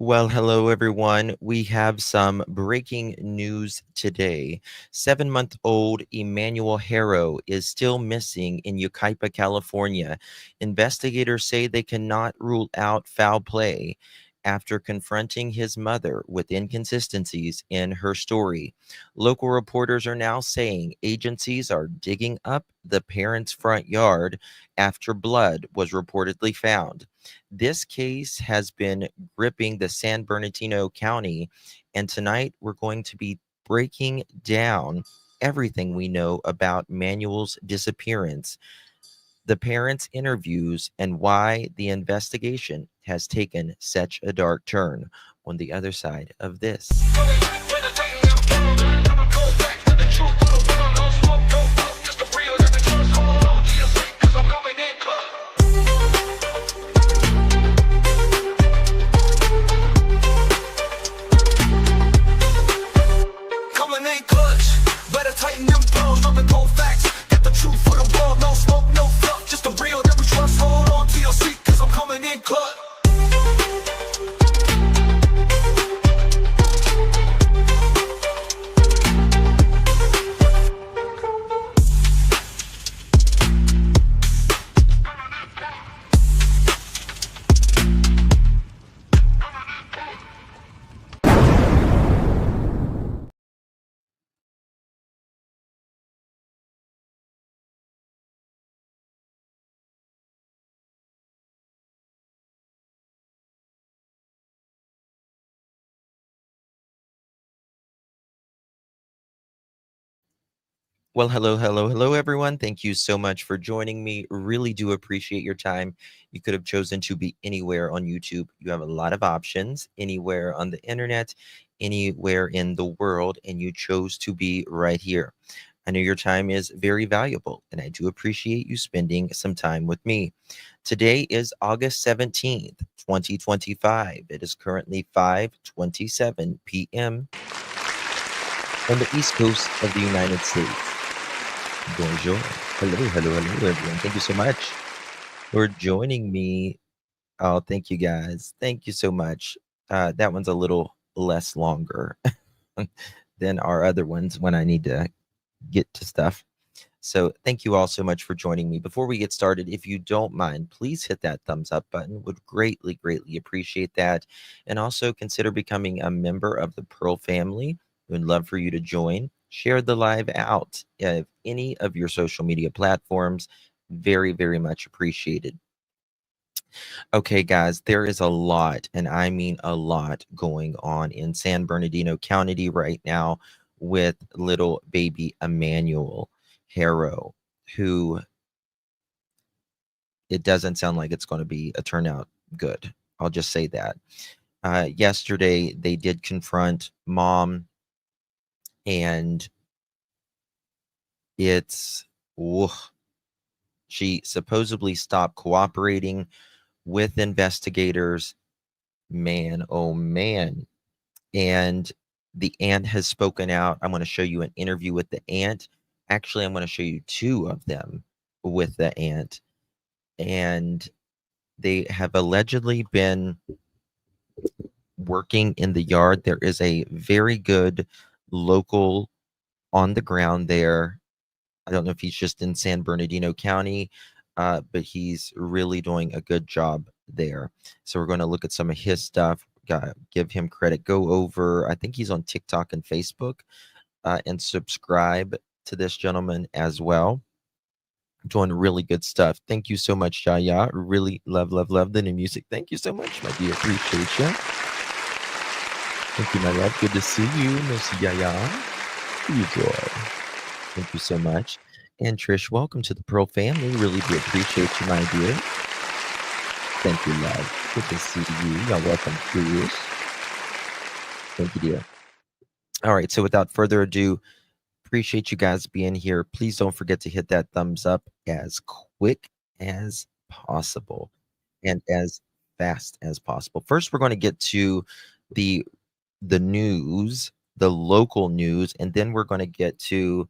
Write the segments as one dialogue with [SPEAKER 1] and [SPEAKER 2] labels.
[SPEAKER 1] Well, hello everyone. We have some breaking news today. 7-month-old Emmanuel Haro is still missing in Yucaipa, California. Investigators say they cannot rule out foul play after confronting his mother with inconsistencies in her story. Local reporters are now saying agencies are digging up the parents' front yard after blood was reportedly found. This case has been gripping the San Bernardino County, and tonight we're going to be breaking down everything we know about Manuel's disappearance, the parents' interviews, and why the investigation has taken such a dark turn. On the other side of this. Well, hello, everyone. Thank you so much for joining me. Really do appreciate your time. You could have chosen to be anywhere on YouTube. You have a lot of options, anywhere on the internet, anywhere in the world, and you chose to be right here. I know your time is very valuable, and I do appreciate you spending some time with me. Today is August 17th, 2025. It is currently 5:27 p.m. on the East Coast of the United States. Bonjour. Hello, everyone. Thank you so much for joining me. Oh, thank you guys. Thank you so much. That one's a little less longer than our other ones when I need to get to stuff. So thank you all so much for joining me. Before we get started, if you don't mind, please hit that thumbs up button. Would greatly appreciate that. And also consider becoming a member of the Pearl family. We'd love for you to join. Share the live out of any of your social media platforms. Very much appreciated. Okay, guys, there is a lot, and I mean a lot, going on in San Bernardino County right now with little baby Emmanuel Haro, who it doesn't sound like it's going to be a turnout good. I'll just say that. Yesterday, they did confront mom, and it's, oof, she supposedly stopped cooperating with investigators. Man, oh man. And the aunt has spoken out. I'm going to show you an interview with the aunt. Actually, I'm going to show you two of them with the aunt. And they have allegedly been working in the yard. There is a very good local on the ground there. I don't know if he's just in San Bernardino County, but he's really doing a good job there. So we're going to look at some of his stuff. Gotta give him credit. Go over, I think he's on TikTok and Facebook, and subscribe to this gentleman as well. Doing really good stuff. Thank you so much, Yaya. Really love the new music. Thank you so much, my dear. Appreciate you. Thank you, my love. Good to see you, Miss Yaya. How you doing? Thank you so much. And Trish, welcome to the Pearl family. Really do appreciate you, my dear. Thank you, love. Good to see you. You're welcome, Trish. Thank you, dear. All right. So without further ado, appreciate you guys being here. Please don't forget to hit that thumbs up as quick as possible and as fast as possible. First, we're going to get to the news, the local news, and then we're going to get to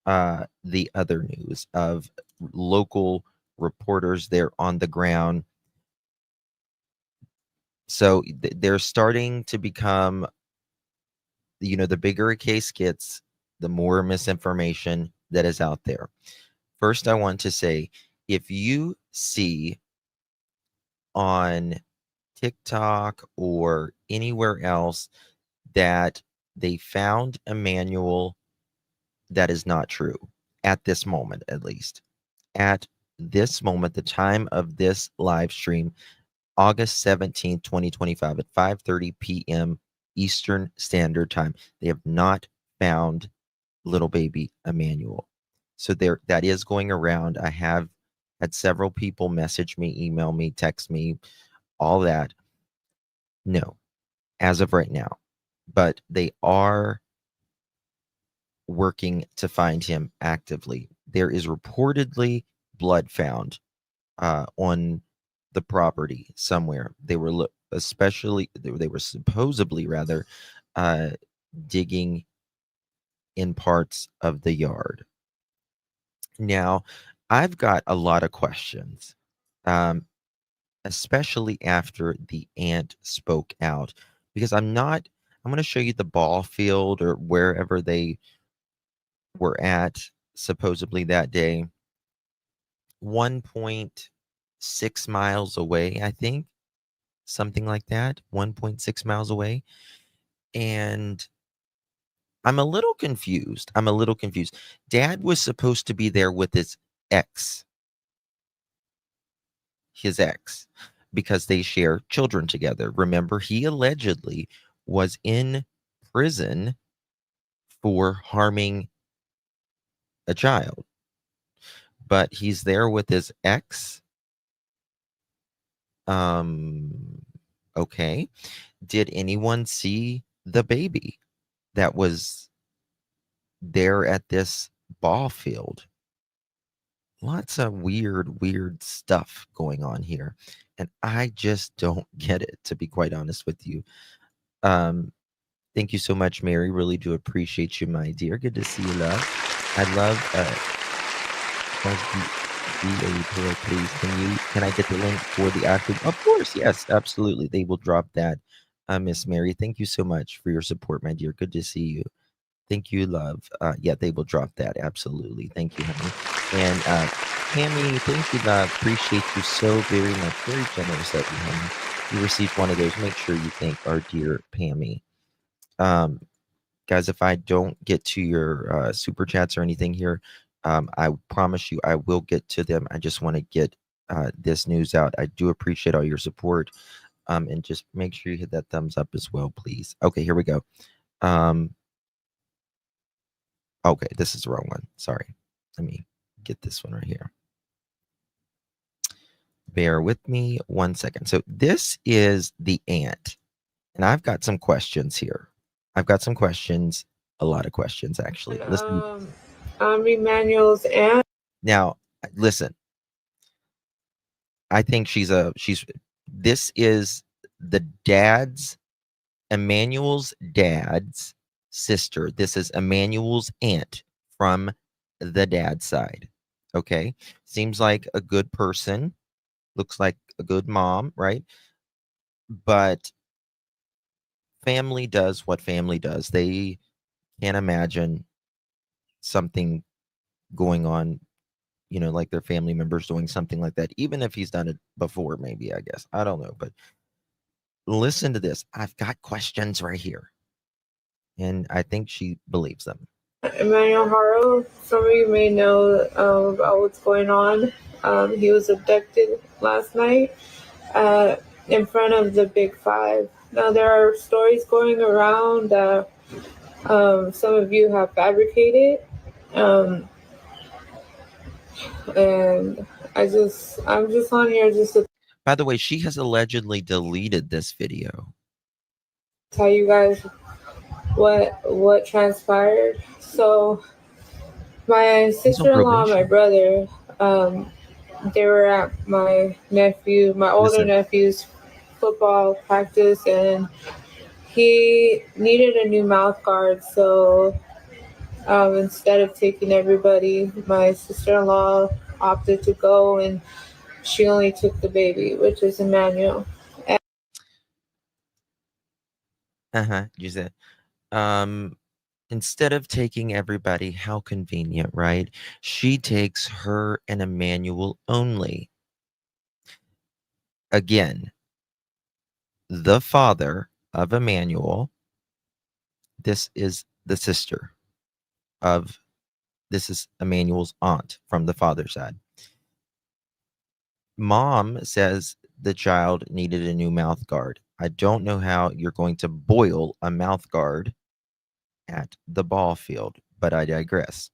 [SPEAKER 1] the other news of local reporters there on the ground. So they're starting to become, the bigger a case gets, the more misinformation that is out there. First, I want to say, if you see on TikTok or anywhere else that they found a manual, that is not true at this moment, at least. At this moment, the time of this live stream, August 17th, 2025 at 5:30 p.m. Eastern Standard Time, they have not found little baby Emmanuel. So that is going around. I have had several people message me, email me, text me, all that. No, as of right now. But they are working to find him actively. There is reportedly blood found on the property somewhere. They were especially they were supposedly rather uh, digging in parts of the yard. Now, I've got a lot of questions, um, especially after the aunt spoke out, because I'm not. I'm going to show you the ball field or wherever they were at supposedly that day. 1.6 miles away, I think, something like that. 1.6 miles away, and I'm a little confused. I'm a little confused. Dad was supposed to be there with ex, his ex, because they share children together. Remember, he allegedly was in prison for harming a child, but he's there with his ex. Okay. Did anyone see the baby that was there at this ball field? Lots of weird stuff going on here. And I just don't get it, to be quite honest with you. Um, Thank you so much, Mary. Really do appreciate you, my dear. Good to see you, love. I love Pearl, please. Can I get the link for the active? Of course, yes, absolutely. They will drop that. Miss Mary, thank you so much for your support, my dear. Good to see you. Thank you, love. Yeah, they will drop that. Absolutely. Thank you, honey. And Tammy, thank you, love. Appreciate you so very much. Very generous of you, honey. You received one of those. Make sure you thank our dear Pammy. Guys, if I don't get to your super chats or anything here, I promise you I will get to them. I just want to get this news out. I do appreciate all your support. And just make sure you hit that thumbs up as well, please. Okay, here we go. Okay, this is the wrong one. Sorry. Let me get this one right here. Bear with me 1 second. So this is the aunt, and I've got some questions here. I've got some questions, a lot of questions actually. Listen.
[SPEAKER 2] I'm Emmanuel's aunt.
[SPEAKER 1] Now, listen. I think this is the Emmanuel's dad's sister. This is Emmanuel's aunt from the dad's side. Okay. Seems like a good person. Looks like a good mom, right? But family does what family does. They can't imagine something going on, like their family members doing something like that, even if he's done it before, maybe, I guess. I don't know. But listen to this. I've got questions right here. And I think she believes them.
[SPEAKER 2] Emmanuel Haro. Some of you may know about what's going on. He was abducted last night in front of the Big Five. Now, there are stories going around that some of you have fabricated. And I'm just on here just to.
[SPEAKER 1] By the way, she has allegedly deleted this video.
[SPEAKER 2] Tell you guys what transpired. So my sister-in-law, my brother, they were at my older nephew's football practice, and he needed a new mouth guard. So instead of taking everybody, my sister-in-law opted to go, and she only took the baby, which is Emmanuel.
[SPEAKER 1] You said, um, instead of taking everybody, how convenient, right? She takes her and Emmanuel only. Again, the father of Emmanuel, this is the sister of, this is Emmanuel's aunt from the father's side. Mom says the child needed a new mouth guard. I don't know how you're going to boil a mouth guard at the ball field, but I digress.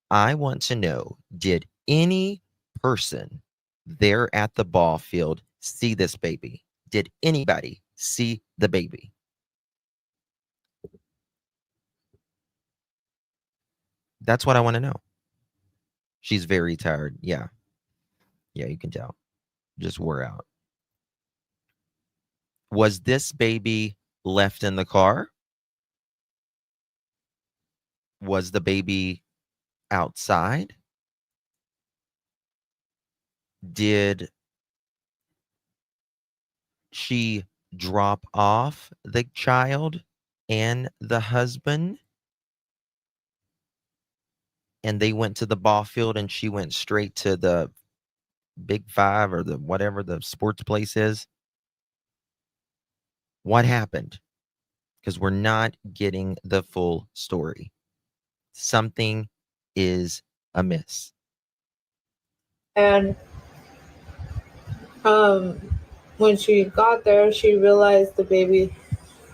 [SPEAKER 1] I want to know, did any person there at the ball field see this baby? Did anybody see the baby? That's what I want to know. She's very tired. Yeah. Yeah, you can tell. Just wore out. Was this baby left in the car? Was the baby outside? Did she drop off the child and the husband? And they went to the ball field and she went straight to the Big Five or the whatever the sports place is? What happened? Because we're not getting the full story. Something is amiss.
[SPEAKER 2] And um, when she got there, she realized the baby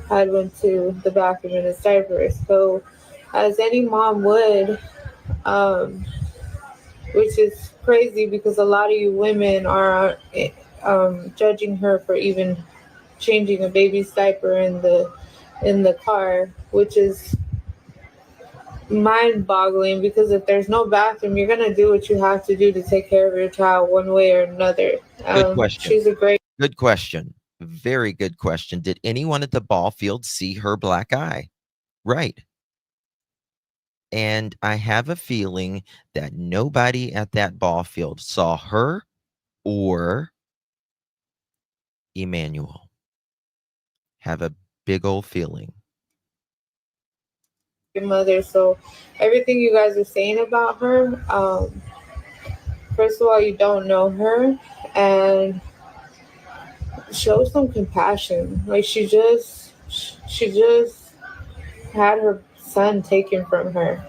[SPEAKER 2] had went to the bathroom in his diaper. So, as any mom would, um, which is crazy because a lot of you women are judging her for even changing a baby's diaper in the car, which is mind boggling because if there's no bathroom, you're gonna do what you have to do to take care of your child one way or another.
[SPEAKER 1] Good question.
[SPEAKER 2] She's a great
[SPEAKER 1] Good question. Very good question. Did anyone at the ball field see her black eye? Right. And I have a feeling that nobody at that ball field saw her or Emmanuel. Have a big old feeling.
[SPEAKER 2] mother. So everything you guys are saying about her, first of all, you don't know her, and show some compassion. Like she just had her son taken from her.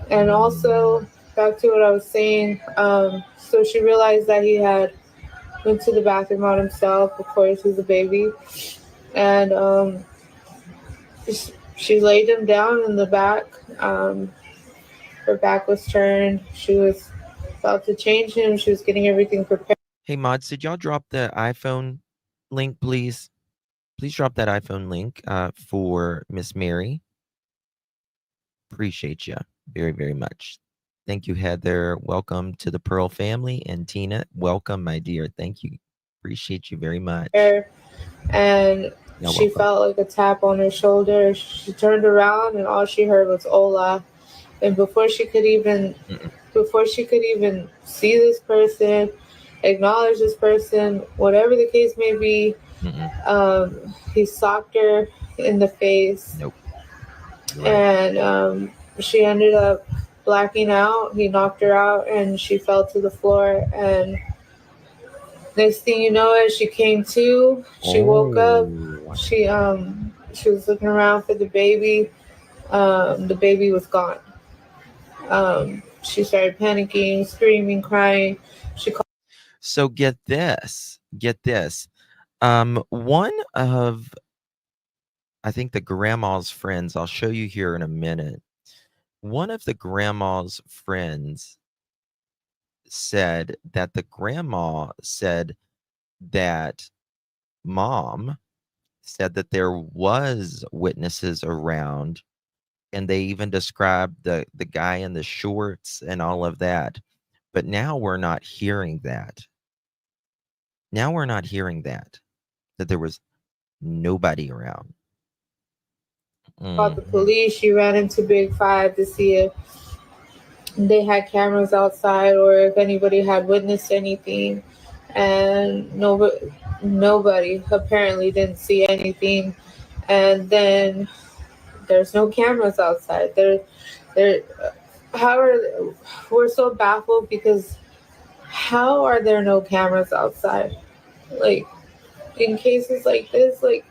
[SPEAKER 2] And also back to what I was saying, so she realized that he had went to the bathroom on himself. Of course, he's a baby, and she laid him down in the back. Her back was turned. She was about to change him. She was getting everything prepared.
[SPEAKER 1] Hey, mods, did y'all drop the iPhone link, please? Please drop that iPhone link for Miss Mary. Appreciate you very, very much. Thank you, Heather. Welcome to the Pearl family. And Tina, welcome, my dear. Thank you. Appreciate you very much.
[SPEAKER 2] And
[SPEAKER 1] You're
[SPEAKER 2] she
[SPEAKER 1] welcome.
[SPEAKER 2] felt like a tap on her shoulder. She turned around, and all she heard was "Hola." And
[SPEAKER 1] Mm-mm,
[SPEAKER 2] before she could even see this person, acknowledge this person, whatever the case may be,
[SPEAKER 1] mm-mm.
[SPEAKER 2] he socked her in the face,
[SPEAKER 1] Nope. You're right.
[SPEAKER 2] and she ended up blacking out. He knocked her out, and she fell to the floor. And next thing you know, as she came to, she woke up.
[SPEAKER 1] Oh,
[SPEAKER 2] She was looking around for the baby. The baby was gone. She started panicking, screaming, crying. She called
[SPEAKER 1] so get this. Get this. One of, I think, the grandma's friends, I'll show you here in a minute. One of the grandma's friends said that the grandma said that mom said that there was witnesses around, and they even described the guy in the shorts and all of that. But now we're not hearing that. Now we're not hearing that there was nobody around.
[SPEAKER 2] the
[SPEAKER 1] Mhm.
[SPEAKER 2] police. She ran into Big Five to see if they had cameras outside or if anybody had witnessed anything. and nobody apparently didn't see anything. And then there's no cameras outside. There. How are we're so baffled because how are there no cameras outside? Like in cases like this, like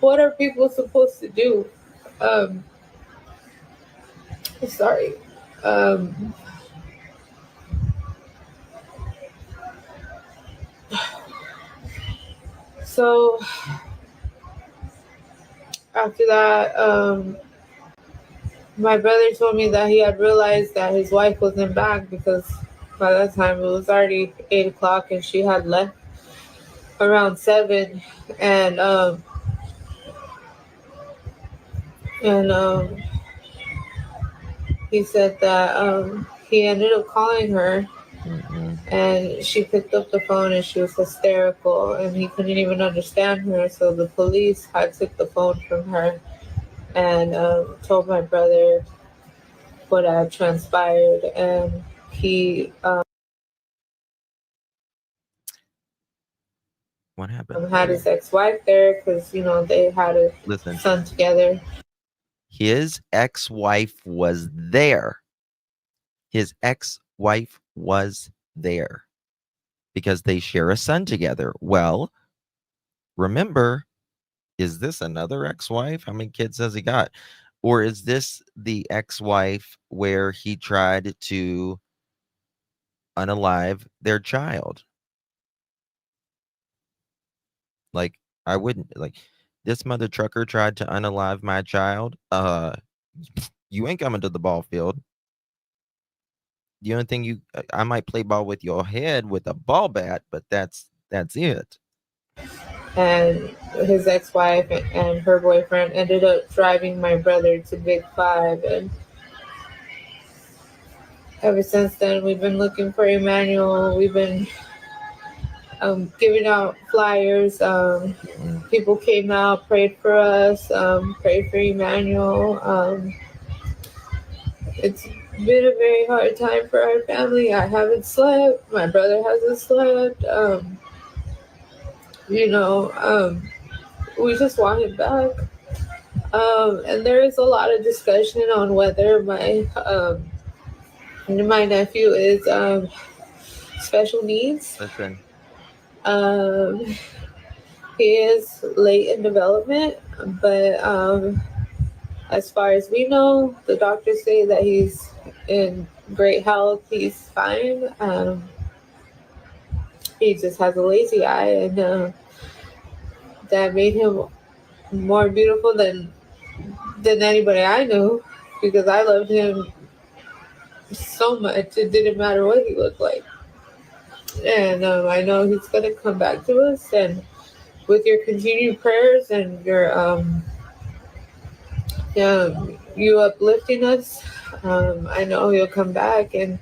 [SPEAKER 2] what are people supposed to do? Um, sorry. Um, so after that, my brother told me that he had realized that his wife wasn't back because by that time it was already 8 o'clock and she had left around 7. And and he said that he ended up calling her
[SPEAKER 1] Mm-mm.
[SPEAKER 2] and she picked up the phone and she was hysterical and he couldn't even understand her, so the police had took the phone from her and told my brother what had transpired. And he
[SPEAKER 1] What happened?
[SPEAKER 2] had his ex-wife there because they had a
[SPEAKER 1] Listen,
[SPEAKER 2] son together.
[SPEAKER 1] his ex-wife was there. His ex-wife was there because they share a son together. Well, remember, is this another ex-wife? How many kids has he got? Or is this the ex-wife where he tried to unalive their child? Like, I wouldn't like this mother trucker tried to unalive my child. You ain't coming to the ball field. The only thing I might play ball with your head with a ball bat, but that's it.
[SPEAKER 2] And his ex-wife and her boyfriend ended up driving my brother to Big Five, and ever since then we've been looking for Emmanuel. We've been giving out flyers.
[SPEAKER 1] Mm,
[SPEAKER 2] People came out, prayed for us, prayed for Emmanuel. It's been a very hard time for our family. I haven't slept. My brother hasn't slept. You know, we just want him back. And there is a lot of discussion on whether my nephew is special needs.
[SPEAKER 1] listen,
[SPEAKER 2] Um, he is late in development, but as far as we know, the doctors say that he's in great health. He's fine. He just has a lazy eye, and that made him more beautiful than anybody I know because I loved him so much. It didn't matter what he looked like, and I know he's gonna come back to us. And with your continued prayers and your yeah, you uplifting us, I know he'll come back. And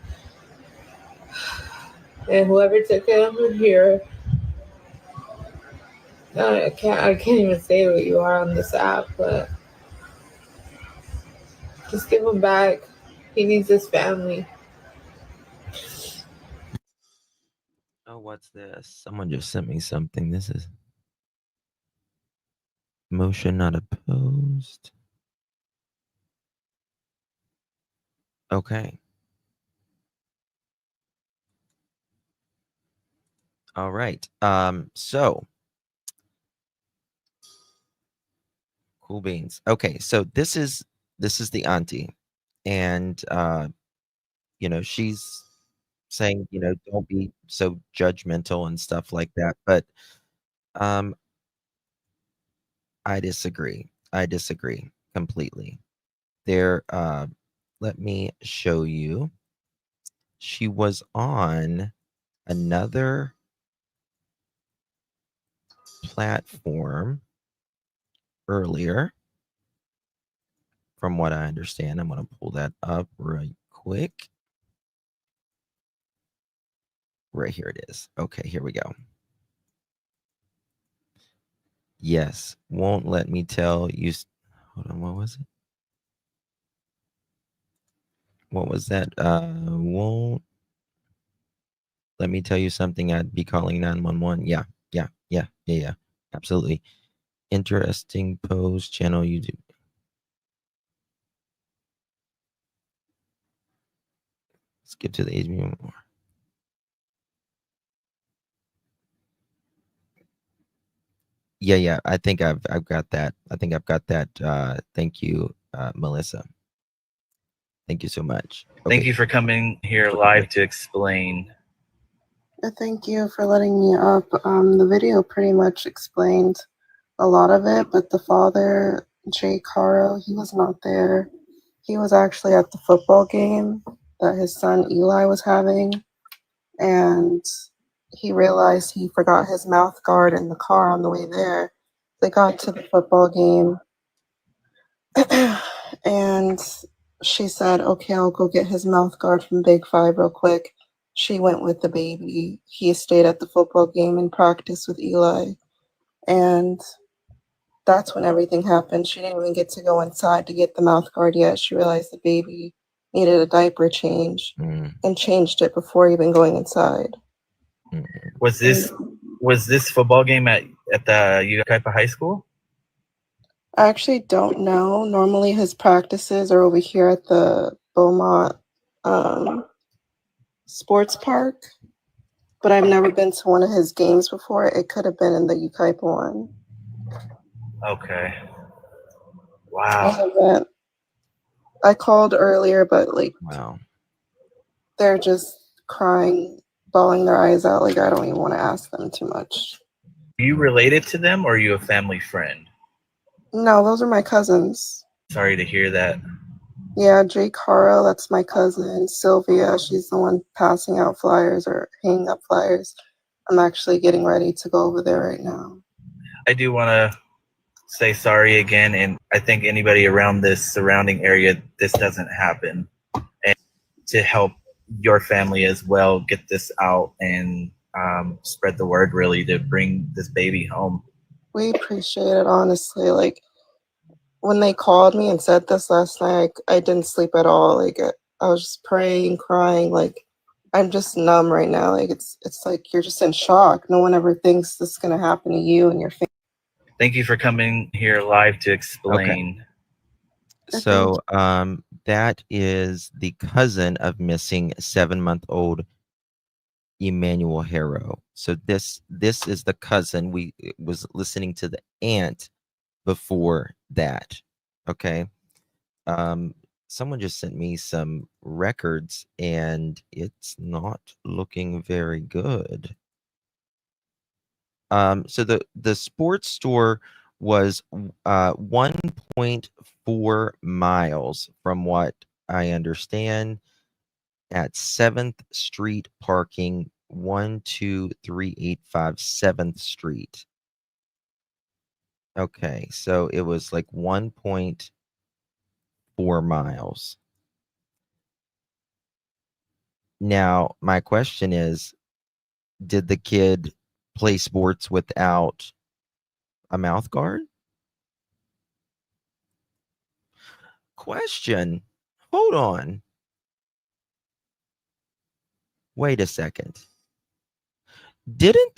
[SPEAKER 2] whoever took him here, I can't even say what you are on this app, but just give him back. He needs his family.
[SPEAKER 1] oh, what's this? Someone just sent me something. This is motion not opposed. Okay. All right. So cool beans. Okay, so this is the auntie, and she's saying, don't be so judgmental and stuff like that. But um, I disagree. I disagree completely. There, let me show you. She was on another platform earlier, from what I understand. I'm going to pull that up right quick. Right here it is. Okay, here we go. Yes, won't let me tell you. Hold on, what was it? What was that? Won't let me tell you something. I'd be calling 911. Yeah, yeah, yeah, yeah, yeah. Absolutely. Interesting post channel YouTube. Skip to the age more. Yeah, yeah. I think I've got that. I think I've got that. Thank you, Melissa. Thank you so much.
[SPEAKER 3] Thank
[SPEAKER 1] Okay.
[SPEAKER 3] you for coming here
[SPEAKER 1] Okay,
[SPEAKER 3] live
[SPEAKER 1] great.
[SPEAKER 3] to explain.
[SPEAKER 4] Thank you for letting me up. The video pretty much explained a lot of it, but the father, Jake Haro, he was not there. He was actually at the football game that his son Eli was having, and he realized he forgot his mouth guard in the car on the way there. They got to the football game, and she said, "Okay, I'll go get his mouth guard from Big Five real quick." She went with the baby. He stayed at the football game and practiced with Eli. And that's when everything happened. She didn't even get to go inside to get the mouth guard yet. She realized the baby needed a diaper change
[SPEAKER 1] Mm,
[SPEAKER 4] and changed it before even going inside.
[SPEAKER 1] mm,
[SPEAKER 3] Was
[SPEAKER 4] And
[SPEAKER 3] this football game at the Yucaipa High School?
[SPEAKER 4] I actually don't know. Normally his practices are over here at the Beaumont um, Sports Park, but I've never been to one of his games before. It could have been in the Yucaipa one.
[SPEAKER 3] Okay.
[SPEAKER 4] I
[SPEAKER 3] Wow.
[SPEAKER 4] haven't. I called earlier, but like
[SPEAKER 1] wow.
[SPEAKER 4] they're just crying, bawling their eyes out. Like I don't even want to ask them too much.
[SPEAKER 3] Are you related to them or are you a family friend?
[SPEAKER 4] No, those are my cousins.
[SPEAKER 3] Sorry to hear that.
[SPEAKER 4] Yeah, Jake Haro, that's my cousin. Sylvia, she's the one passing out flyers or hanging up flyers. I'm actually getting ready to go over there right now.
[SPEAKER 3] I do want to say sorry again, and I think anybody around this surrounding area, this doesn't happen. And to help your family as well get this out and spread the word, really, to bring this baby home.
[SPEAKER 4] We appreciate it, honestly. Like, when they called me and said this last night, I didn't sleep at all. Like, I was just praying, crying. Like, I'm just numb right now. Like, it's like you're just in shock. No one ever thinks this is going to happen to you and your family.
[SPEAKER 3] Thank you for coming here live to
[SPEAKER 1] Okay.
[SPEAKER 3] explain.
[SPEAKER 4] Thank
[SPEAKER 1] So that is the cousin of missing 7-month-old Emmanuel Haro. So this is the cousin. We was listening to the aunt before that. Okay. Um, someone just sent me some records and it's not looking very good. So the sports store was 1.4 miles from what I understand at 7th Street parking 12385 7th Street. Okay, so it was like 1.4 miles. Now, my question is, did the kid play sports without a mouth guard? Question. Hold on. Wait a second. Didn't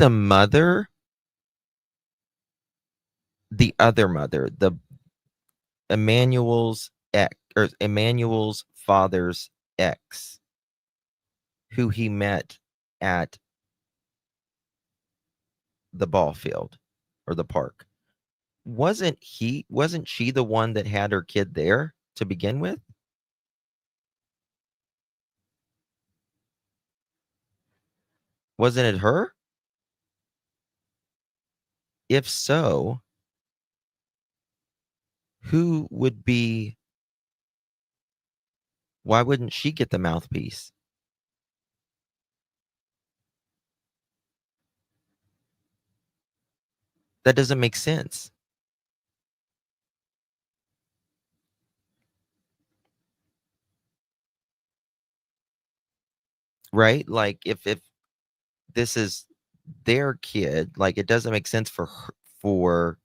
[SPEAKER 1] the other mother, the Emmanuel's ex, or Emmanuel's father's ex, who he met at the ball field or the park, wasn't she the one that had her kid there to begin with? Wasn't it her? If so, who would be why wouldn't she get the mouthpiece? That doesn't make sense. Right? Like if this is their kid, like it doesn't make sense for her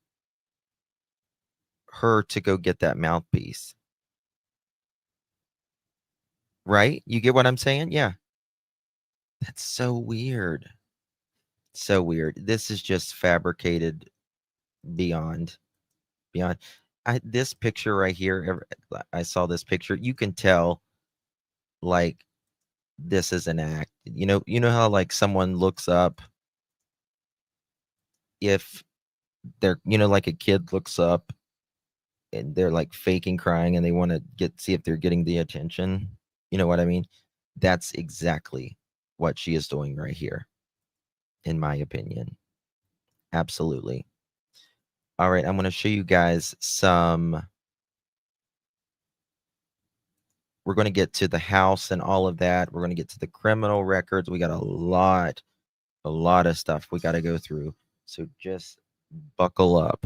[SPEAKER 1] to go get that mouthpiece. Right? You get what I'm saying? Yeah. That's so weird. So weird. This is just fabricated beyond. This picture right here, I saw this picture. You can tell, like, this is an act. You know how, like, someone looks up if they're, like a kid looks up and they're like faking crying and they want to see if they're getting the attention. You know what I mean? That's exactly what she is doing right here, in my opinion. Absolutely. All right, I'm going to show you guys we're going to get to the house and all of that. We're going to get to the criminal records. We got a lot of stuff we got to go through. So just buckle up.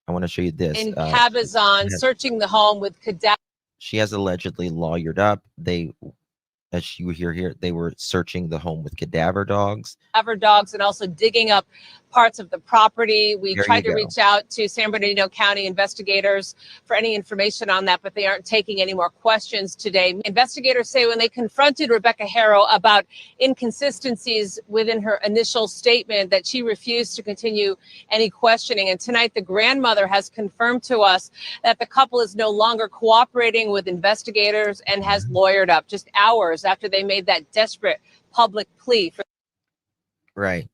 [SPEAKER 1] I want to show you this.
[SPEAKER 5] In Cabazon, searching the home with cadaver.
[SPEAKER 1] She has allegedly lawyered up. As you hear here, they were searching the home with cadaver dogs.
[SPEAKER 5] And also digging up parts of the property. We tried to reach out to San Bernardino County investigators for any information on that, but they aren't taking any more questions today. Investigators say when they confronted Rebecca Haro about inconsistencies within her initial statement that she refused to continue any questioning. And tonight, the grandmother has confirmed to us that the couple is no longer cooperating with investigators and has lawyered up just hours after they made that desperate public plea for.
[SPEAKER 1] Right.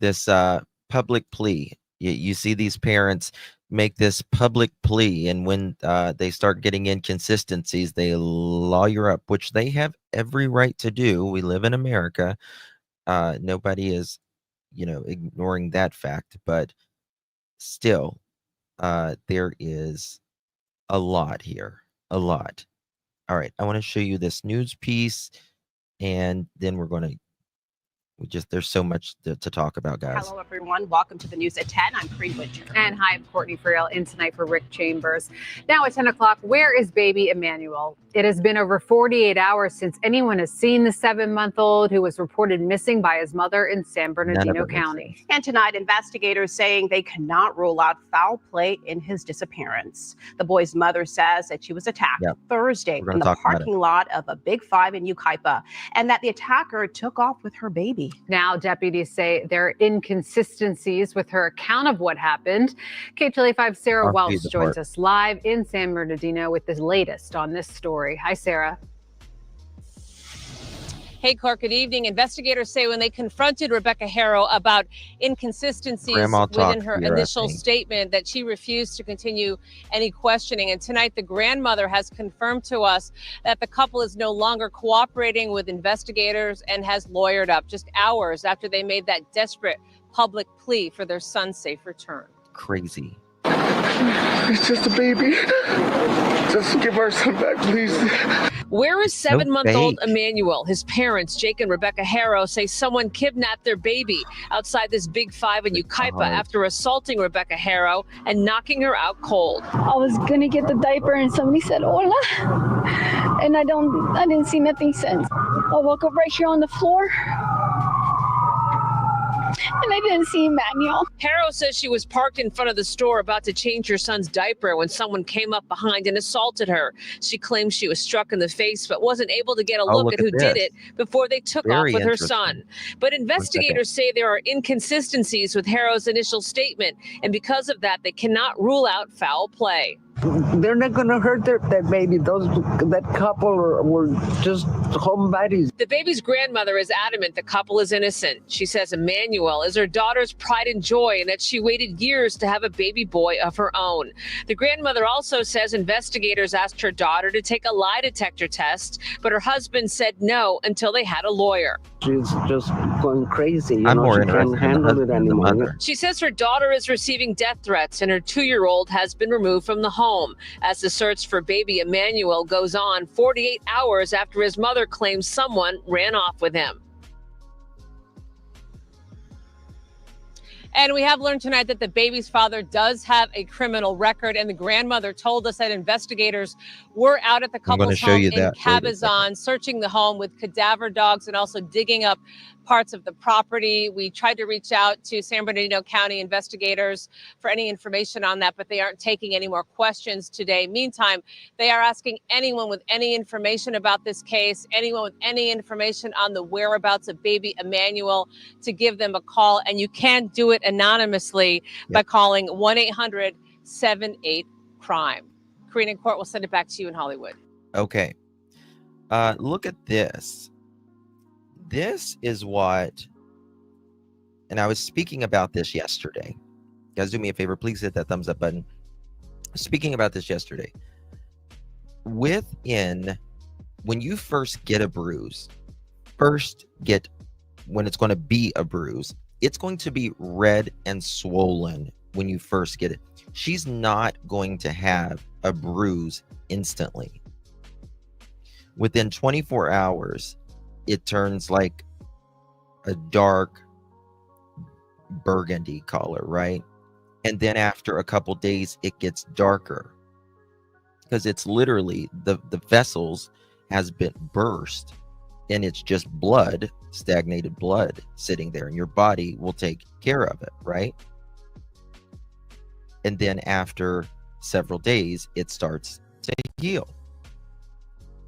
[SPEAKER 1] This public plea. You see these parents make this public plea, and when they start getting inconsistencies, they lawyer up, which they have every right to do. We live in America. Nobody is, ignoring that fact, but still, there is a lot here. A lot. All right. I want to show you this news piece, and then we're going to there's so much to talk about, guys.
[SPEAKER 6] Hello, everyone. Welcome to the news at 10. I'm Bree Witcher. And hi, I'm Courtney Friel, in tonight for Rick Chambers. Now at 10 o'clock, where is baby Emmanuel? It has been over 48 hours since anyone has seen the 7-month-old who was reported missing by his mother in San Bernardino County. And tonight, investigators saying they cannot rule out foul play in his disappearance. The boy's mother says that she was attacked Thursday in the parking lot of a Big Five in Yucaipa, and that the attacker took off with her baby.
[SPEAKER 7] Now, deputies say there are inconsistencies with her account of what happened. KTLA5 Sarah Welch joins us live in San Bernardino with the latest on this story. Hi, Sarah.
[SPEAKER 5] Hey, Clark, good evening. Investigators say when they confronted Rebecca Haro about inconsistencies within her initial statement that she refused to continue any questioning. And tonight, the grandmother has confirmed to us that the couple is no longer cooperating with investigators and has lawyered up just hours after they made that desperate public plea for their son's safe return.
[SPEAKER 1] Crazy.
[SPEAKER 8] It's just a baby. Just give our son back, please.
[SPEAKER 5] Where is 7-month-old Emmanuel? His parents, Jake and Rebecca Haro, say someone kidnapped their baby outside this Big Five in Yucaipa after assaulting Rebecca Haro and knocking her out cold.
[SPEAKER 9] I was gonna get the diaper and somebody said hola, and I didn't see nothing since. I woke up right here on the floor. And I didn't see Emmanuel.
[SPEAKER 5] Haro says she was parked in front of the store about to change her son's diaper when someone came up behind and assaulted her. She claims she was struck in the face but wasn't able to get a look at who did it before they took off with her son. But investigators say there are inconsistencies with Haro's initial statement, and because of that, they cannot rule out foul play.
[SPEAKER 10] They're not going to hurt that baby. That couple were just homebodies.
[SPEAKER 5] The baby's grandmother is adamant the couple is innocent. She says Emmanuel is her daughter's pride and joy and that she waited years to have a baby boy of her own. The grandmother also says investigators asked her daughter to take a lie detector test, but her husband said no until they had a lawyer.
[SPEAKER 10] She's just going crazy.
[SPEAKER 1] I'm more
[SPEAKER 10] she can't handle it anymore.
[SPEAKER 5] She says her daughter is receiving death threats and her 2-year-old has been removed from the home. As the search for baby Emmanuel goes on 48 hours after his mother claims someone ran off with him. And we have learned tonight that the baby's father does have a criminal record, and the grandmother told us that investigators were out at the couple's home in Cabazon, searching the home with cadaver dogs and also digging up parts of the property. We tried to reach out to San Bernardino County investigators for any information on that, but they aren't taking any more questions today. Meantime, they are asking anyone with any information about this case, anyone with any information on the whereabouts of baby Emmanuel, to give them a call. And you can do it anonymously by calling 1-800-78-CRIME. Karina, court will send it back to you in Hollywood.
[SPEAKER 1] Okay. Look at this. This is what, and I was speaking about this yesterday. Guys, do me a favor, please hit that thumbs up button. Speaking about this yesterday. When you first get a bruise, when it's going to be a bruise, it's going to be red and swollen when you first get it. She's not going to have a bruise instantly. Within 24 hours, it turns like a dark burgundy color, right? And then after a couple days, it gets darker because it's literally the vessels has been burst and it's just blood, stagnated blood sitting there, and your body will take care of it, right? And then after several days, it starts to heal.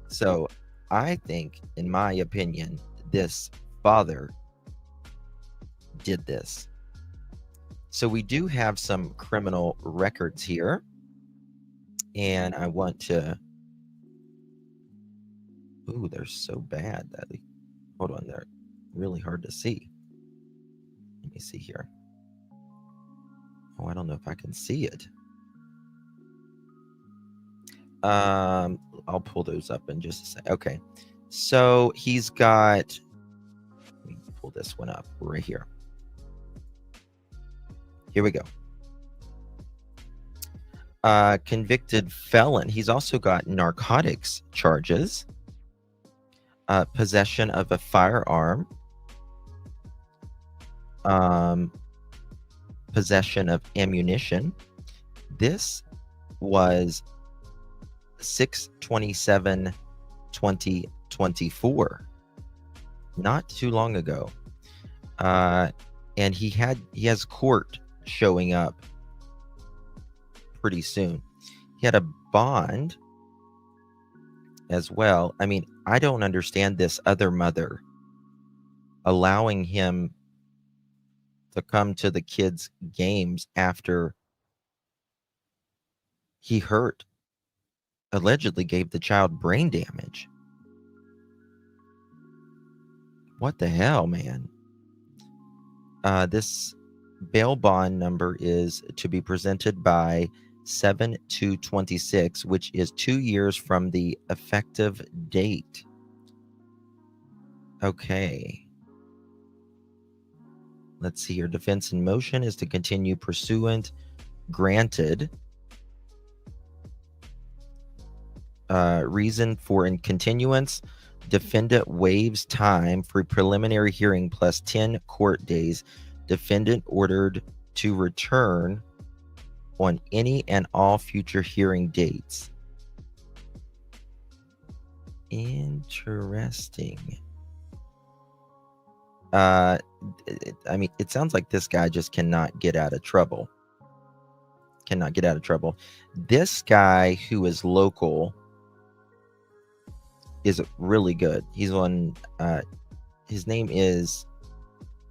[SPEAKER 1] So I think, in my opinion, this father did this. So we do have some criminal records here. And I want to... Ooh, they're so bad. Hold on, they're really hard to see. Let me see here. Oh, I don't know if I can see it. I'll pull those up in just a sec. Okay. So he's got... Let me pull this one up right here. Here we go. Convicted felon. He's also got narcotics charges, possession of a firearm, possession of ammunition. This was 6/27/2024, not too long ago. And he has court showing up pretty soon. He had a bond as well. I mean, I don't understand this other mother allowing him to come to the kids' games after he allegedly gave the child brain damage. What the hell, man? This bail bond number is to be presented by 7/2/26, which is 2 years from the effective date. Okay. Let's see here. Defense in motion is to continue pursuant. Granted. Reason for continuance. Defendant waives time for preliminary hearing plus 10 court days. Defendant ordered to return on any and all future hearing dates. Interesting. I mean, it sounds like this guy just cannot get out of trouble. This guy who is local is really good. He's on, his name is,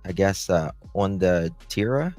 [SPEAKER 1] I guess, on the Tira.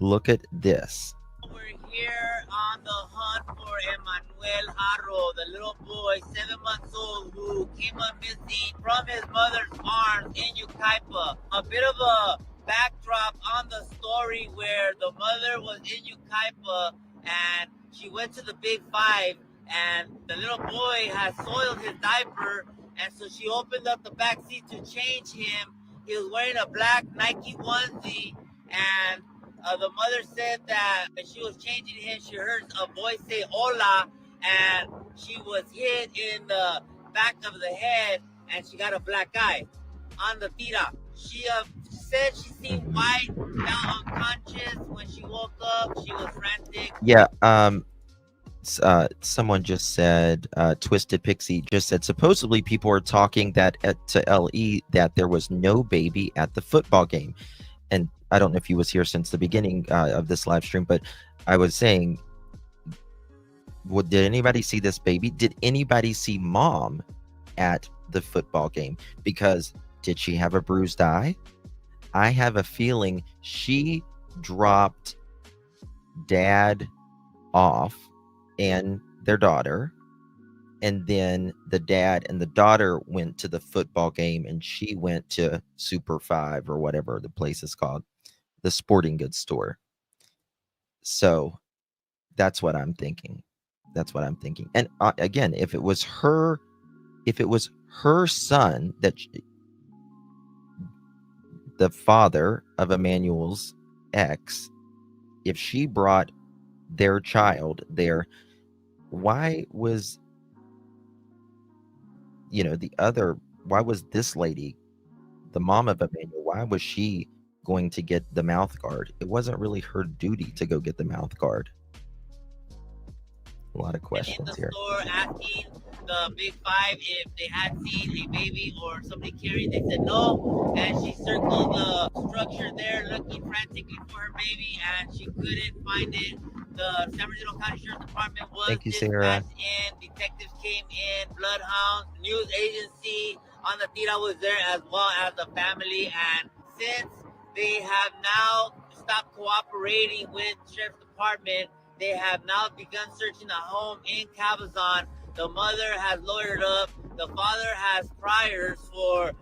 [SPEAKER 1] Look at this.
[SPEAKER 11] We're here on the hunt for Emmanuel Haro, the little boy, 7 months old, who came up missing from his mother's arms in Yucaipa. A bit of a backdrop on the story where the mother was in Yucaipa and she went to the Big Five, and the little boy had soiled his diaper, and so she opened up the back seat to change him. He was wearing a black Nike onesie, and the mother said that when she was changing him, she heard a voice say "Hola," and she was hit in the back of the head, and she got a black eye on the tira. She said she seemed white, now unconscious. When she woke up, she was frantic.
[SPEAKER 1] Yeah, Someone just said, Twisted Pixie just said, supposedly people are talking that to LE that there was no baby at the football game. And I don't know if he was here since the beginning of this live stream, but I was saying, did anybody see this baby? Did anybody see mom at the football game? Because did she have a bruised eye? I have a feeling she dropped dad off and their daughter, and then the dad and the daughter went to the football game, and she went to Super 5 or whatever the place is called, the sporting goods store. So that's what I'm thinking. And again, if it was her son, that the father of Emmanuel's ex, if she brought their child there, why was why was this lady, the mom of Emmanuel, why was she going to get the mouth guard? It wasn't really her duty to go get the mouth guard. A lot of questions here.
[SPEAKER 11] Store asking the big five if they had seen a baby or somebody carrying. They said no, and she circled the structure there looking frantically for her baby, and she couldn't find it. The San Bernardino County Sheriff's Department was dispatched in. Detectives came in, bloodhounds, news agency on the tira was there, as well as the family. And since they have now stopped cooperating with Sheriff's Department, they have now begun searching the home in Cabazon. The mother has lawyered up. The father has priors for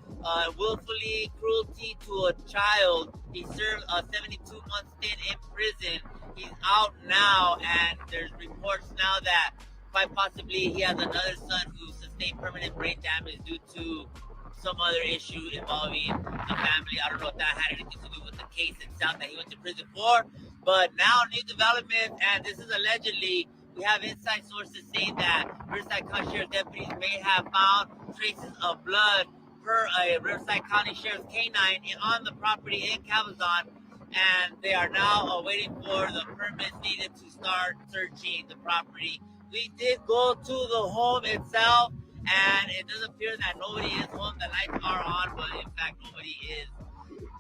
[SPEAKER 11] willfully cruelty to a child. He served a 72-month stint in prison. He's out now, and there's reports now that quite possibly he has another son who sustained permanent brain damage due to some other issue involving the family. I don't know if that had anything to do with the case itself that he went to prison for. But now new developments, and this is allegedly, we have inside sources saying that Riverside County Sheriff's deputies may have found traces of blood per a Riverside County Sheriff's canine on the property in Cabazon, and they are now waiting for the permits needed to start searching the property. We did go to the home itself, and it does appear that nobody is home. The lights are on, but in fact, nobody is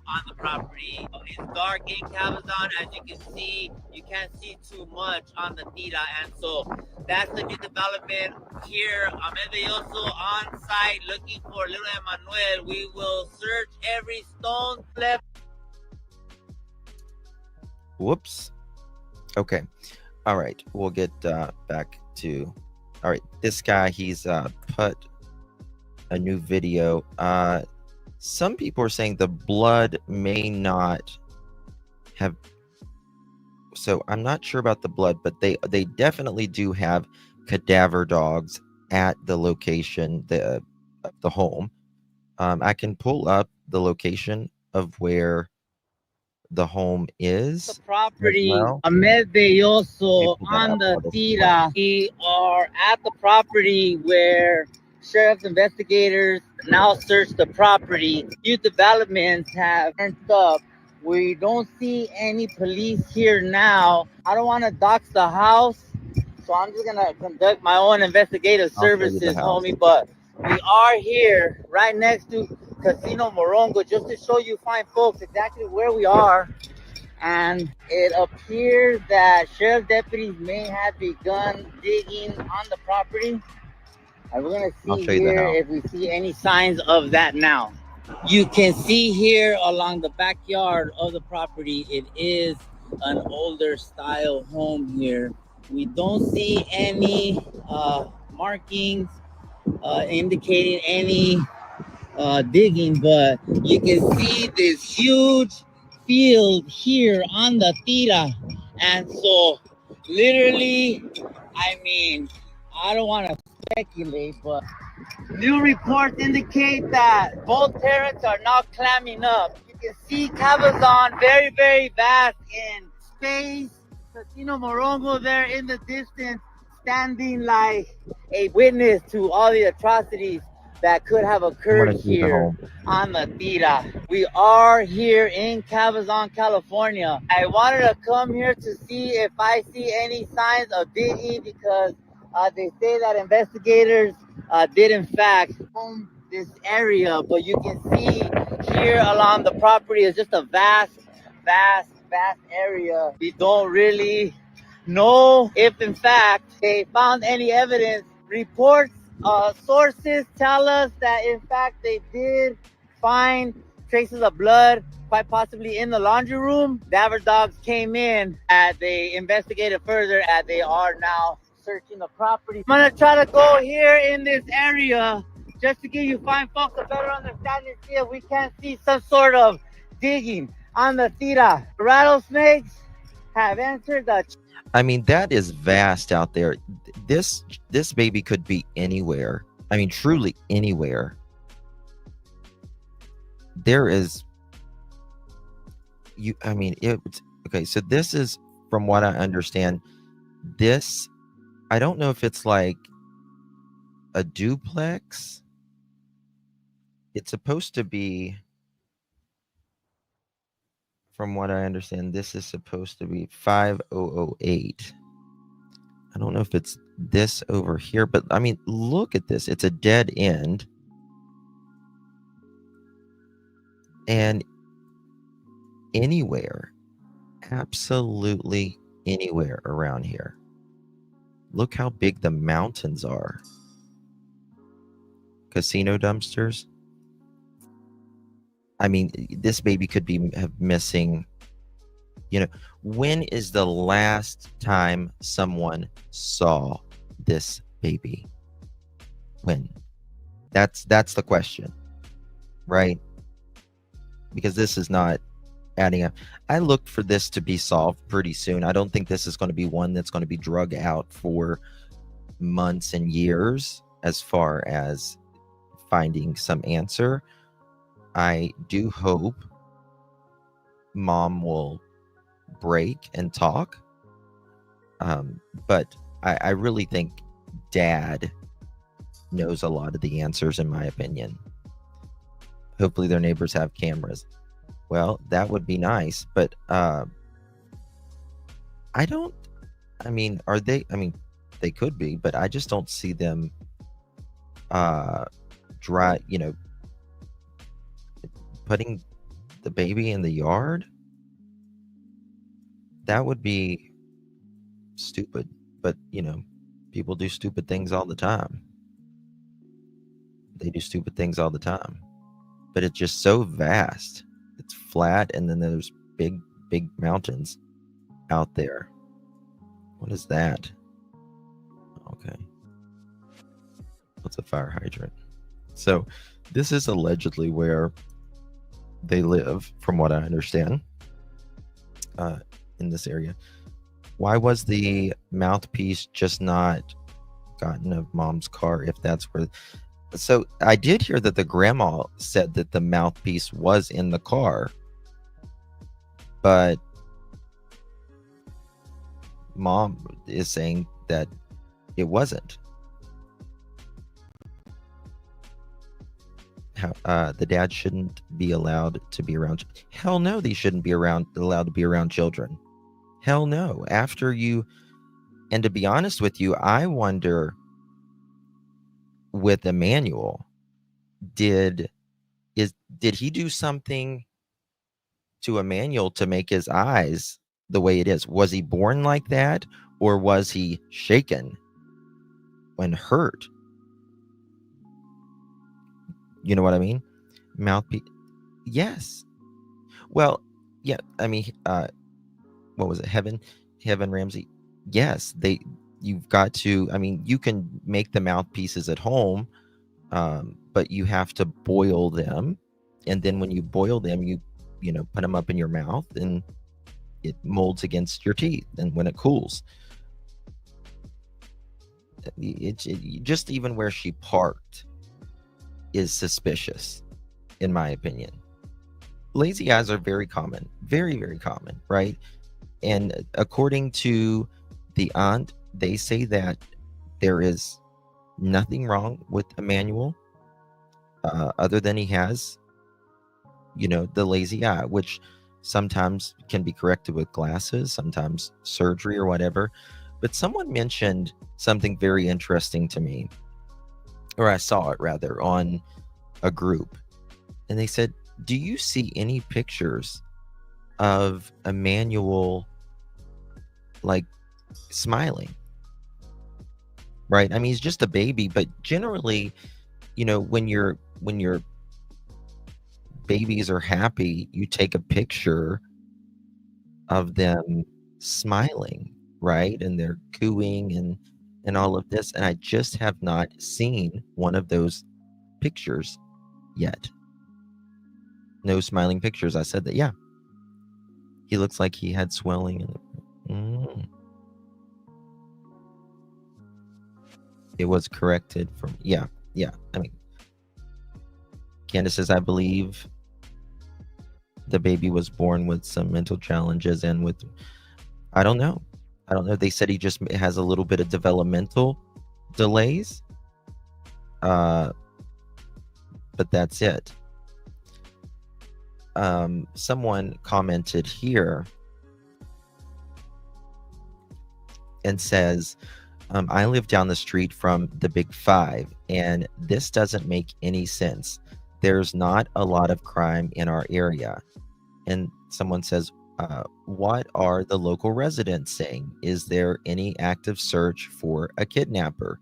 [SPEAKER 11] on the property. It's dark in Cabazon. As you can see, you can't see too much on the tira, and so that's the new development here. Ahmed Belloso on site looking for little Emmanuel. We will search every stone left.
[SPEAKER 1] Whoops. Okay. All right. We'll get back to. All right. This guy, he's put a new video. Some people are saying the blood may not have. So I'm not sure about the blood, but they definitely do have cadaver dogs at the location, the home. I can pull up the location of where the home is.
[SPEAKER 11] The property, well. Ahmed Belloso on the tira. We are at the property where sheriff's investigators now search the property. New developments have turned up. We don't see any police here now. I don't want to dox the house, so I'm just gonna conduct my own investigative services, homie. But we are here right next to Casino Morongo, just to show you fine folks exactly where we are. And it appears that sheriff deputies may have begun digging on the property. And we're gonna see here if we see any signs of that now. You can see here along the backyard of the property, it is an older style home here. We don't see any markings indicating any digging, but you can see this huge field here on the tira. And so literally, I mean, I don't want to speculate, but new reports indicate that both parents are now clamming up. You can see Cabazon very, very vast in space. Casino Morongo there in the distance, standing like a witness to all the atrocities that could have occurred here on the Tira. We are here in Cabazon, California. I wanted to come here to see if I see any signs of digging because they say that investigators did in fact comb this area, but you can see here along the property is just a vast area. We don't really know if in fact they found any evidence. Reports, sources tell us that in fact they did find traces of blood, quite possibly in the laundry room. Diver dogs came in and they investigated further and they are now searching the property. I'm gonna try to go here in this area just to give you fine folks a better understanding, see if we can see some sort of digging on the Tira. Rattlesnakes have entered the...
[SPEAKER 1] I mean, that is vast out there. This baby could be anywhere. I mean, truly anywhere. There is... I mean, okay, so this is, from what I understand, this... I don't know if it's like a duplex. It's supposed to be... From what I understand, this is supposed to be 5008. I don't know if it's this over here, but I mean, look at this. It's a dead end. And anywhere, absolutely anywhere around here. Look how big the mountains are. Casino dumpsters. I mean, this baby could be missing. You know, when is the last time someone saw this baby? When? That's the question, right? Because this is not adding up. I look for this to be solved pretty soon. I don't think this is going to be one that's going to be drug out for months and years as far as finding some answer. I do hope mom will break and talk. But I really think dad knows a lot of the answers, in my opinion. Hopefully their neighbors have cameras. Well, that would be nice, but I mean, are they? I mean, they could be, but I just don't see them putting the baby in the yard. That would be stupid, but people do stupid things all the time. They do stupid things all the time, but it's just so vast. It's flat, and then there's big mountains out there. What is that? Okay. What's a fire hydrant? So this is allegedly where they live, from what I understand, in this area. Why was the mouthpiece just not gotten of mom's car, if that's where... So I did hear that the grandma said that the mouthpiece was in the car, but mom is saying that it wasn't. The dad shouldn't be allowed to be around. Hell no, they shouldn't be allowed to be around children. Hell no. After you... And to be honest with you, I wonder, with Emmanuel, did he do something to Emmanuel to make his eyes the way it is? Was he born like that, or was he shaken and hurt? You know what I mean? Mouthpiece. Yes. Well, yeah. I mean, what was it? Heaven Ramsey. Yes. You've got to. I mean, you can make the mouthpieces at home, but you have to boil them, and then when you boil them, you put them up in your mouth, and it molds against your teeth, and when it cools, it just even where she parked is suspicious, in my opinion. Lazy eyes are very common, very, very common, right? And according to the aunt, they say that there is nothing wrong with Emmanuel. other than he has, the lazy eye, which sometimes can be corrected with glasses, sometimes surgery or whatever. But someone mentioned something very interesting to me, or I saw it rather on a group, and they said, do you see any pictures of Emmanuel like smiling? Right? I mean, he's just a baby, but generally, when your babies are happy, you take a picture of them smiling, right? And they're cooing and all of this. And I just have not seen one of those pictures yet. No smiling pictures. I said that, yeah. He looks like he had swelling. It was corrected from, yeah. I mean, Candace says, I believe the baby was born with some mental challenges and with, I don't know. They said he just has a little bit of developmental delays. But that's it. Someone commented here and says, I live down the street from the Big Five, and this doesn't make any sense. There's not a lot of crime in our area. And someone says, what are the local residents saying? Is there any active search for a kidnapper?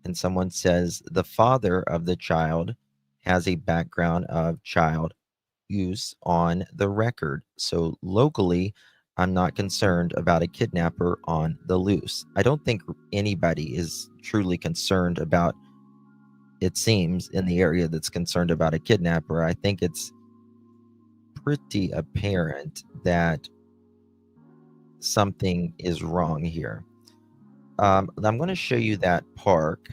[SPEAKER 1] And someone says, the father of the child has a background of child use on the record. So locally, I'm not concerned about a kidnapper on the loose. I don't think anybody is truly concerned about, it seems, in the area that's concerned about a kidnapper. I think it's pretty apparent that something is wrong here. I'm going to show you that park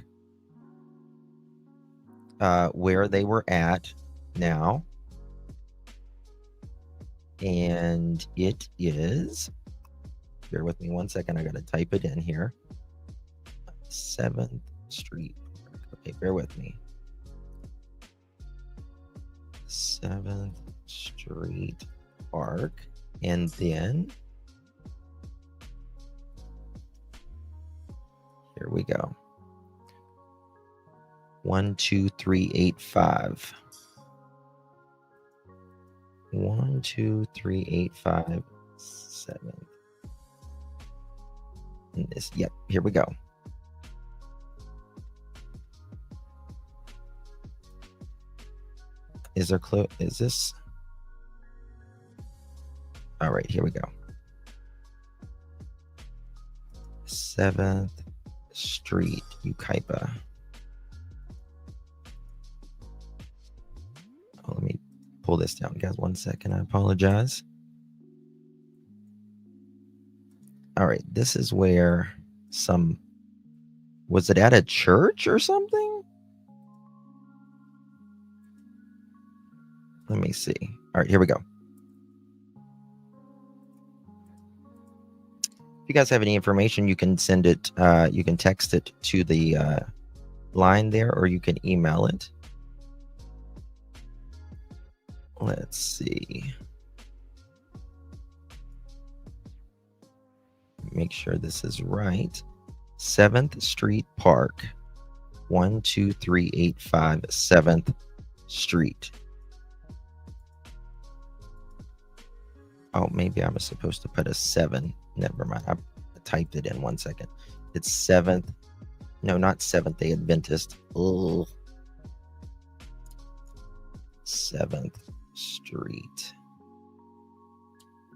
[SPEAKER 1] where they were at now. And it is, bear with me one second, I got to type it in here. 7th Street. Okay, bear with me. 7th Street Park. And then, here we go. 12385. 12385 7. And this, yep, here we go. Is there is this? All right, here we go. 7th Street, Yucaipa. Oh, let me pull this down, guys. 1 second. I apologize. All right, this is where was it at a church or something? Let me see. All right, here we go. If you guys have any information, you can send it, you can text it to the line there, or you can email it. Let's see. Make sure this is right. 7th Street Park, 12385 7th Street. Oh, maybe I was supposed to put a 7. Never mind. I typed it in. 1 second. It's 7th. No, not Seventh-day Adventist. Ugh. 7th Street.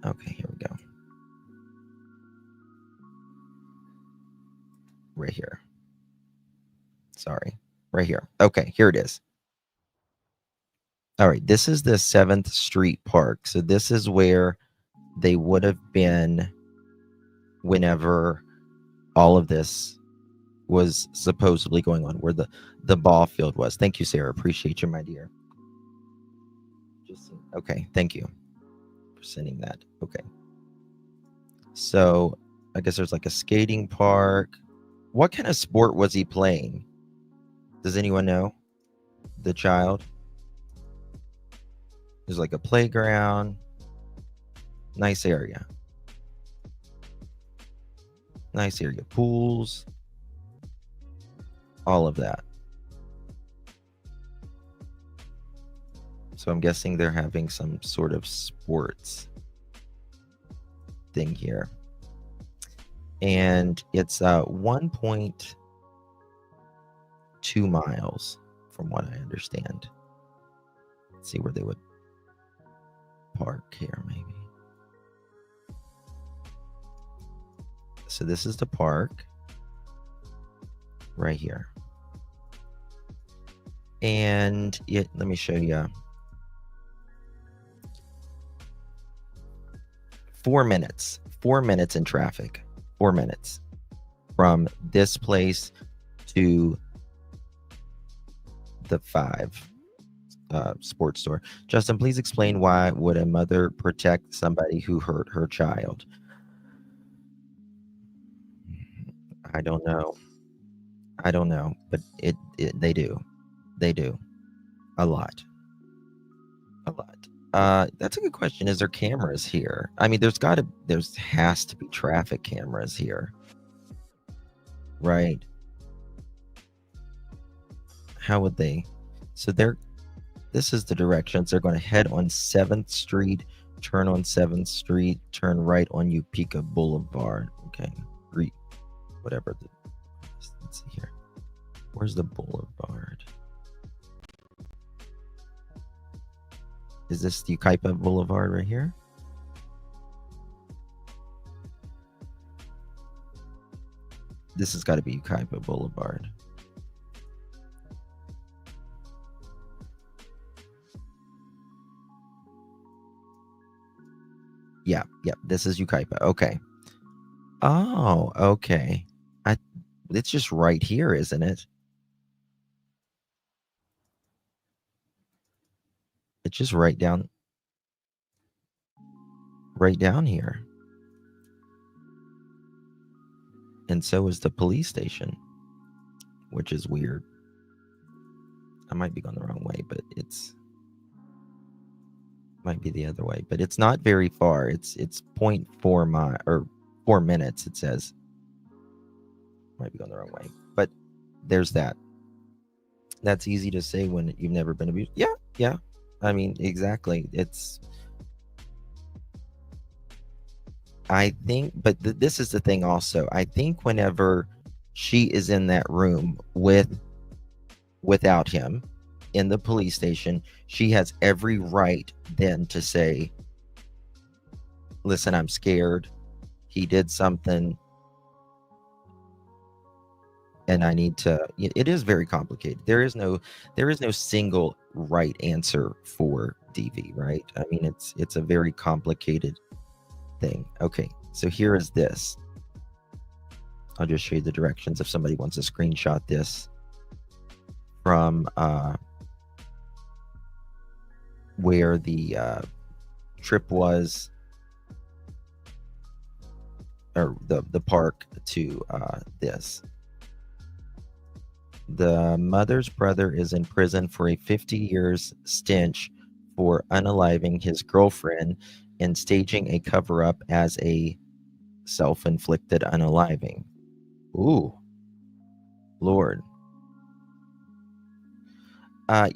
[SPEAKER 1] Okay, here we go. Right here. Sorry. Right here. Okay, here it is. All right, this is the 7th Street Park. So this is where they would have been whenever all of this was supposedly going on, where the ball field was. Thank you, Sarah. Appreciate you, my dear. Okay, thank you for sending that. Okay. So I guess there's like a skating park. What kind of sport was he playing? Does anyone know? the child. There's like a playground. Nice area. Nice area. Pools. All of that. So I'm guessing they're having some sort of sports thing here. And it's 1.2 miles from what I understand. Let's see where they would park here, maybe. So this is the park right here. And let me show you. 4 minutes. 4 minutes in traffic. 4 minutes from this place to the 5 sports store. Justin, please explain why would a mother protect somebody who hurt her child? I don't know. I don't know, but they do. They do. A lot. A lot. That's a good question. Is there cameras here? I mean, there has to be traffic cameras here. Right. How would they? So this is the directions. They're going to head on 7th Street, turn on 7th Street, turn right on Yucaipa Boulevard. Okay. Whatever. Let's see here. Where's the boulevard? Is this the Yucaipa Boulevard right here? This has got to be Yucaipa Boulevard. Yeah, this is Yucaipa. Okay. Oh, okay. It's just right here, isn't it? It's just right down here. And so is the police station, which is weird. I might be going the wrong way, but might be the other way, but it's not very far. It's 0.4 mile or 4 minutes, it says. Might be going the wrong way, but there's that. That's easy to say when you've never been abused. Yeah. I mean, exactly. I think, but this is the thing also. I think whenever she is in that room without him in the police station, she has every right then to say, listen, I'm scared. He did something. And I need to, it is very complicated. There is no single right answer for DV, right? I mean, it's a very complicated thing. Okay, so here is this. I'll just show you the directions if somebody wants to screenshot this from where the trip was, or the park to this. The mother's brother is in prison for a 50 years stench for unaliving his girlfriend and staging a cover-up as a self-inflicted unaliving. Ooh, Lord.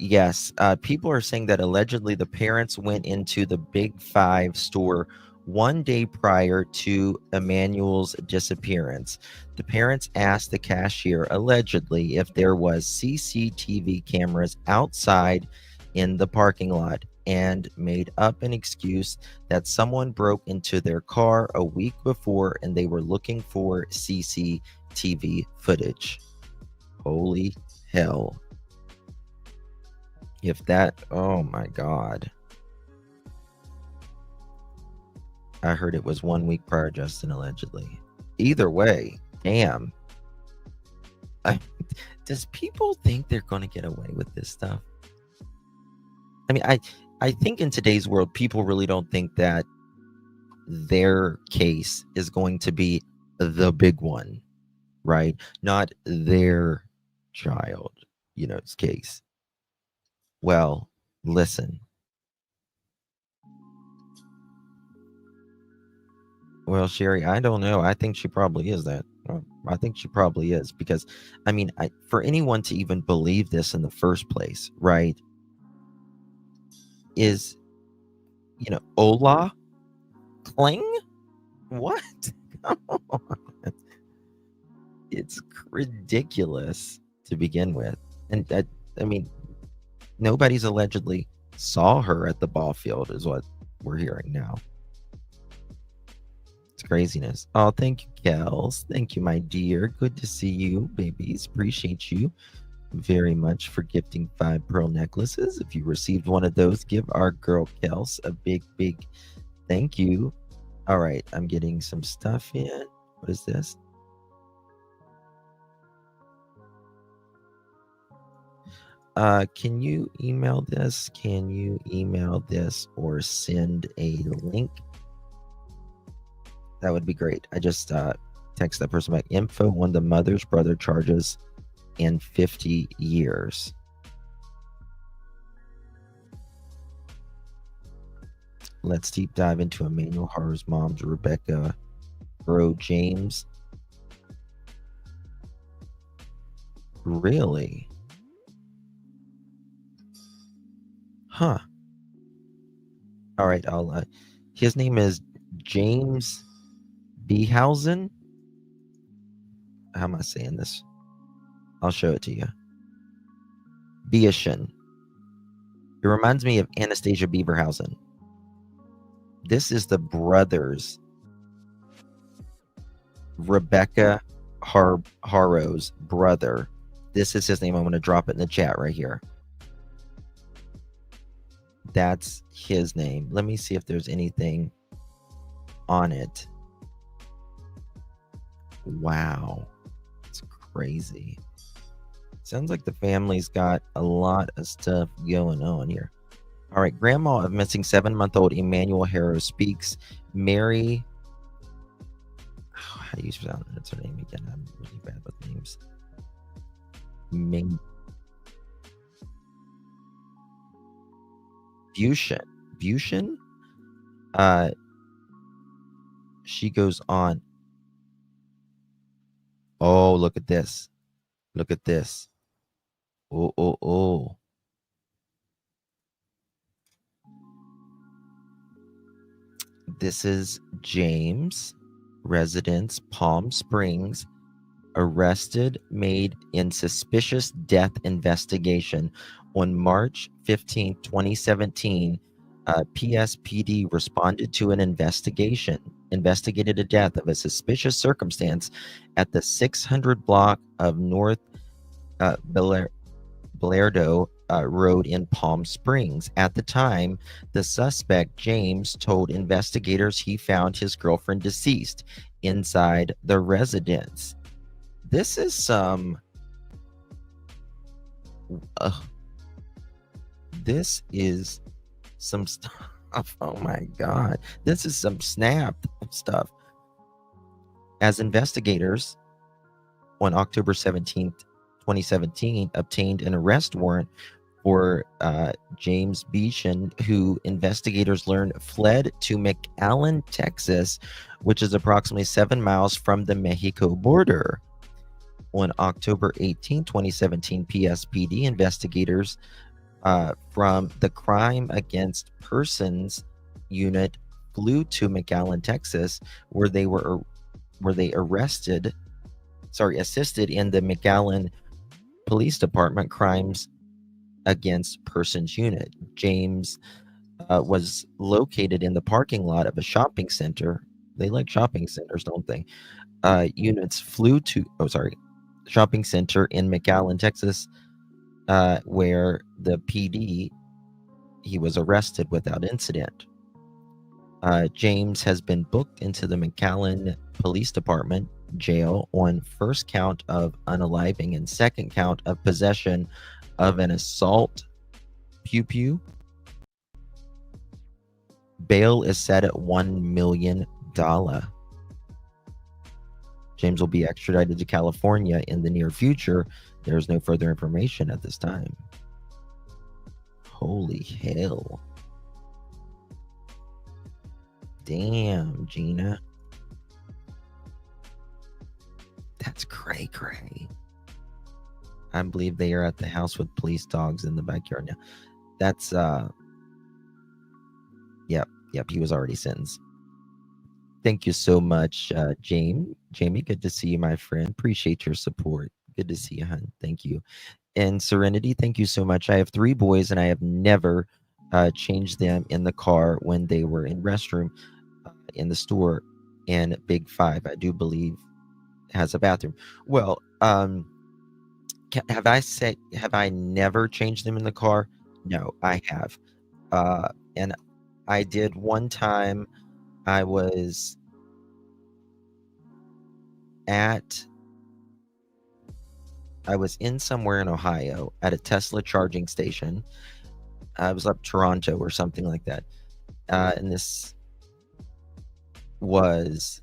[SPEAKER 1] Yes, people are saying that allegedly the parents went into the Big 5 store one day prior to Emmanuel's disappearance. The parents asked the cashier allegedly if there was CCTV cameras outside in the parking lot and made up an excuse that someone broke into their car a week before and they were looking for CCTV footage. Holy hell. If that, oh my God. I heard it was 1 week prior, Justin, allegedly. Either way, damn. Does people think they're going to get away with this stuff? I mean, I think in today's world, people really don't think that their case is going to be the big one, right? Not their child, case. Well, listen. Well, Sherry, I don't know. I think she probably is that. I think she probably is because, I mean, for anyone to even believe this in the first place, right, is, Ola Kling? What? Come on. It's ridiculous to begin with. And I mean, nobody's allegedly saw her at the ball field is what we're hearing now. It's craziness. Oh, thank you, Kels. Thank you, my dear. Good to see you, babies. Appreciate you very much for gifting 5 pearl necklaces. If you received one of those, give our girl Kels a big, big thank you. All right, I'm getting some stuff in. What is this? Can you email this? Can you email this or send a link? That would be great. I just text that person back. Info on the mother's brother charges in 50 years. Let's deep dive into Emmanuel Haro's mom's Rebecca Bro James. Really? Huh. All right, I'll his name is James Behausen. How am I saying this? I'll show it to you. Beashin. It reminds me of Anastasia Beaverhausen. This is the brothers. Rebecca Haro's brother. This is his name. I'm going to drop it in the chat right here. That's his name. Let me see if there's anything on it. Wow. It's crazy. Sounds like the family's got a lot of stuff going on here. All right. Grandma of missing 7-month-old Emmanuel Haro speaks. Mary. How do you sound? That's her name again. I'm really bad with names. Bushin. She goes on. Oh, look at this. Look at this. Oh. This is James, residence, Palm Springs, arrested, made in suspicious death investigation. On March 15, 2017, PSPD responded to an investigated a death of a suspicious circumstance at the 600 block of North Belardo Road in Palm Springs. At the time, the suspect, James, told investigators he found his girlfriend deceased inside the residence. This is some... this is some stuff. Oh my God. This is some snap stuff. As investigators on October 17th, 2017, obtained an arrest warrant for James Beeshan, who investigators learned fled to McAllen, Texas, which is approximately 7 miles from the Mexico border. On October 18, 2017, PSPD investigators from the Crime Against Persons unit flew to McAllen, Texas, where they assisted in the McAllen Police Department Crimes Against Persons unit. James was located in the parking lot of a shopping center. They like shopping centers, don't they? Units flew to shopping center in McAllen, Texas, where the PD, he was arrested without incident. James has been booked into the McAllen Police Department jail on first count of unaliving and second count of possession of an assault pew. Bail is set at $1 million. James will be extradited to California in the near future. There's no further information at this time. Holy hell. Damn, Gina. That's cray. I believe they are at the house with police dogs in the backyard now. That's yep, he was already sentenced. Thank you so much, Jamie. Good to see you, my friend. Appreciate your support. Good to see you, hun. Thank you. And Serenity, thank you so much. I have 3 boys, and I have never changed them in the car when they were in restroom in the store. And Big 5, I do believe, has a bathroom. Well, have I never changed them in the car? No, I have. And I did one time. I was in somewhere in Ohio at a Tesla charging station. I was up Toronto or something like that. And this was,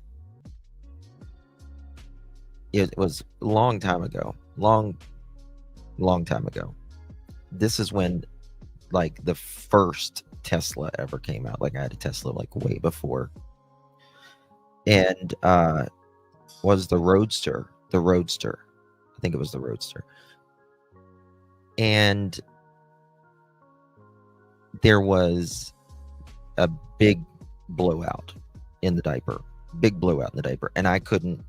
[SPEAKER 1] it was a long time ago. Long time ago. This is when like the first Tesla ever came out. Like I had a Tesla like way before. And was the Roadster. I think it was the Roadster. And there was a big blowout in the diaper. And I couldn't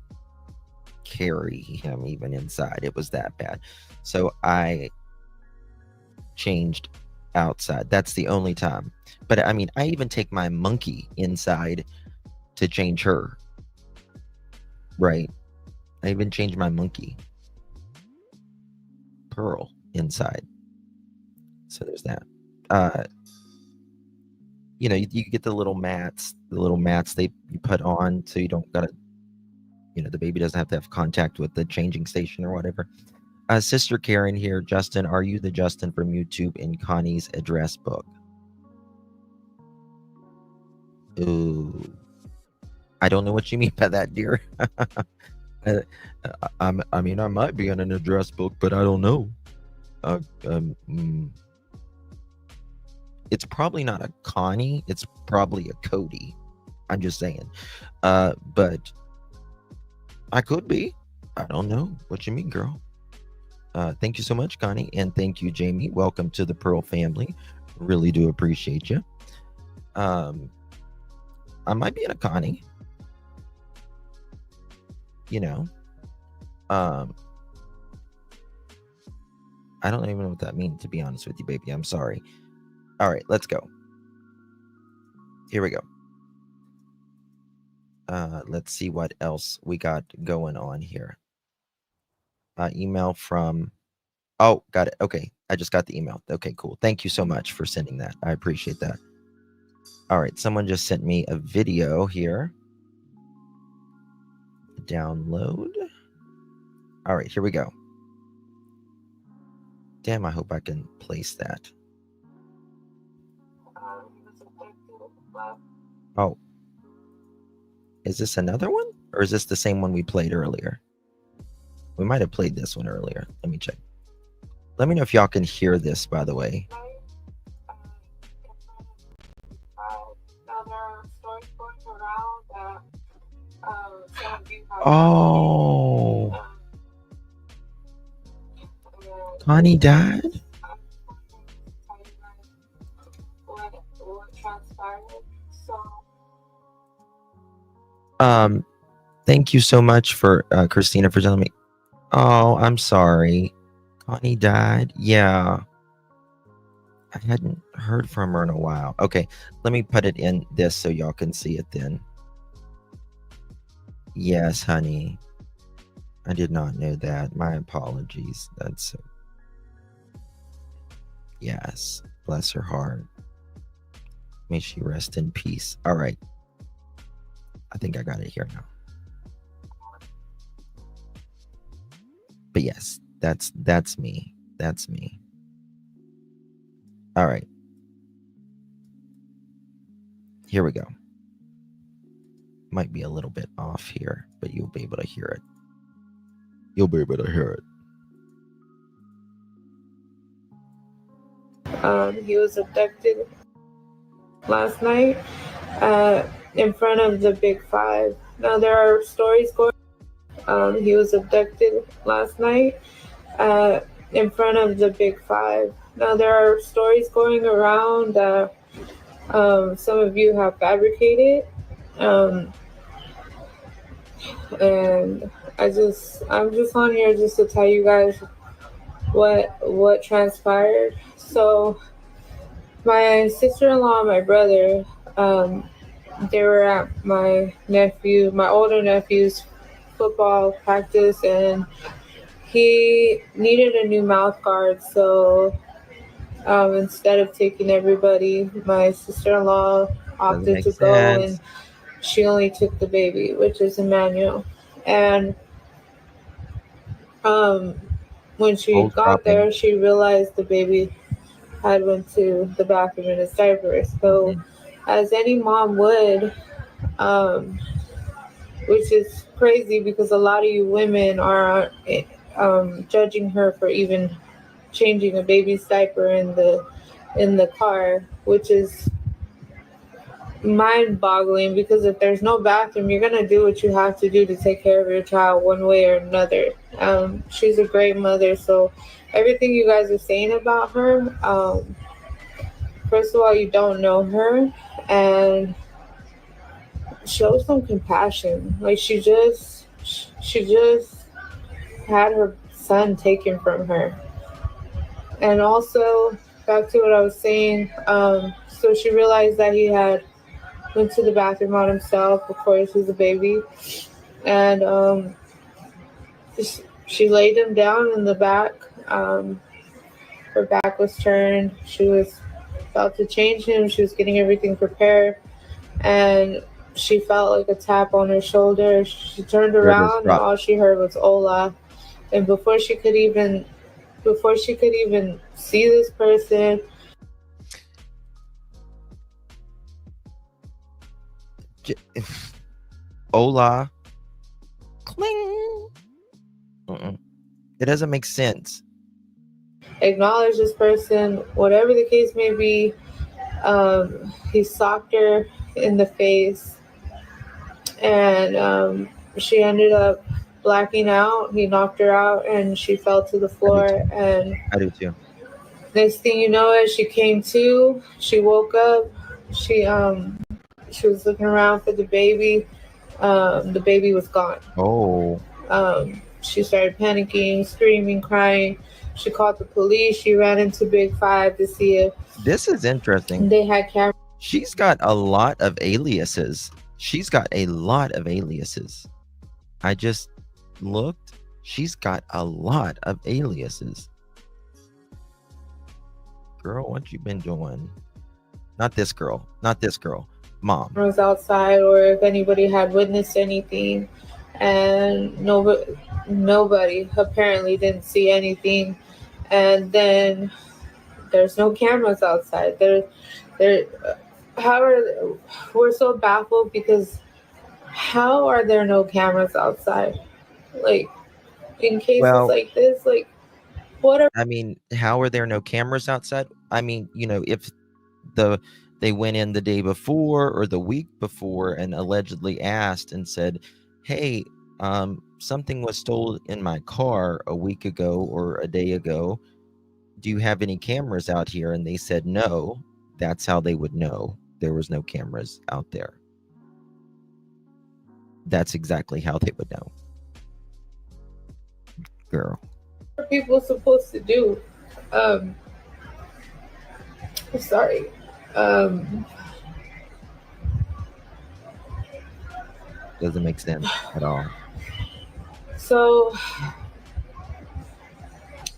[SPEAKER 1] carry him even inside. It was that bad. So I changed outside. That's the only time. But I mean, I even take my monkey inside to change her. Right? I even changed my monkey. Pearl inside. So there's that. You know, you get the little mats you put on so you don't gotta, you know, the baby doesn't have to have contact with the changing station or whatever. Sister Karen here. Justin, are you the Justin from YouTube in Connie's address book? Ooh. I don't know what you mean by that, dear. I mean, I might be in an address book, but I don't know. It's probably not a Connie. It's probably a Cody. I'm just saying. But I could be. I don't know what you mean, girl. Thank you so much, Connie. And thank you, Jamie. Welcome to the Pearl family. Really do appreciate you. I might be in a Connie. You know. I don't even know what that means, to be honest with you, baby. I'm sorry. All right, let's go. Here we go. Let's see what else we got going on here. Email from... Oh, got it. Okay, I just got the email. Okay, cool. Thank you so much for sending that. I appreciate that. All right, someone just sent me a video here. Download. All right, here we go. Damn, I hope I can place that. Oh. Is this another one? Or is this the same one we played earlier? We might have played this one earlier. Let me check. Let me know if y'all can hear this, by the way. Oh. Connie died? Thank you so much for Christina for telling me. Oh, I'm sorry. Connie died. Yeah. I hadn't heard from her in a while. Okay, let me put it in this so y'all can see it then. Yes, honey. I did not know that. My apologies. That's... Yes. Bless her heart. May she rest in peace. All right. I think I got it here now. But yes, that's me. That's me. All right. Here we go. Might be a little bit off here, but you'll be able to hear it. You'll be able to hear it.
[SPEAKER 2] He was abducted last night in front of the Big Five. Now there are stories going. He was abducted last night in front of the Big Five. Now there are stories going around that some of you have fabricated, and I'm just on here just to tell you guys what transpired. So my sister-in-law and my brother, they were at my older nephew's football practice, and he needed a new mouth guard. So instead of taking everybody, my sister-in-law opted to go, and she only took the baby, which is Emmanuel. And when she got there, she realized the baby had went to the bathroom in his diaper. So as any mom would, which is crazy because a lot of you women are judging her for even changing a baby's diaper in the car, which is mind-boggling, because if there's no bathroom, you're gonna do what you have to do to take care of your child one way or another. She's a great mother, so everything you guys are saying about her, first of all, you don't know her, and show some compassion. Like she just had her son taken from her. And also back to what I was saying, so she realized that he had went to the bathroom on himself. Of course, he's a baby, and she laid him down in the back. Her back was turned. She was about to change him. She was getting everything prepared, and she felt like a tap on her shoulder. She turned around, and all she heard was "Hola." And before she could even see this person,
[SPEAKER 1] Hola, cling. It doesn't make sense.
[SPEAKER 2] Acknowledge this person, whatever the case may be. He socked her in the face, and she ended up blacking out. He knocked her out, and she fell to the floor. And
[SPEAKER 1] I do too.
[SPEAKER 2] Next thing you know, as she came to, she woke up. She was looking around for the baby. The baby was gone.
[SPEAKER 1] Oh.
[SPEAKER 2] She started panicking, screaming, crying. She called the police. She ran into Big Five to see if
[SPEAKER 1] this is interesting.
[SPEAKER 2] They had cameras.
[SPEAKER 1] She's got a lot of aliases. I just looked. She's got a lot of aliases. Girl, what you been doing? Not this girl. Mom.
[SPEAKER 2] Was outside, or if anybody had witnessed anything, and nobody apparently didn't see anything. And then there's no cameras outside. We're so baffled, because how are there no cameras outside? Like, in cases like this, like, what are...
[SPEAKER 1] I mean, how are there no cameras outside? I mean, if they went in the day before or the week before and allegedly asked and said, hey, something was stolen in my car a week ago or a day ago. Do you have any cameras out here? And they said no. That's how they would know there was no cameras out there. That's exactly how they would know. Girl.
[SPEAKER 2] What are people supposed to do? Sorry.
[SPEAKER 1] Doesn't make sense at all.
[SPEAKER 2] So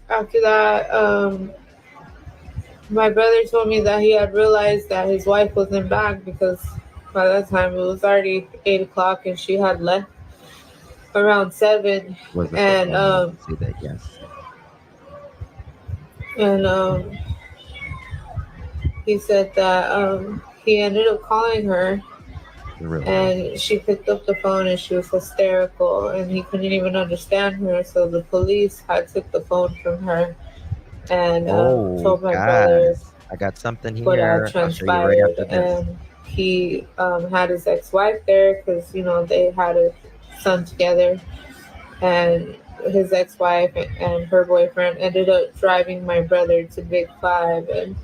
[SPEAKER 2] after that, my brother told me that he had realized that his wife wasn't back, because by that time it was already 8 o'clock and she had left around 7.
[SPEAKER 1] Say that, yes.
[SPEAKER 2] And he said that he ended up calling her, and she picked up the phone and she was hysterical, and he couldn't even understand her. So the police had took the phone from her and told my brother
[SPEAKER 1] I got something
[SPEAKER 2] what
[SPEAKER 1] here. I'll show you right
[SPEAKER 2] transpired.
[SPEAKER 1] after this.
[SPEAKER 2] And he had his ex-wife there because, you know, they had a son together. And his ex-wife and her boyfriend ended up driving my brother to Big Five. And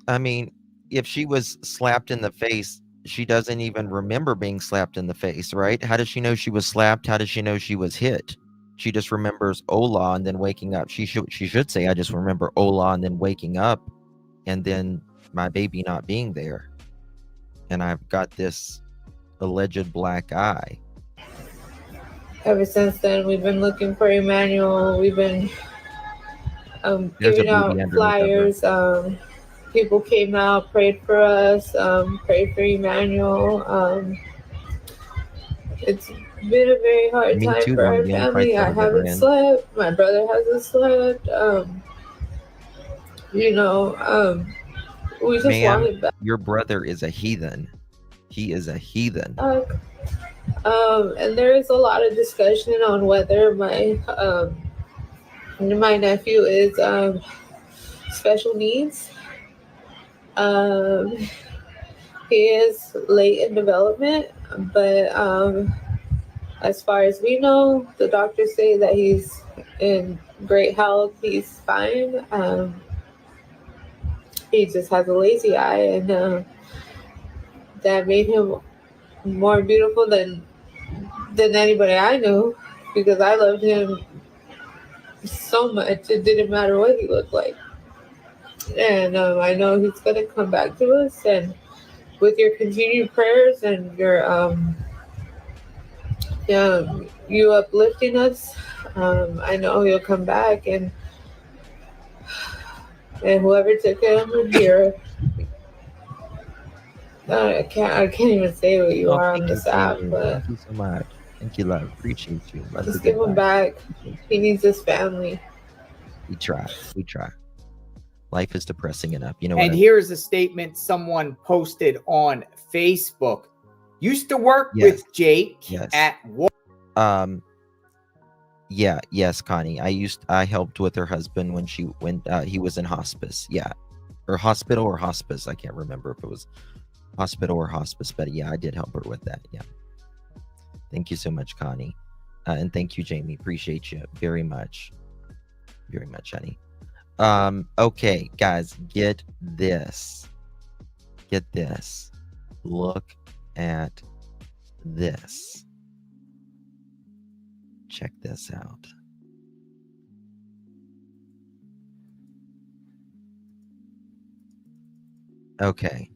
[SPEAKER 1] I mean, if she was slapped in the face, she doesn't even remember being slapped in the face, right? How does she know she was slapped? How does she know she was hit? She just remembers Ola and then waking up. She should say, I just remember Ola and then waking up and then my baby not being there. And I've got this alleged black eye.
[SPEAKER 2] ever since then, we've been looking for Emmanuel. We've been giving out flyers. People came out, prayed for us, prayed for Emmanuel. It's been a very hard time for our family. I haven't slept. My brother hasn't slept. You know, we just want him back.
[SPEAKER 1] Your brother is a heathen. He is a heathen.
[SPEAKER 2] And there is a lot of discussion on whether my nephew is special needs. He is late in development, but as far as we know, the doctors say that he's in great health. He's fine. He just has a lazy eye, and that made him more beautiful than anybody I knew, because I loved him so much. It didn't matter what he looked like. And I know he's going to come back to us, and with your continued prayers and your you uplifting us, I know he'll come back, and whoever took him here, I can't even say what you are on this app, but
[SPEAKER 1] thank you so much. Thank you, love. Appreciate you.
[SPEAKER 2] Just give him back. He needs his family.
[SPEAKER 1] We try. Life is depressing enough. You know.
[SPEAKER 12] And here's a statement someone posted on Facebook. Used to work with Jake at work.
[SPEAKER 1] Yes, Connie. I helped with her husband when he was in hospice. Yeah. Or hospital or hospice. I can't remember if it was hospital or hospice, but yeah, I did help her with that. Yeah. Thank you so much, Connie. And thank you, Jamie. Appreciate you very much. Very much, honey. Okay, guys, get this. Look at this. Check this out. Okay.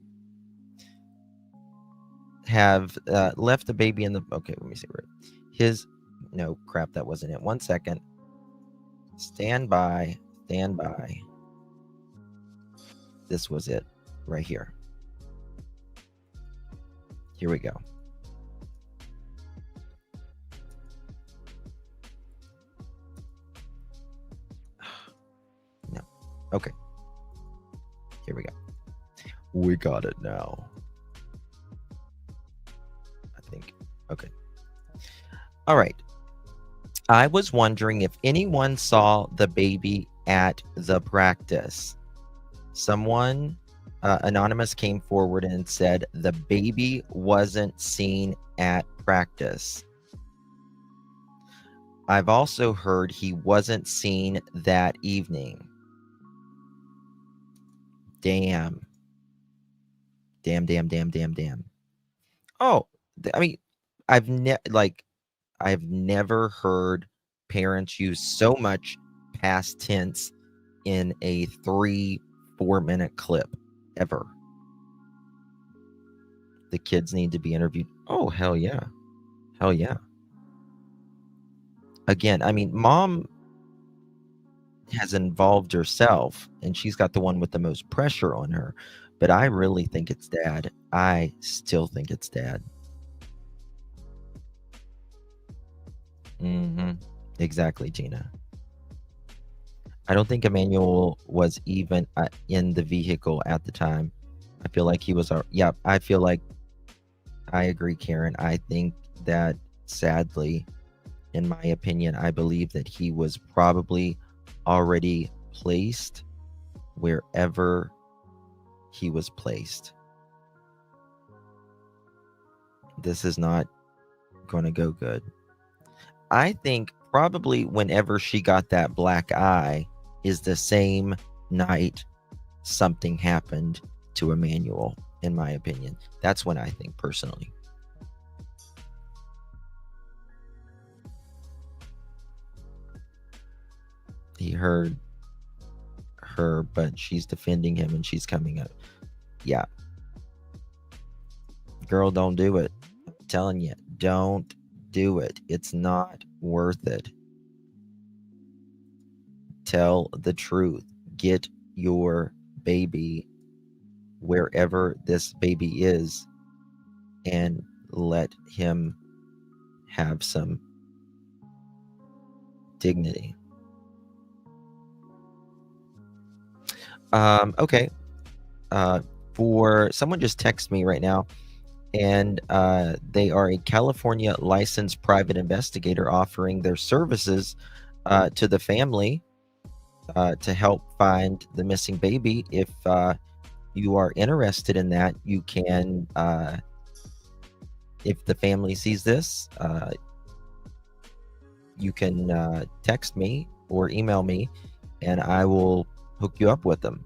[SPEAKER 1] Have left the baby in the... Okay, let me see. No, crap, that wasn't it. 1 second. Stand by. This was it right here. Here we go. No. Okay. Here we go. We got it now. I think. Okay. All right. I was wondering if anyone saw the baby at the practice. Someone anonymous came forward and said the baby wasn't seen at practice. I've also heard he wasn't seen that evening. Damn. Oh, I mean, I've never heard parents use so much past tense in a 3-4 minute clip ever. The kids need to be interviewed. Oh, hell yeah. Again, I mean, mom has involved herself and she's got the one with the most pressure on her, but I really think it's dad. I still think it's dad. Exactly, Gina. I don't think Emmanuel was even in the vehicle at the time. I feel like he was. I feel like I agree, Karen. I think that sadly, in my opinion, I believe that he was probably already placed wherever he was placed. This is not going to go good. I think probably whenever she got that black eye is the same night something happened to Emmanuel, in my opinion. That's when I think personally. He heard her, but she's defending him and she's coming up. Yeah. Girl, don't do it. I'm telling you, don't do it. It's not worth it. Tell the truth. Get your baby wherever this baby is and let him have some dignity. Okay. For someone just text me right now, and they are a California licensed private investigator offering their services to the family to help find the missing baby. If you are interested in that, you can, if the family sees this, you can text me or email me, and I will hook you up with them.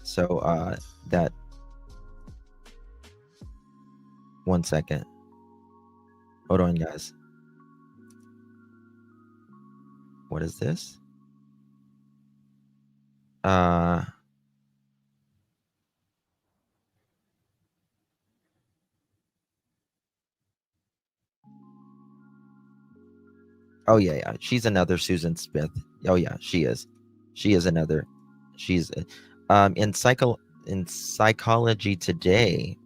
[SPEAKER 1] So that, one second. Hold on, guys. What is this? Oh yeah. She's another Susan Smith. Oh yeah, she is. She is another. She's in Psychology Today.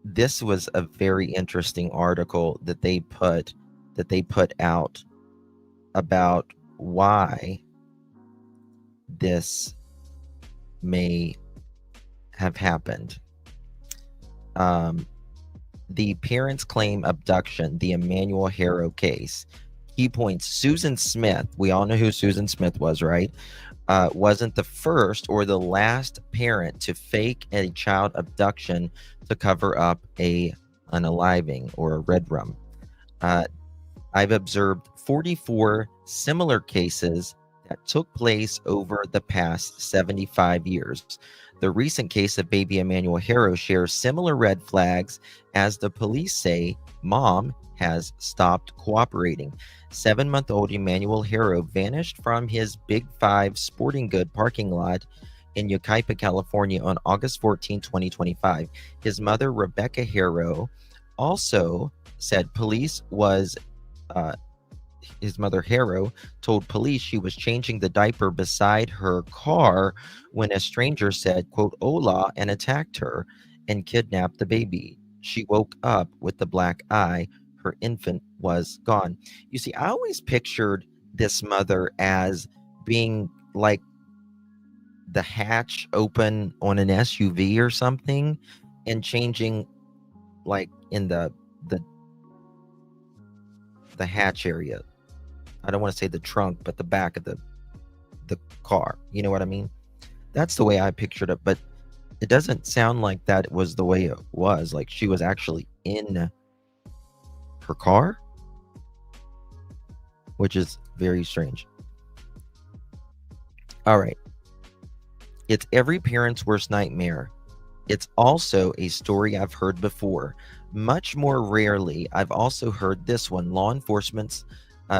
[SPEAKER 1] This was a very interesting article that they put out about why this may have happened. The parents claim abduction, the Emmanuel Haro case. Key points: Susan Smith, we all know who Susan Smith was, right? Wasn't the first or the last parent to fake a child abduction to cover up an unaliving or a red rum. I've observed 44 similar cases that took place over the past 75 years. The recent case of baby Emmanuel Haro shares similar red flags, as the police say mom has stopped cooperating. 7-month-old Emmanuel Haro vanished from his Big Five sporting good parking lot in Yucaipa, California on August 14, 2025. His mother, Rebecca Haro, also said his mother Haro told police she was changing the diaper beside her car when a stranger said, quote, "Hola," and attacked her and kidnapped the baby. She woke up with the black eye. Her infant was gone. You see, I always pictured this mother as being like the hatch open on an SUV or something and changing like in the hatch area. I don't want to say the trunk, but the back of the car. You know what I mean? That's the way I pictured it, but it doesn't sound like that was the way it was. Like she was actually in her car, which is very strange. All right. It's every parent's worst nightmare. It's also a story I've heard before. Much more rarely, I've also heard this one. Law enforcement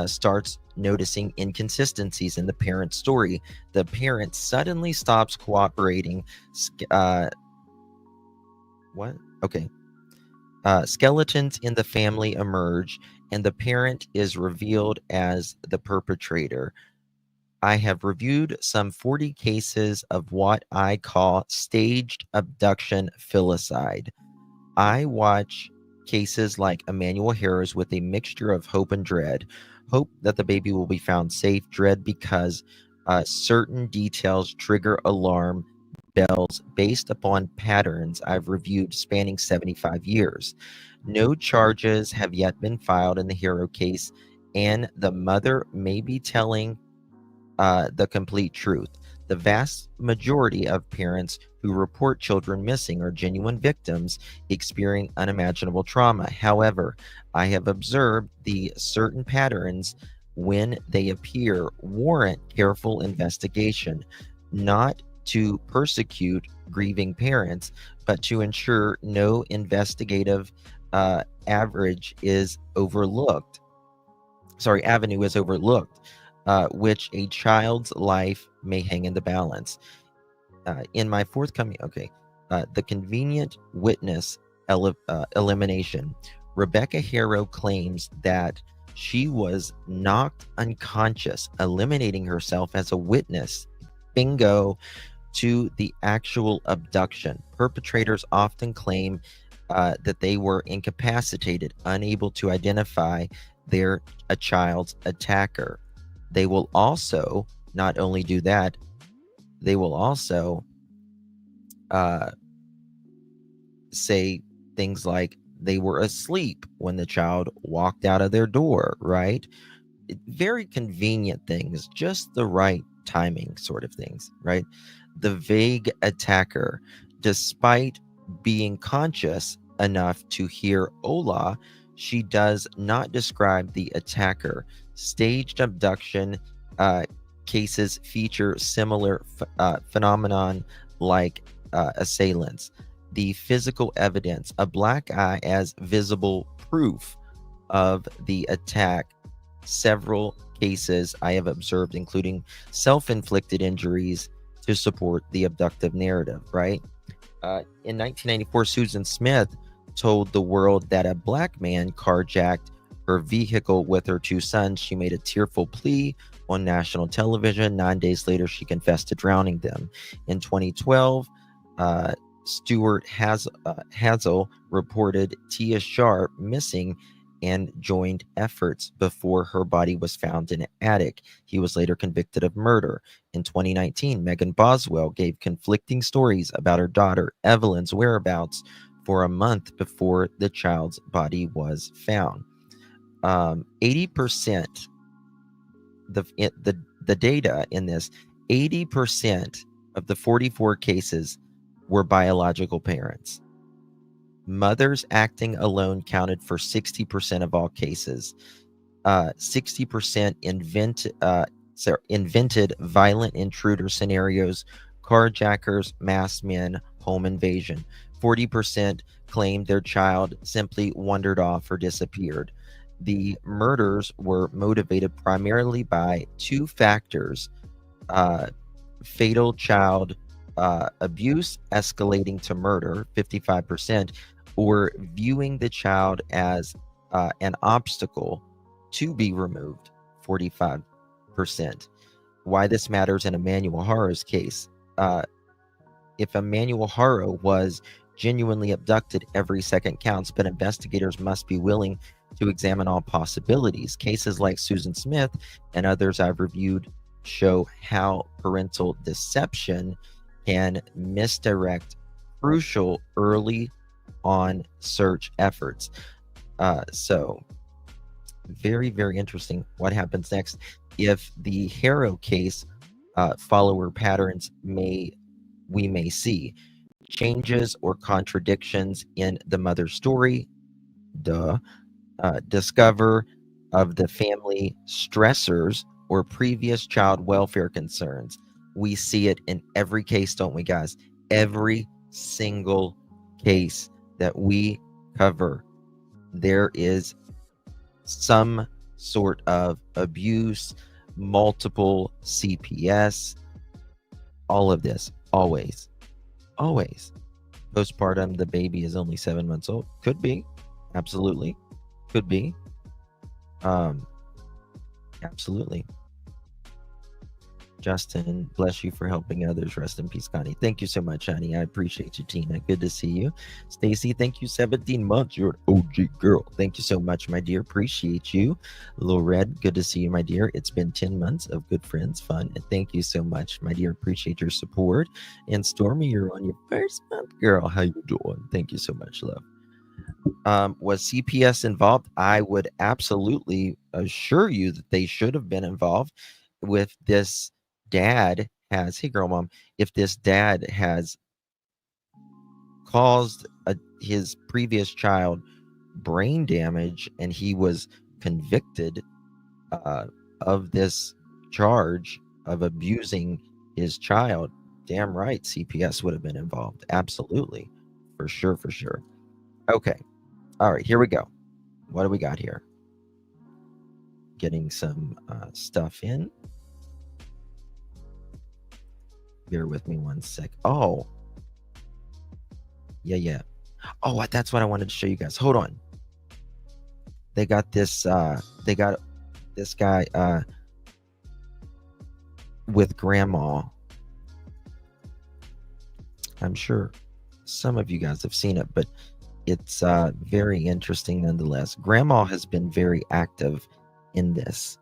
[SPEAKER 1] starts noticing inconsistencies in the parent's story. The parent suddenly stops cooperating. What? Okay. Skeletons in the family emerge, and the parent is revealed as the perpetrator. I have reviewed some 40 cases of what I call staged abduction filicide. I watch cases like Emmanuel Haro's with a mixture of hope and dread. Hope that the baby will be found safe, dread because certain details trigger alarm bells based upon patterns I've reviewed spanning 75 years. No charges have yet been filed in the Haro case, and the mother may be telling the complete truth. The vast majority of parents who report children missing are genuine victims experiencing unimaginable trauma. However, I have observed the certain patterns when they appear warrant careful investigation, not to persecute grieving parents, but to ensure no investigative avenue is overlooked, which a child's life may hang in the balance. In my forthcoming, the convenient witness elimination, Rebecca Haro claims that she was knocked unconscious, eliminating herself as a witness. Bingo. To the actual abduction. Perpetrators often claim that they were incapacitated, unable to identify a child's attacker. They will also not only do that, they will also say things like they were asleep when the child walked out of their door, right? Very convenient things, just the right timing sort of things, right? The vague attacker, despite being conscious enough to hear Ola, she does not describe the attacker. Staged abduction cases feature similar phenomenon like assailants. The physical evidence, a black eye as visible proof of the attack. Several cases I have observed, including self-inflicted injuries, to support the abductive narrative, right? In 1994, Susan Smith told the world that a black man carjacked her vehicle with her two sons. She made a tearful plea on national television. 9 days later, she confessed to drowning them. In 2012, Stuart Hazel reported Tia Sharp missing and joined efforts before her body was found in an attic. He was later convicted of murder. In 2019, Megan Boswell gave conflicting stories about her daughter Evelyn's whereabouts for a month before the child's body was found. 80%, the data in this, 80% of the 44 cases were biological parents. Mothers acting alone counted for 60% of all cases. 60% invented violent intruder scenarios, carjackers, masked men, home invasion. 40% claimed their child simply wandered off or disappeared. The murders were motivated primarily by two factors: fatal child abuse escalating to murder, 55%, or viewing the child as an obstacle to be removed, 45%. Why this matters in Emmanuel Haro's case. If Emmanuel Haro was genuinely abducted, every second counts, but investigators must be willing to examine all possibilities. Cases like Susan Smith and others I've reviewed show how parental deception can misdirect crucial early on search efforts. So very, very interesting what happens next. If the Haro case follower patterns we may see changes or contradictions in the mother's story, discover of the family stressors or previous child welfare concerns. We see it in every case, don't we, guys? Every single case that we cover, there is some sort of abuse, multiple CPS, all of this, always. Postpartum, the baby is only 7 months old. Could be, absolutely, could be. Absolutely. Justin, bless you for helping others. Rest in peace, Connie. Thank you so much, honey. I appreciate you, Tina. Good to see you. Stacy, thank you. 17 months. You're an OG girl. Thank you so much, my dear. Appreciate you. Little Red, good to see you, my dear. It's been 10 months of good friends, fun, and thank you so much, my dear. Appreciate your support. And Stormy, you're on your first month, girl. How you doing? Thank you so much, love. Was CPS involved? I would absolutely assure you that they should have been involved. With this dad has, hey girl mom, if this dad has caused his previous child brain damage and he was convicted of this charge of abusing his child, damn right CPS would have been involved. Absolutely. For sure, for sure. Okay. All right, here we go. What do we got here? Getting some stuff in. Bear with me one sec. Oh. Yeah. Oh, that's what I wanted to show you guys. Hold on. They got this guy with grandma. I'm sure some of you guys have seen it, but it's very interesting nonetheless. Grandma has been very active in this.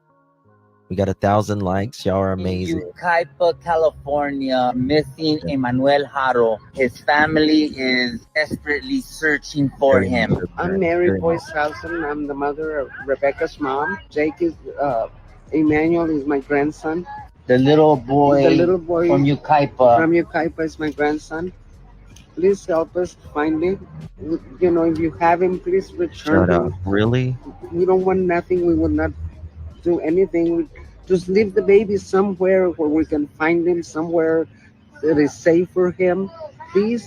[SPEAKER 1] We got 1,000 likes. Y'all are amazing.
[SPEAKER 11] Yucaipa, California, missing Emmanuel Haro. His family is desperately searching for him.
[SPEAKER 10] I'm Mary Boyce-Housen. I'm the mother of Rebecca's mom. Jake is, Emmanuel is my grandson.
[SPEAKER 11] The little boy from Yucaipa.
[SPEAKER 10] From Yucaipa is my grandson. Please help us find him. You know, if you have him, please return
[SPEAKER 1] Shut
[SPEAKER 10] him.
[SPEAKER 1] up. Really?
[SPEAKER 10] We don't want nothing. We will not do anything. Just leave the baby somewhere where we can find him, somewhere that is safe for him. Please,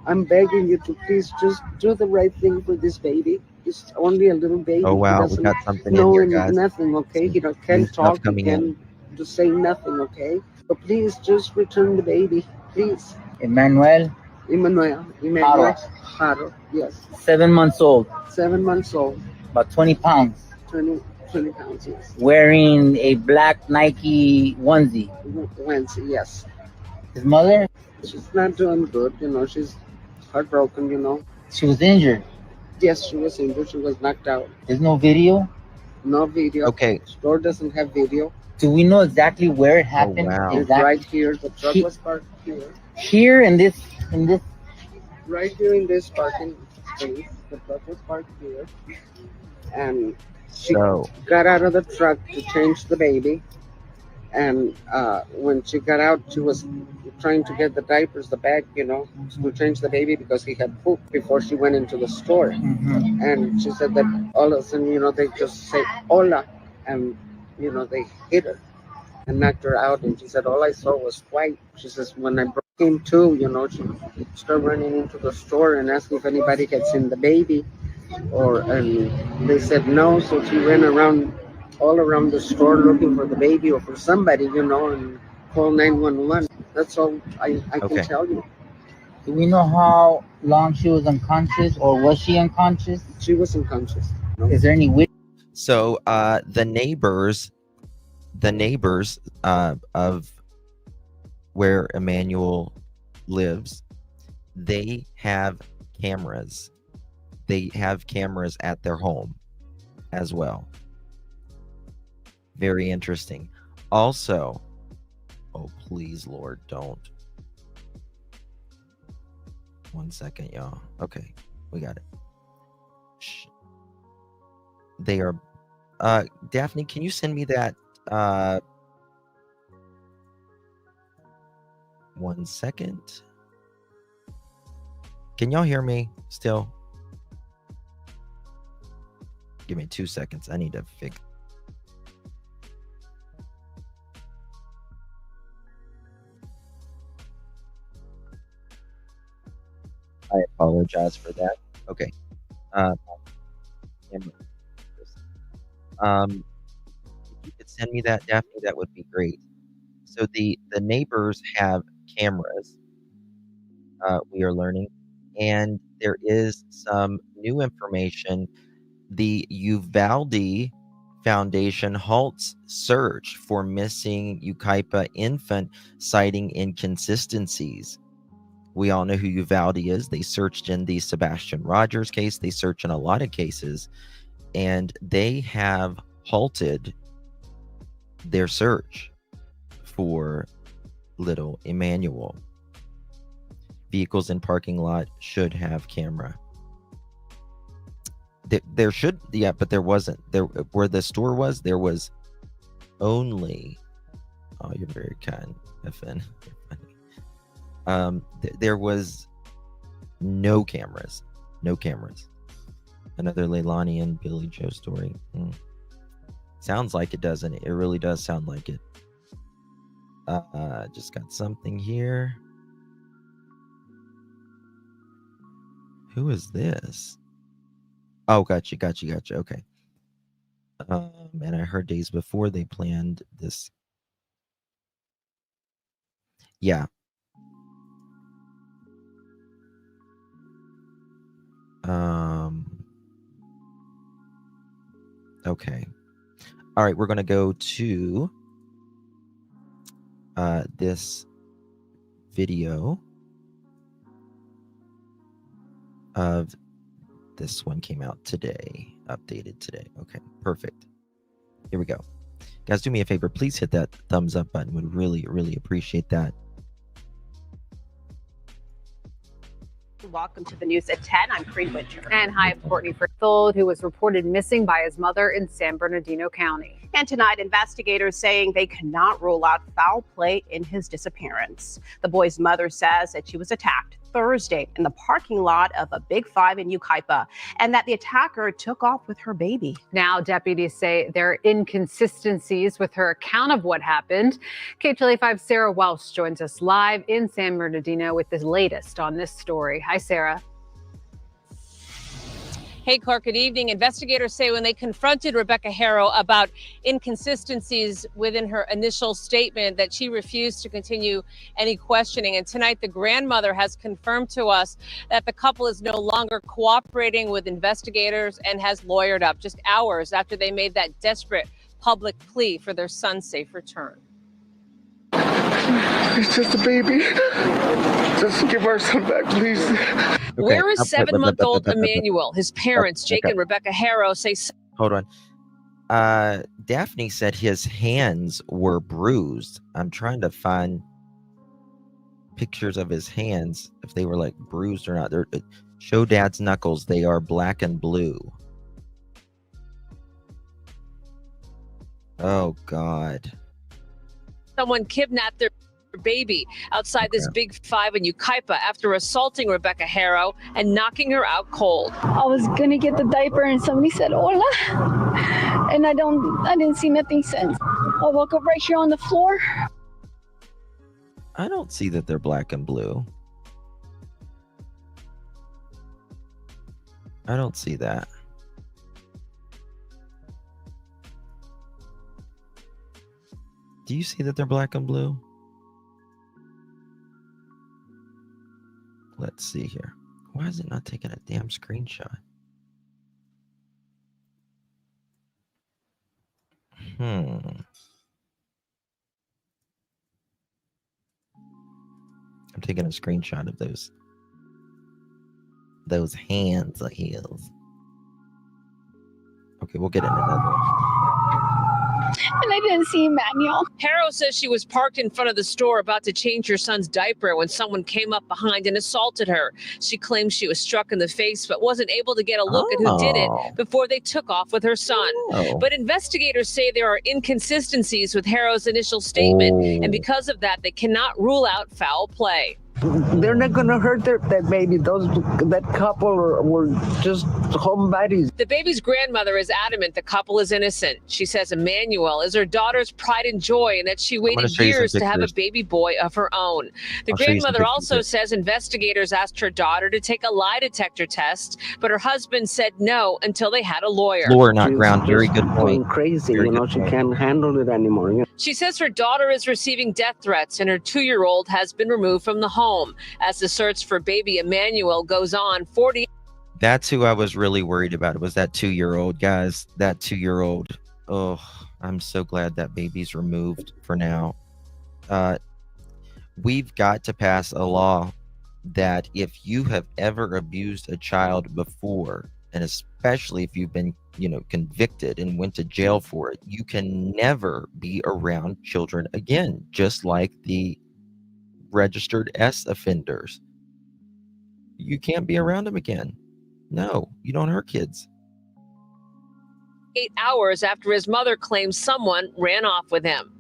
[SPEAKER 10] I'm begging you to please just do the right thing for this baby. He's only a little baby.
[SPEAKER 1] Oh wow, we got something in here, guys.
[SPEAKER 10] Nothing, okay? He can't talk, he can't just say nothing, okay? But please just return the baby, please.
[SPEAKER 11] Emmanuel
[SPEAKER 10] Haro, yes.
[SPEAKER 11] 7 months old.
[SPEAKER 10] 7 months old.
[SPEAKER 11] About 20 pounds.
[SPEAKER 10] 20 pounds, yes.
[SPEAKER 11] Wearing a black Nike onesie.
[SPEAKER 10] Yes.
[SPEAKER 11] His mother?
[SPEAKER 10] She's not doing good, you know, she's heartbroken, you know.
[SPEAKER 11] She was injured?
[SPEAKER 10] Yes, she was injured, she was knocked out.
[SPEAKER 11] There's no video?
[SPEAKER 10] No video.
[SPEAKER 1] Okay.
[SPEAKER 10] Store doesn't have video.
[SPEAKER 11] Do we know exactly where it happened?
[SPEAKER 1] Oh, wow.
[SPEAKER 10] It's right here, the truck was parked here.
[SPEAKER 11] Here in this?
[SPEAKER 10] Right here in this parking space, the truck was parked here. And she got out of the truck to change the baby. And when she got out, she was trying to get the diapers, the bag, you know, to change the baby because he had pooped before she went into the store.
[SPEAKER 11] Mm-hmm.
[SPEAKER 10] And she said that all of a sudden, you know, they just say hola, and you know, they hit her and knocked her out. And she said all I saw was white. She says when I came to, you know, she started running into the store and asking if anybody had seen the baby, and they said no. So she ran all around the store looking for the baby or for somebody, you know, and call 911. That's all I can tell you.
[SPEAKER 11] Do we know how long she was unconscious, or was she unconscious?
[SPEAKER 10] She was unconscious. No.
[SPEAKER 11] Is there any witness?
[SPEAKER 1] So the neighbors of where Emmanuel lives, they have cameras. They have cameras at their home as well. Very interesting. Also, oh please Lord, don't. 1 second, y'all. Okay, we got it. Shh. They are Daphne, can you send me that 1 second? Can y'all hear me still? Give me 2 seconds. I need to fix. I apologize for that. Okay. If you could send me that, Daphne, that would be great. So the neighbors have cameras, we are learning, and there is some new information. The Uvalde Foundation halts search for missing Yucaipa infant, citing inconsistencies. We all know who Uvalde is. They searched in the Sebastian Rogers case. They search in a lot of cases, and they have halted their search for little Emmanuel. Vehicles in parking lot should have camera. There should, yeah, but there wasn't. There, where the store was, there was only. Oh, you're very kind, FN. There was no cameras. No cameras. Another Leilani and Billy Joe story. Sounds like it, doesn't it? It really does sound like it. Just got something here. Who is this? Oh, gotcha. Okay. And I heard days before they planned this. Yeah. Okay. All right, we're gonna go to this video of this one came out today, updated today. Okay, perfect. Here we go. Guys, do me a favor, please hit that thumbs up button. Would really, really appreciate that.
[SPEAKER 6] Welcome to the news at 10. I'm Cree Winter. And hi, I'm Courtney Fritzold, who was reported missing by his mother in San Bernardino County.
[SPEAKER 13] And tonight, investigators saying they cannot rule out foul play in his disappearance. The boy's mother says that she was attacked Thursday in the parking lot of a Big Five in Yucaipa, and that the attacker took off with her baby.
[SPEAKER 6] Now, deputies say there are inconsistencies with her account of what happened. KTLA5's Sarah Welsh joins us live in San Bernardino with the latest on this story. Hi, Sarah.
[SPEAKER 5] Hey, Clark, good evening. Investigators say when they confronted Rebecca Haro about inconsistencies within her initial statement that she refused to continue any questioning. And tonight, the grandmother has confirmed to us that the couple is no longer cooperating with investigators and has lawyered up just hours after they made that desperate public plea for their son's safe return.
[SPEAKER 8] It's just a baby. Just give our son back, please.
[SPEAKER 5] Okay. Where is 7-month-old Emmanuel? His parents, Jake and Rebecca Haro, say...
[SPEAKER 1] Hold on. Daphne said his hands were bruised. I'm trying to find pictures of his hands, if they were like bruised or not. Show Dad's knuckles. They are black and blue. Oh, God.
[SPEAKER 5] Someone kidnapped their baby outside this Big Five in Yucaipa after assaulting Rebecca Haro and knocking her out cold.
[SPEAKER 9] I was gonna get the diaper and somebody said hola, and I didn't see nothing since. I woke up right here on the floor.
[SPEAKER 1] I don't see that they're black and blue. I don't see that. Do you see that they're black and blue? Let's see here. Why is it not taking a damn screenshot? I'm taking a screenshot of those hands of his. Okay, we'll get into another one.
[SPEAKER 9] And I didn't see Emmanuel.
[SPEAKER 5] Haro says she was parked in front of the store about to change her son's diaper when someone came up behind and assaulted her. She claims she was struck in the face but wasn't able to get a look at who did it before they took off with her son. But investigators say there are inconsistencies with Haro's initial statement, and because of that, they cannot rule out foul play.
[SPEAKER 10] They're not going to hurt that baby. That couple were just homebodies.
[SPEAKER 5] The baby's grandmother is adamant the couple is innocent. She says Emmanuel is her daughter's pride and joy and that she waited years to have a baby boy of her own. The grandmother also says investigators asked her daughter to take a lie detector test, but her husband said no until they had a lawyer.
[SPEAKER 1] Floor, not ground. Very good point.
[SPEAKER 10] Crazy, she can't handle it anymore.
[SPEAKER 5] She says her daughter is receiving death threats and her 2-year-old has been removed from the home. As the search for baby Emmanuel goes on, 40.
[SPEAKER 1] That's who I was really worried about. It was that 2-year-old, guys. That 2-year-old. Oh, I'm so glad that baby's removed for now. We've got to pass a law that if you have ever abused a child before, and especially if you've been, convicted and went to jail for it, you can never be around children again, just like the registered S offenders. You can't be around them again. No, you don't hurt kids.
[SPEAKER 5] 8 hours after his mother claims someone ran off with him.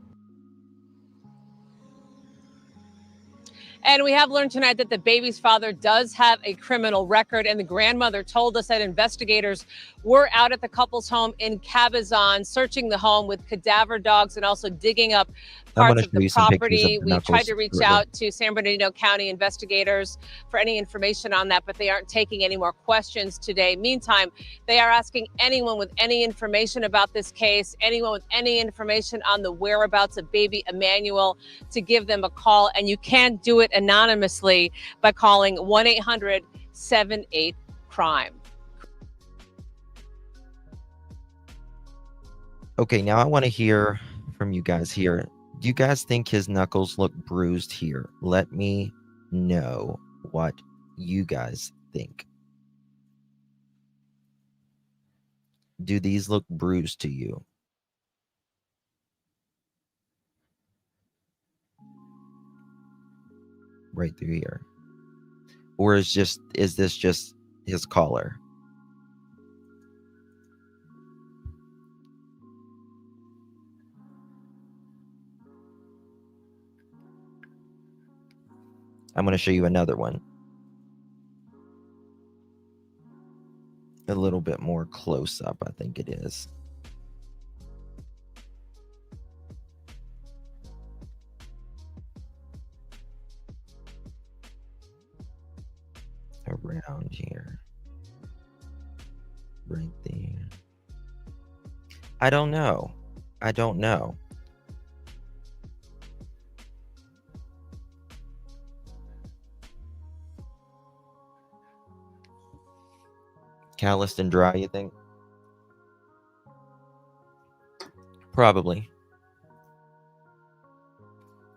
[SPEAKER 5] And we have learned tonight that the baby's father does have a criminal record, and the grandmother told us that investigators were out at the couple's home in Cabazon, searching the home with cadaver dogs and also digging up parts of the property. We tried to reach out to San Bernardino County investigators for any information on that, but they aren't taking any more questions today. Meantime, they are asking anyone with any information about this case, anyone with any information on the whereabouts of baby Emmanuel, to give them a call. And you can do it anonymously by calling 1-800-78-CRIME.
[SPEAKER 1] Okay, now I want to hear from you guys here. Do you guys think his knuckles look bruised here? Let me know what you guys think. Do these look bruised to you? Right through here. Or is this just his collar? I'm going to show you another one. A little bit more close up, I think it is. Around here. Right there. I don't know. I don't know. Calloused and dry, you think? Probably.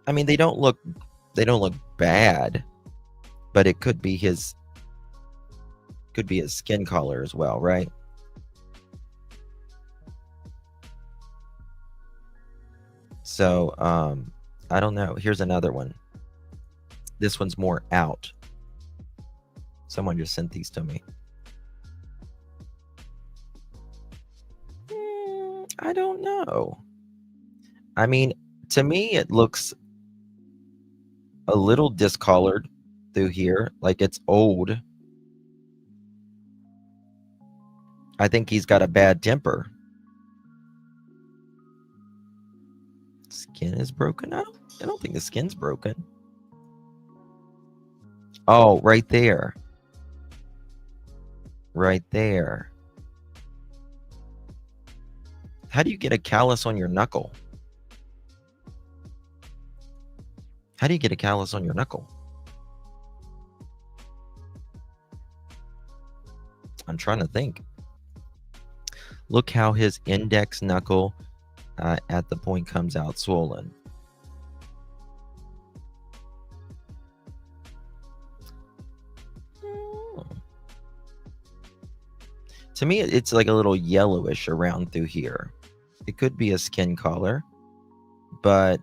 [SPEAKER 1] I mean, they don't look bad, but it could be his skin color as well, right? So, I don't know. Here's another one. This one's more out. Someone just sent these to me. I don't know. I mean, to me, it looks a little discolored through here, like it's old. I think he's got a bad temper. Skin is broken. I don't think the skin's broken. Oh, right there. Right there. How do you get a callus on your knuckle? How do you get a callus on your knuckle? I'm trying to think. Look how his index knuckle at the point comes out swollen. To me, it's like a little yellowish around through here. It could be a skin color, but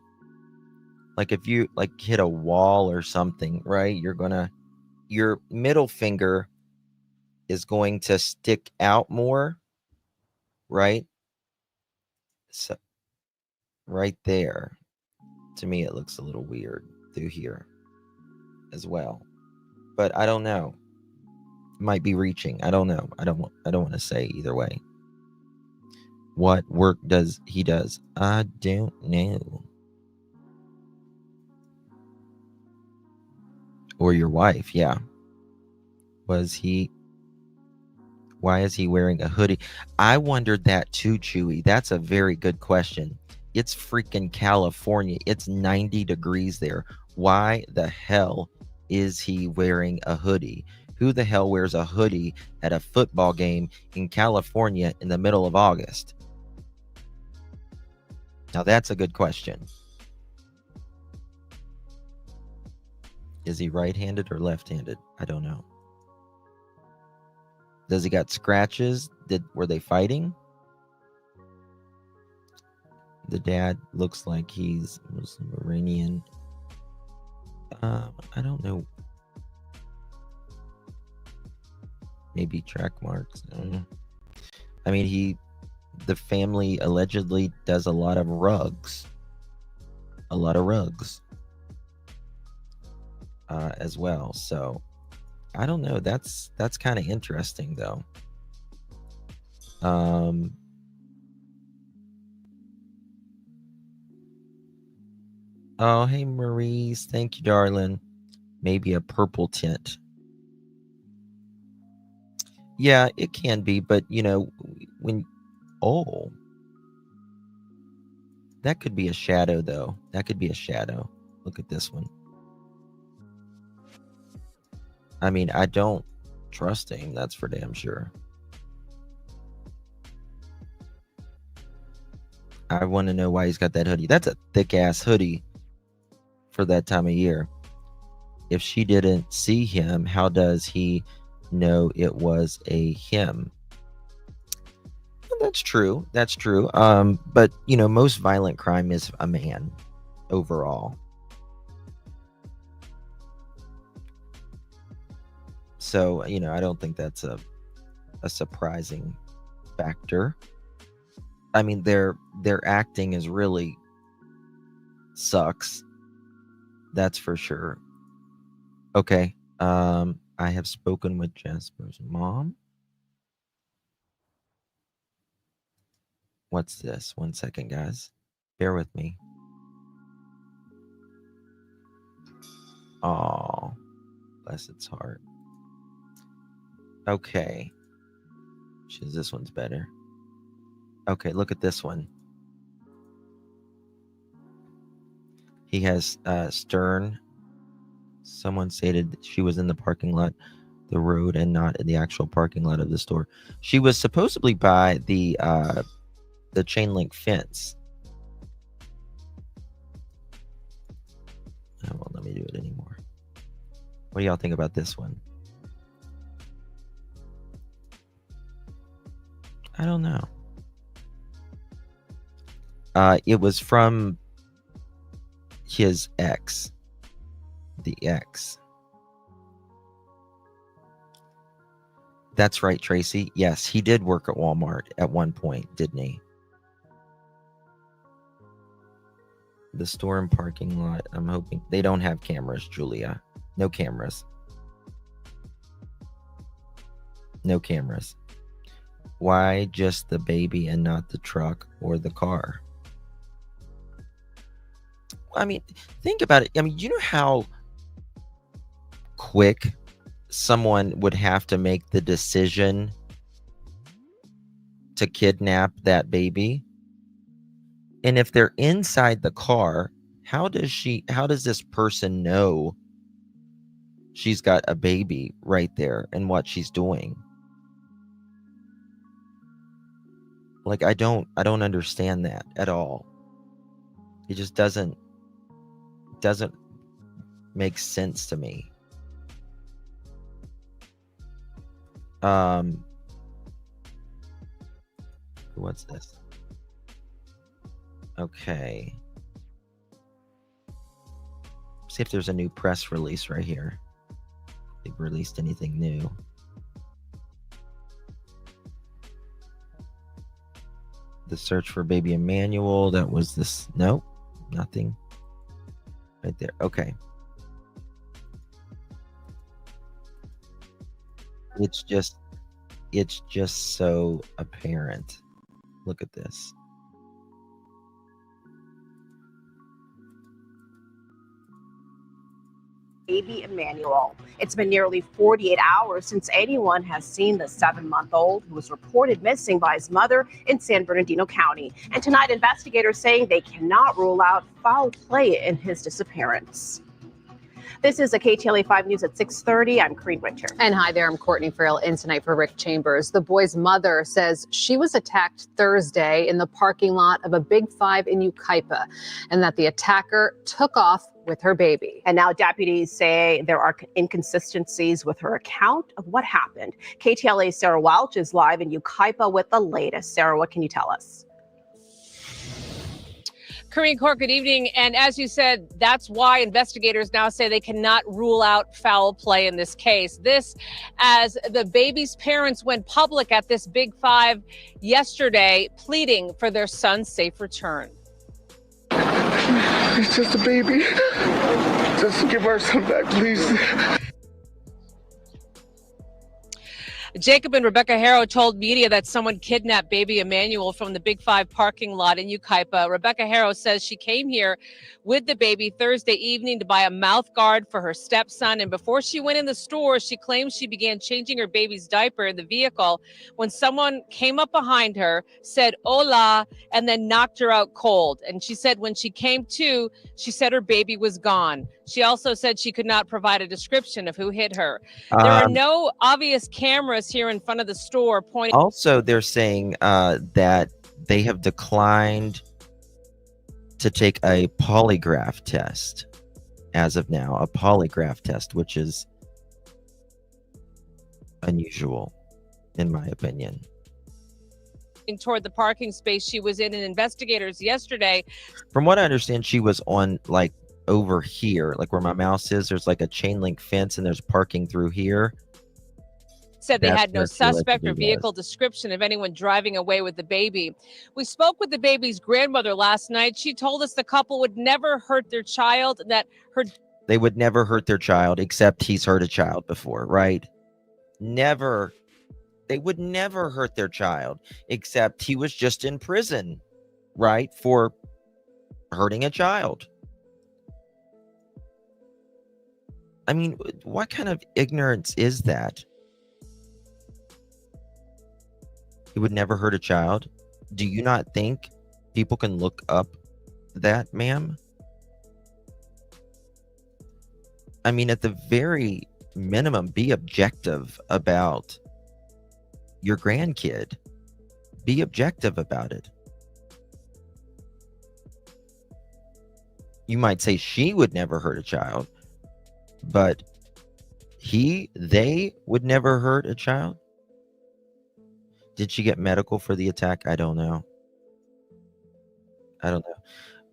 [SPEAKER 1] like if you like hit a wall or something, right? Your middle finger is going to stick out more, right? So right there, to me, it looks a little weird through here as well, but I don't know. Might be reaching. I don't know. I don't want to say either way. What work does he does? I don't know. Or your wife, yeah. Why is he wearing a hoodie? I wondered that too, Chewy. That's a very good question. It's freaking California. It's 90 degrees there. Why the hell is he wearing a hoodie? Who the hell wears a hoodie at a football game in California in the middle of August? Now that's a good question. Is he right-handed or left-handed? I don't know. Does he got scratches? Were they fighting? The dad looks like he's Muslim Iranian. I don't know. Maybe track marks. I mean, the family allegedly does a lot of rugs. As well. So I don't know. That's kind of interesting though. Oh, hey Maurice, thank you, darling. Maybe a purple tint. Yeah, it can be, but you know, that could be a shadow though. That could be a shadow. Look at this one. I mean, I don't trust him, that's for damn sure. I want to know why he's got that hoodie. That's a thick ass hoodie for that time of year. If she didn't see him, how does he know it was a him? Well, that's true. That's true. But you know, most violent crime is a man overall. So, you know, I don't think that's a surprising factor. I mean, their acting is really sucks. That's for sure. Okay. I have spoken with Jasper's mom. What's this? 1 second, guys. Bear with me. Oh, bless its heart. Okay. This one's better. Okay, look at this one. He has stern. Someone stated that she was in the parking lot, the road, and not in the actual parking lot of the store. She was supposedly by the chain link fence. I won't let me do it anymore. What do y'all think about this one? I don't know. It was from his ex. The ex. That's right, Tracy. Yes, he did work at Walmart at one point, didn't he? The store and parking lot. I'm hoping they don't have cameras, Julia. No cameras. No cameras. Why just the baby and not the truck or the car? I mean, think about it. I mean, you know how quick someone would have to make the decision to kidnap that baby? And if they're inside the car, how does this person know she's got a baby right there and what she's doing? Like, I don't understand that at all. It just doesn't make sense to me. What's this? Okay. See if there's a new press release right here. They've released anything new. The search for baby Emmanuel. That was this. Nope. Nothing. Right there. Okay. It's just so apparent. Look at this.
[SPEAKER 13] Baby Emmanuel. It's been nearly 48 hours since anyone has seen the 7-month-old who was reported missing by his mother in San Bernardino County. And tonight, investigators saying they cannot rule out foul play in his disappearance. This is a KTLA 5 News at 6:30. I'm Corinne Winter.
[SPEAKER 7] And hi there, I'm Courtney Farrell in tonight for Rick Chambers. The boy's mother says she was attacked Thursday in the parking lot of a Big 5 in Yucaipa and that the attacker took off with her baby.
[SPEAKER 13] And now deputies say there are inconsistencies with her account of what happened. KTLA's Sarah Welch is live in Yucaipa with the latest. Sarah, what can you tell us?
[SPEAKER 5] Korean Court, good evening. And as you said, that's why investigators now say they cannot rule out foul play in this case. This as the baby's parents went public at this Big Five yesterday, pleading for their son's safe return.
[SPEAKER 8] It's just a baby. Just give our son back, please.
[SPEAKER 5] Jacob and Rebecca Haro told media that someone kidnapped baby Emmanuel from the Big Five parking lot in Yucaipa. Rebecca Haro says she came here with the baby Thursday evening to buy a mouth guard for her stepson. And before she went in the store, she claims she began changing her baby's diaper in the vehicle when someone came up behind her, said hola, and then knocked her out cold. And she said when she came to, she said her baby was gone. She also said she could not provide a description of who hit her. There are no obvious cameras here in front of the store pointing.
[SPEAKER 1] Also, they're saying that they have declined to take a polygraph test as of now, a polygraph test, which is unusual, in my opinion.
[SPEAKER 5] Toward the parking space she was in, and investigators yesterday.
[SPEAKER 1] From what I understand, she was on like over here, like where my mouse is. There's like a chain link fence, and there's parking through here.
[SPEAKER 5] Said they had no suspect or vehicle description of anyone driving away with the baby. We spoke with the baby's grandmother last night. She told us the couple would never hurt their child, that
[SPEAKER 1] they would never hurt their child, except he's hurt a child before, right? Never. They would never hurt their child, except he was just in prison, right, for hurting a child. I mean, what kind of ignorance is that? He would never hurt a child. Do you not think people can look up that, ma'am? I mean, at the very minimum, be objective about your grandkid. Be objective about it. You might say she would never hurt a child, but they would never hurt a child. Did she get medical for the attack? I don't know.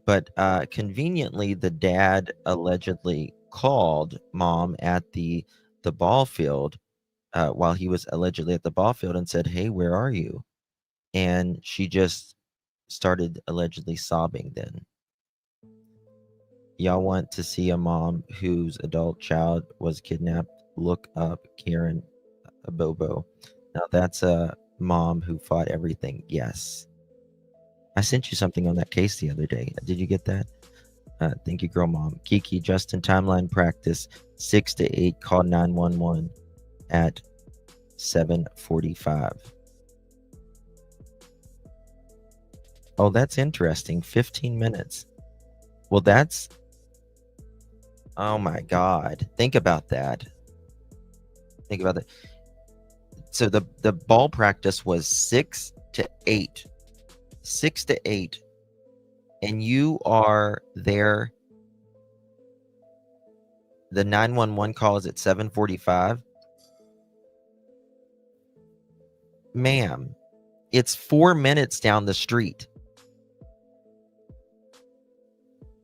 [SPEAKER 1] But conveniently, the dad allegedly called mom at the ball field while he was allegedly at the ball field and said, "Hey, where are you?" And she just started allegedly sobbing then. Y'all want to see a mom whose adult child was kidnapped? Look up Karen Bobo. Now that's a mom who fought everything. Yes. I sent you something on that case the other day. Did you get that? Thank you, girl mom. Kiki, Justin, timeline practice 6 to 8. Call 911 at 7:45. Oh, that's interesting. 15 minutes. Well, that's, oh my God. Think about that. So the ball practice was 6 to 8. 6 to 8. And you are there. The 911 call is at 7:45. Ma'am, it's 4 minutes down the street.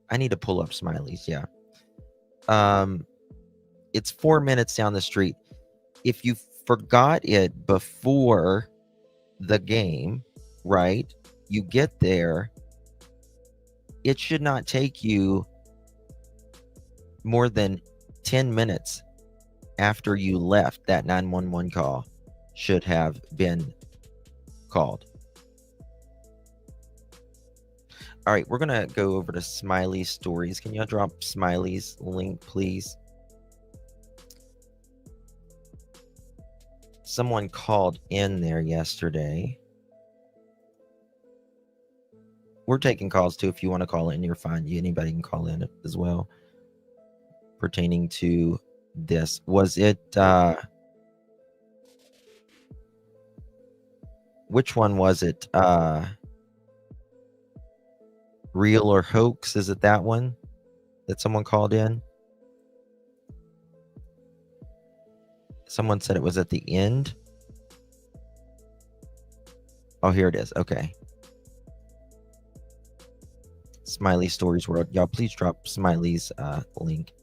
[SPEAKER 1] I need to pull up Smiley's, yeah. It's 4 minutes down the street. If you forgot it before the game, right? You get there, it should not take you more than 10 minutes after you left. That 911 call should have been called. All right, we're going to go over to Smiley's stories. Can y'all drop Smiley's link, please? Someone called in there yesterday. We're taking calls too. If you want to call in, you're fine. Anybody can call in as well. Pertaining to this. Was it, which one was it? Real or hoax? Is it that one that someone called in? Someone said it was at the end. Oh, here it is. Okay. Smiley Stories World. Y'all, please drop Smiley's link.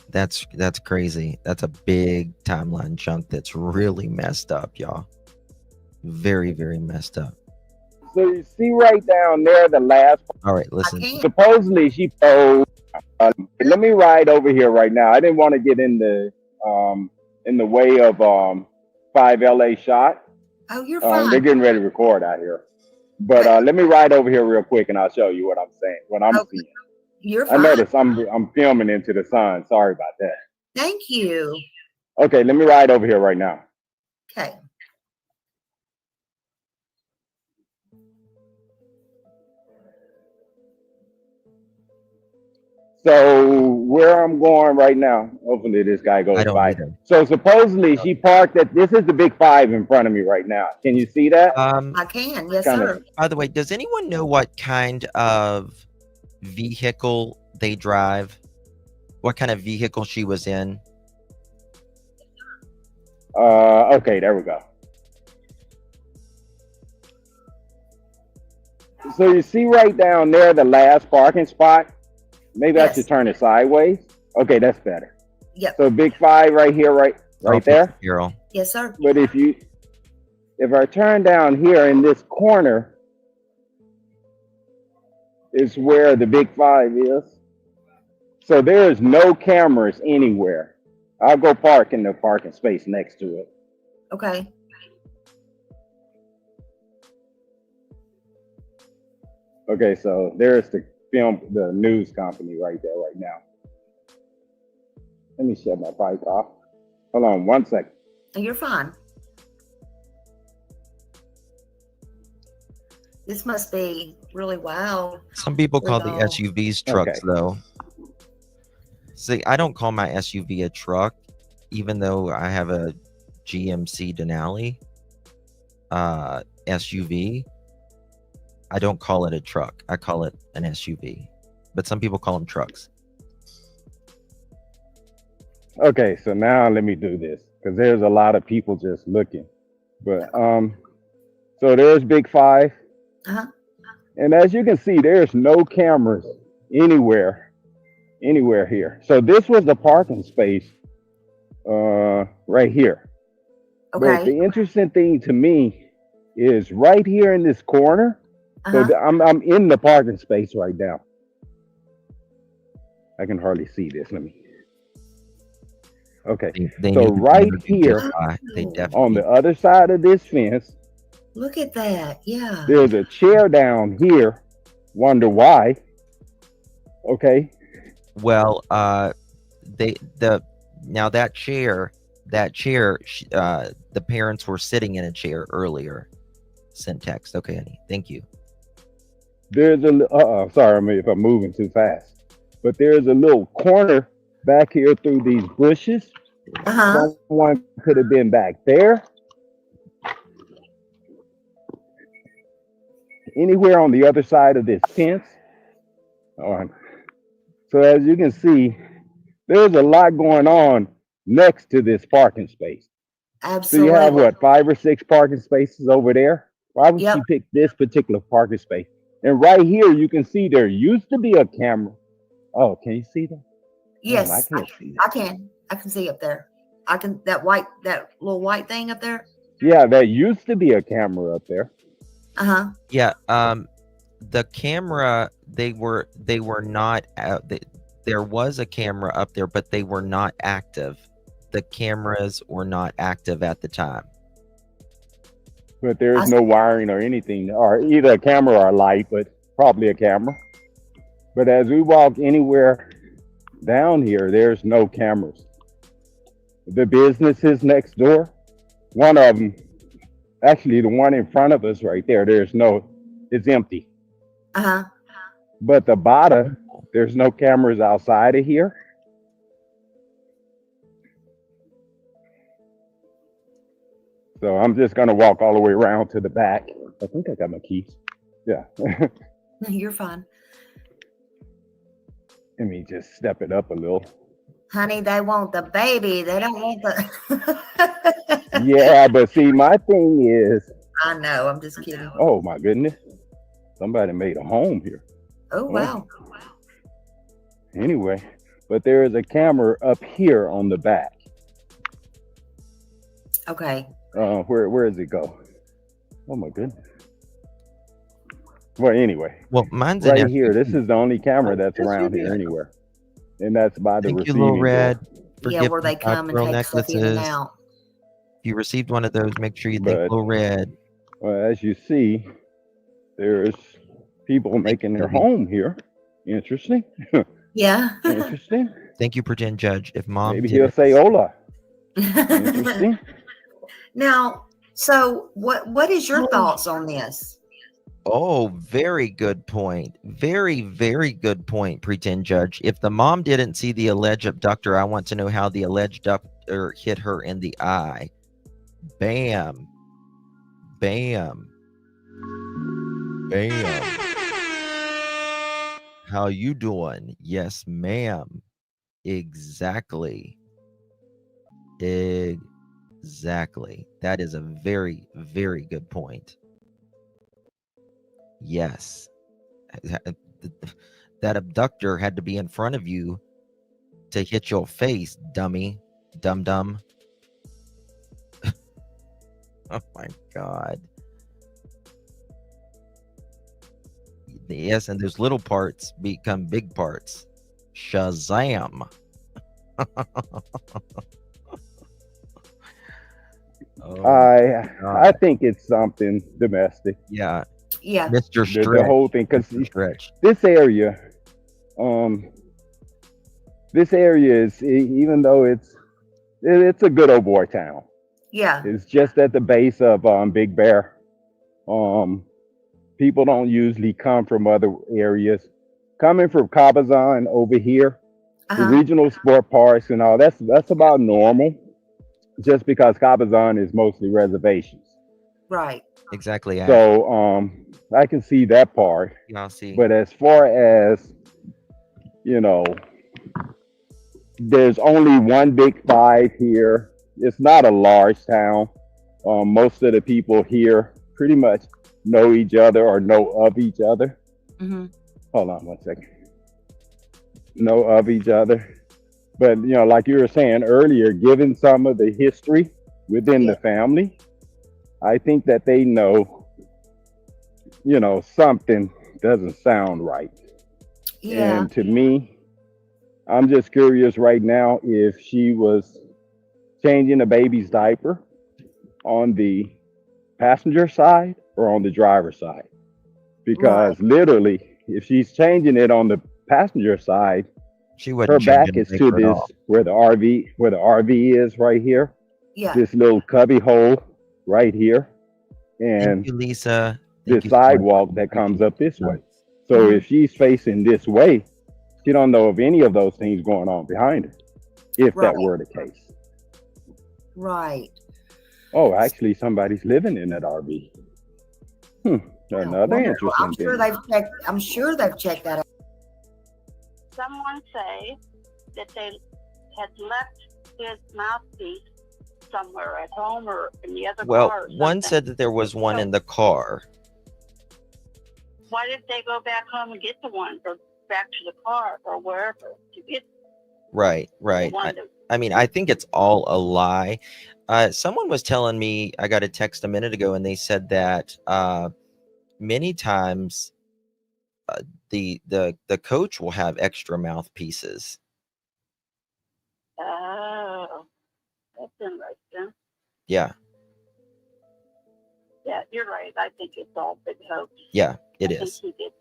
[SPEAKER 1] That's crazy. That's a big timeline chunk that's really messed up, y'all. Very, very messed up.
[SPEAKER 14] So you see right down there, the last.
[SPEAKER 1] All right, listen.
[SPEAKER 14] Supposedly she posed. Let me ride over here right now. I didn't want to get in the way of 5LA shot.
[SPEAKER 15] Oh, you're fine.
[SPEAKER 14] They're getting ready to record out here. But let me ride over here real quick and I'll show you what I'm saying, what I'm seeing.
[SPEAKER 15] You're fine.
[SPEAKER 14] I noticed I'm filming into the sun. Sorry about that.
[SPEAKER 15] Thank you.
[SPEAKER 14] Okay, let me ride over here right now.
[SPEAKER 15] Okay.
[SPEAKER 14] So where I'm going right now, hopefully this guy goes by. So supposedly she parked at, this is the big 5 in front of me right now. Can you see that?
[SPEAKER 15] I can, yes, sir.
[SPEAKER 1] By the way, does anyone know what kind of vehicle they drive? What kind of vehicle she was in?
[SPEAKER 14] Okay, there we go. So you see right down there, the last parking spot? Maybe I should turn it sideways. Okay, that's better.
[SPEAKER 15] Yep.
[SPEAKER 14] So big 5 right here, right there.
[SPEAKER 1] Hero.
[SPEAKER 15] Yes, sir.
[SPEAKER 14] But if I turn down here in this corner is where the big 5 is. So there is no cameras anywhere. I'll go park in the parking space next to it.
[SPEAKER 15] Okay.
[SPEAKER 14] Okay, so there's the news company right there right now. Let me shut my bike off. Hold on 1 second.
[SPEAKER 15] You're fine. This must be really wild.
[SPEAKER 1] Some people call the SUVs trucks, though. See, I don't call my SUV a truck, even though I have a GMC Denali SUV. I don't call it a truck. I call it an SUV. But some people call them trucks.
[SPEAKER 14] Okay, so now let me do this because there's a lot of people just looking. But so there's big 5. And as you can see, there's no cameras anywhere here. So this was the parking space right here.
[SPEAKER 15] Okay.
[SPEAKER 14] But the interesting thing to me is right here in this corner. So I'm in the parking space right now. I can hardly see this. Let me. Okay. So right here on the other side of this fence.
[SPEAKER 15] Look at that. Yeah.
[SPEAKER 14] There's a chair down here. Wonder why. Okay.
[SPEAKER 1] Well, now that chair, the parents were sitting in a chair earlier. Sent text. Okay, honey. Thank you.
[SPEAKER 14] There's a sorry if I'm moving too fast, but there's a little corner back here through these bushes. Someone could have been back there. Anywhere on the other side of this fence. So as you can see, there's a lot going on next to this parking space.
[SPEAKER 15] Absolutely.
[SPEAKER 14] So you have what, 5 or 6 parking spaces over there? Why would you pick this particular parking space? And right here, you can see there used to be a camera. Oh, can you see that?
[SPEAKER 15] Yes,
[SPEAKER 14] I can't see that.
[SPEAKER 15] I can see up there. That little white thing up there.
[SPEAKER 14] Yeah, there used to be a camera up there.
[SPEAKER 1] Yeah. The camera, they were not. There was a camera up there, but they were not active. The cameras were not active at the time.
[SPEAKER 14] But there is no wiring or anything, or either a camera or a light, but probably a camera. But as we walk anywhere down here, there's no cameras. The businesses next door, one of them, actually the one in front of us right there, it's empty. But the bottom, there's no cameras outside of here. So I'm just gonna walk all the way around to the back. I think I got my keys. Yeah.
[SPEAKER 15] You're fine.
[SPEAKER 14] Let me just step it up a little.
[SPEAKER 15] Honey, they want the baby. They don't want the.
[SPEAKER 14] Yeah, but see, my thing is,
[SPEAKER 15] I know. I'm just kidding.
[SPEAKER 14] Oh my goodness. Somebody made a home here.
[SPEAKER 15] Oh, wow.
[SPEAKER 14] Anyway, but there is a camera up here on the back.
[SPEAKER 15] Okay.
[SPEAKER 14] Where does it go? Oh my goodness. Well, anyway.
[SPEAKER 1] Well, mine's
[SPEAKER 14] right here. This is the only camera that's around here anywhere. And that's by the
[SPEAKER 1] Thank you,
[SPEAKER 14] receiving
[SPEAKER 1] Little Red,
[SPEAKER 14] door.
[SPEAKER 1] for
[SPEAKER 15] Yeah, where
[SPEAKER 1] gifting
[SPEAKER 15] they
[SPEAKER 1] 5
[SPEAKER 15] come and
[SPEAKER 1] pearl
[SPEAKER 15] take stuff in and
[SPEAKER 1] necklaces.
[SPEAKER 15] out.
[SPEAKER 1] If you received one of those, make sure you thank
[SPEAKER 14] But
[SPEAKER 1] Little Red.
[SPEAKER 14] as you see, there's people making their home here. Interesting.
[SPEAKER 15] Yeah.
[SPEAKER 14] Interesting.
[SPEAKER 1] Thank you, pretend judge. If mom
[SPEAKER 14] Maybe
[SPEAKER 1] did
[SPEAKER 14] he'll
[SPEAKER 1] it,
[SPEAKER 14] say hola. Interesting.
[SPEAKER 15] Now, so what is your thoughts on this?
[SPEAKER 1] Oh, very good point. Very, very good point, pretend judge. If the mom didn't see the alleged abductor, I want to know how the alleged abductor hit her in the eye. Bam. Bam. Bam. How you doing? Yes, ma'am. Exactly. Exactly. That is a very, very good point. Yes. That abductor had to be in front of you to hit your face, dummy. Dum-dum. Oh my God. Yes, and those little parts become big parts. Shazam. Oh,
[SPEAKER 14] I think it's something domestic.
[SPEAKER 1] yeah.
[SPEAKER 15] Yeah.
[SPEAKER 1] Mr.
[SPEAKER 14] The
[SPEAKER 1] Stretch.
[SPEAKER 14] whole thing, because
[SPEAKER 1] Stretch.
[SPEAKER 14] this area is, even though it's a good old boy town.
[SPEAKER 15] Yeah.
[SPEAKER 14] It's just at the base of Big Bear. People don't usually come from other areas. Coming from Cabazon over here, the regional sport parks and all, that's about normal. Just because Cabazon is mostly reservations.
[SPEAKER 15] Right.
[SPEAKER 1] Exactly.
[SPEAKER 14] So I can see that part.
[SPEAKER 1] Yeah, I'll see.
[SPEAKER 14] But as far as, you know, there's only one big 5 here. It's not a large town. Most of the people here pretty much know each other or know of each other.
[SPEAKER 15] Mm-hmm.
[SPEAKER 14] Hold on 1 second. Know of each other. But, you know, like you were saying earlier, given some of the history within the family, I think that they know, you know, something doesn't sound right.
[SPEAKER 15] Yeah.
[SPEAKER 14] And to me, I'm just curious right now if she was changing a baby's diaper on the passenger side or on the driver's side. Because literally, if she's changing it on the passenger side,
[SPEAKER 1] she wouldn't
[SPEAKER 14] her back
[SPEAKER 1] change
[SPEAKER 14] is to this where the RV is right here.
[SPEAKER 15] Yeah.
[SPEAKER 14] This little cubby hole right here. And
[SPEAKER 1] thank you, Lisa.
[SPEAKER 14] the sidewalk that comes up this way. So if she's facing this way, she don't know of any of those things going on behind her, if that were the case.
[SPEAKER 15] Right.
[SPEAKER 14] Oh, actually, somebody's living in that RV. Another interesting
[SPEAKER 15] I'm sure
[SPEAKER 14] thing.
[SPEAKER 15] I'm sure they've checked that out.
[SPEAKER 16] Someone say that they had left his mouthpiece somewhere at home or in the other
[SPEAKER 1] Well,
[SPEAKER 16] car.
[SPEAKER 1] one said that there was one in the car.
[SPEAKER 16] Why did they go back home and get the one, or back to the car, or wherever to get?
[SPEAKER 1] Right. I mean, I think it's all a lie. Someone was telling me, I got a text a minute ago, and they said that many times the coach will have extra mouthpieces.
[SPEAKER 16] Oh, that's interesting.
[SPEAKER 1] Yeah.
[SPEAKER 16] Yeah, you're right. I think it's all big hoax.
[SPEAKER 1] Yeah, it
[SPEAKER 16] I
[SPEAKER 1] is.
[SPEAKER 16] think he did.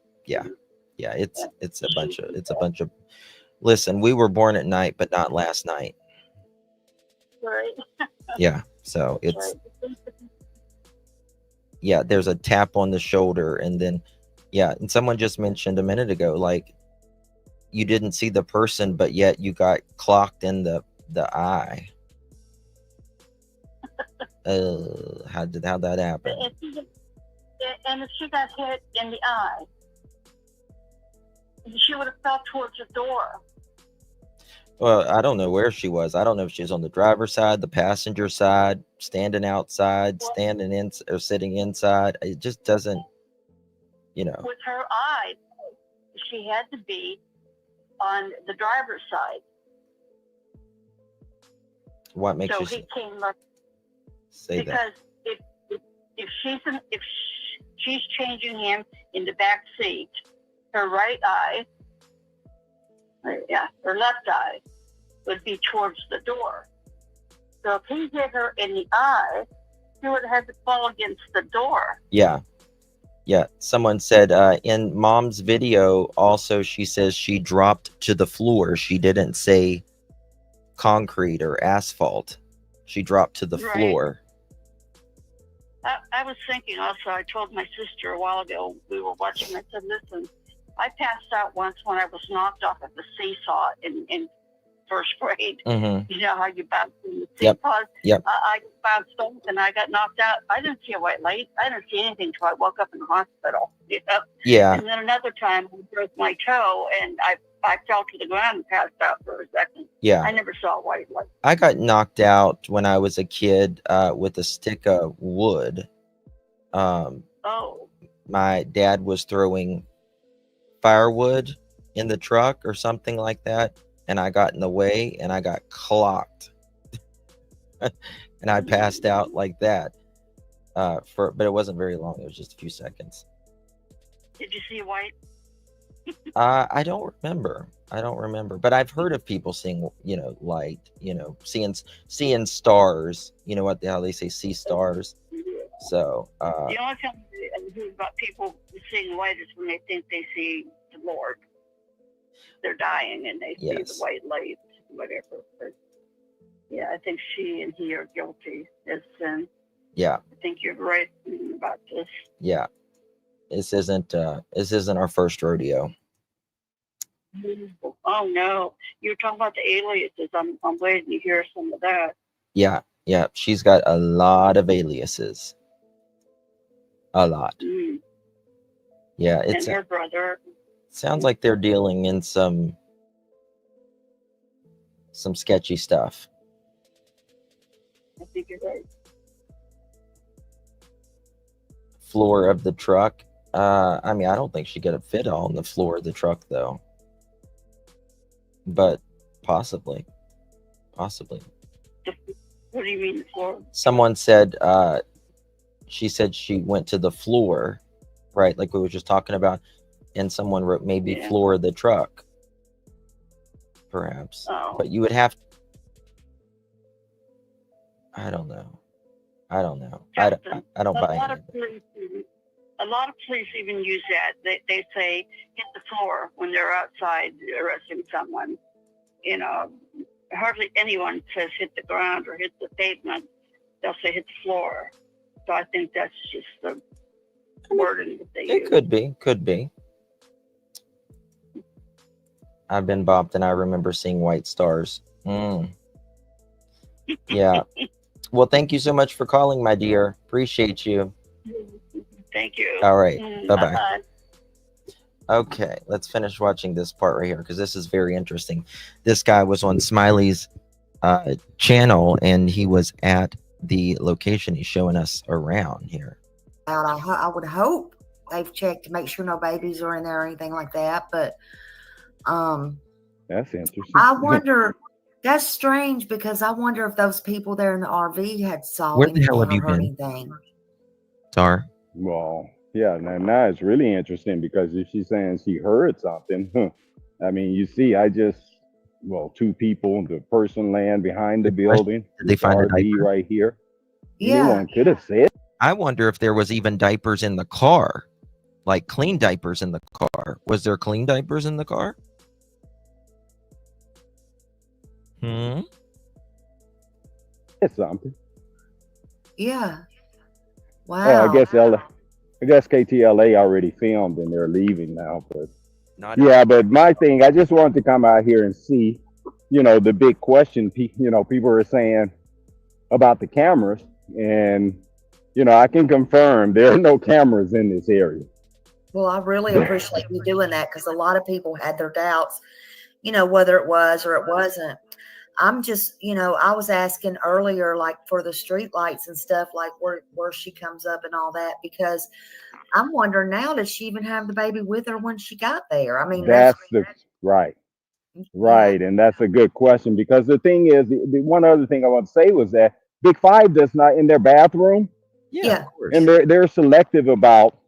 [SPEAKER 1] Yeah, it's a bunch of listen, we were born at night, but not last night.
[SPEAKER 16] Right.
[SPEAKER 1] Yeah. So it's there's a tap on the shoulder, and then and someone just mentioned a minute ago, like, you didn't see the person, but yet you got clocked in the eye. How'd that happen?
[SPEAKER 16] And if she got hit in the eye, she would have fell towards the door.
[SPEAKER 1] Well, I don't know where she was. I don't know if she was on the driver's side, the passenger side, standing outside, standing in, or sitting inside. It just doesn't,
[SPEAKER 16] With her eye, she had to be on the driver's side.
[SPEAKER 1] What makes
[SPEAKER 16] So
[SPEAKER 1] you
[SPEAKER 16] he came up
[SPEAKER 1] say that?
[SPEAKER 16] because if she's changing him in the back seat, her right eye, her left eye would be towards the door. So if he hit her in the eye, she would have had to fall against the door.
[SPEAKER 1] Yeah. Yeah. Someone said in Mom's video, also, she says she dropped to the floor. She didn't say concrete or asphalt. She dropped to the floor.
[SPEAKER 16] I was thinking also, I told my sister a while ago, we were watching, I said, listen, I passed out once when I was knocked off of the seesaw in first grade.
[SPEAKER 1] Mm-hmm.
[SPEAKER 16] You know how you bounce in the seesaw?
[SPEAKER 1] Yep.
[SPEAKER 16] I bounced off and I got knocked out. I didn't see a white light. I didn't see anything until I woke up in the hospital. You know?
[SPEAKER 1] Yeah.
[SPEAKER 16] And then another time, I broke my toe and I fell to the ground and passed out for a second.
[SPEAKER 1] Yeah.
[SPEAKER 16] I never saw a white light.
[SPEAKER 1] I got knocked out when I was a kid with a stick of wood. My dad was throwing firewood in the truck or something like that, and I got in the way and I got clocked. And I passed out like that. But it wasn't very long. It was just a few seconds.
[SPEAKER 16] Did you see white?
[SPEAKER 1] I don't remember. But I've heard of people seeing, light, seeing stars. You know how they say see stars. So
[SPEAKER 16] the only time I hear about people seeing light is when they think they see the Lord. They're dying and they see the white light, whatever. But yeah, I think she and he are guilty as sin.
[SPEAKER 1] Yeah.
[SPEAKER 16] I think you're right about this.
[SPEAKER 1] Yeah. This isn't our first rodeo.
[SPEAKER 16] Oh no. You're talking about the aliases. I'm waiting to hear some of that.
[SPEAKER 1] Yeah. She's got a lot of aliases. A lot. Yeah,
[SPEAKER 16] and her brother.
[SPEAKER 1] Sounds like they're dealing in some sketchy stuff.
[SPEAKER 16] I think you're right.
[SPEAKER 1] Floor of the truck. I don't think she could have fit on the floor of the truck though. But possibly.
[SPEAKER 16] What do you mean the floor?
[SPEAKER 1] Someone said she said she went to the floor, right? Like we were just talking about, and someone wrote maybe floor of the truck. Perhaps.
[SPEAKER 16] Oh.
[SPEAKER 1] But you would have I don't know. I don't buy it.
[SPEAKER 16] A lot of police even use that. They say hit the floor when they're outside arresting someone. Hardly anyone says hit the ground or hit the pavement. They'll say hit the floor. So I think that's just the wording that they use.
[SPEAKER 1] It could be. I've been bopped and I remember seeing white stars. Yeah. Well, thank you so much for calling, my dear. Appreciate you.
[SPEAKER 16] Thank you.
[SPEAKER 1] All right. Bye-bye.
[SPEAKER 16] Bye-bye.
[SPEAKER 1] Okay, let's finish watching this part right here because this is very interesting. This guy was on Smiley's channel and he was at the location. He's showing us around here.
[SPEAKER 15] I would hope they've checked to make sure no babies are in there or anything like that. But
[SPEAKER 14] that's interesting.
[SPEAKER 15] I wonder. That's strange because I wonder if those people there in the RV had saw
[SPEAKER 1] Where the
[SPEAKER 15] anything
[SPEAKER 1] hell have
[SPEAKER 15] or
[SPEAKER 1] you
[SPEAKER 15] heard
[SPEAKER 1] been?
[SPEAKER 15] anything.
[SPEAKER 14] Well, yeah, now it's really interesting because if she's saying she heard something, you see, two people, the person laying behind the building,
[SPEAKER 1] did they find a diaper
[SPEAKER 14] right here?
[SPEAKER 15] Yeah.
[SPEAKER 14] Anyone could have said.
[SPEAKER 1] I wonder if there was even diapers in the car, like clean diapers in the car. Was there clean diapers in the car?
[SPEAKER 14] It's something.
[SPEAKER 15] Yeah. Wow.
[SPEAKER 14] I guess KTLA already filmed and they're leaving now, but but my thing, I just wanted to come out here and see, the big question, people are saying about the cameras, and I can confirm there are no cameras in this area.
[SPEAKER 15] Well, I really appreciate you doing that because a lot of people had their doubts. whether it was or it wasn't. I'm just, I was asking earlier, like for the street lights and stuff, like where she comes up and all that, because I'm wondering now, did she even have the baby with her when she got there? I mean,
[SPEAKER 14] That's the right. Right. And that's a good question, because the thing is, the one other thing I want to say was that Big Five does not, in their bathroom,
[SPEAKER 15] Yeah.
[SPEAKER 14] and they're selective about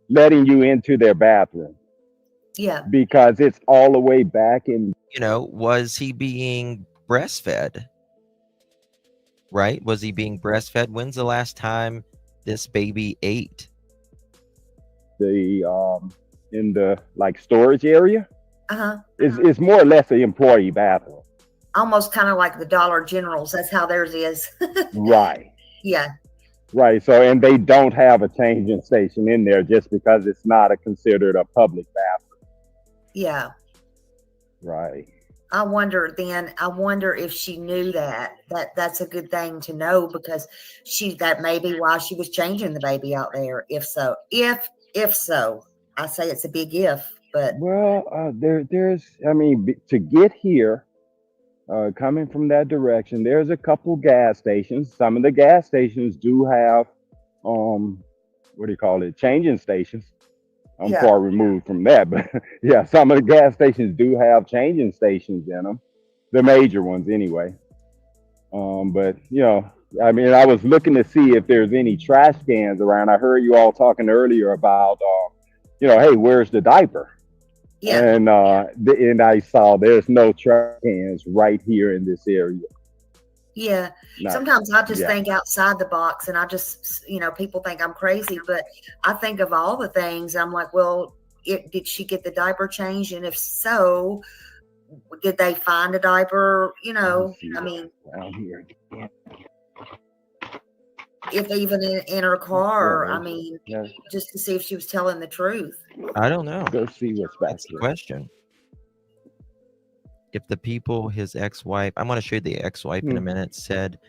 [SPEAKER 14] letting you into their bathroom.
[SPEAKER 15] Yeah.
[SPEAKER 14] Because it's all the way back in.
[SPEAKER 1] Was he being breastfed? Right? Was he being breastfed? When's the last time this baby ate?
[SPEAKER 14] In the like storage area.
[SPEAKER 15] Uh-huh.
[SPEAKER 14] It's more or less an employee bathroom.
[SPEAKER 15] Almost kind of like the Dollar Generals. That's how theirs is.
[SPEAKER 14] Right.
[SPEAKER 15] Yeah.
[SPEAKER 14] Right. So, and they don't have a changing station in there just because it's not considered a public bathroom.
[SPEAKER 15] Yeah.
[SPEAKER 14] Right.
[SPEAKER 15] I wonder if she knew that's a good thing to know, because that may be why she was changing the baby out there. If so, I say it's a big if, but
[SPEAKER 14] there's to get here, coming from that direction, there's a couple gas stations. Some of the gas stations do have what do you call it, changing stations. I'm far removed from that, but yeah, some of the gas stations do have changing stations in them, the major ones anyway. But I was looking to see if there's any trash cans around. I heard you all talking earlier about hey, where's the diaper?
[SPEAKER 15] Yeah.
[SPEAKER 14] And I saw there's no trash cans right here in this area.
[SPEAKER 15] Yeah. Sometimes I just think outside the box, and I just, people think I'm crazy, but I think of all the things. I'm like, well, did she get the diaper changed? And if so, did they find a diaper? I mean,
[SPEAKER 14] around here.
[SPEAKER 15] If even in her car, I mean, just to see if she was telling the truth.
[SPEAKER 1] I don't know.
[SPEAKER 14] Go see what's back
[SPEAKER 1] That's the question. If the people, his ex-wife, I'm going to show you the ex-wife in a minute, said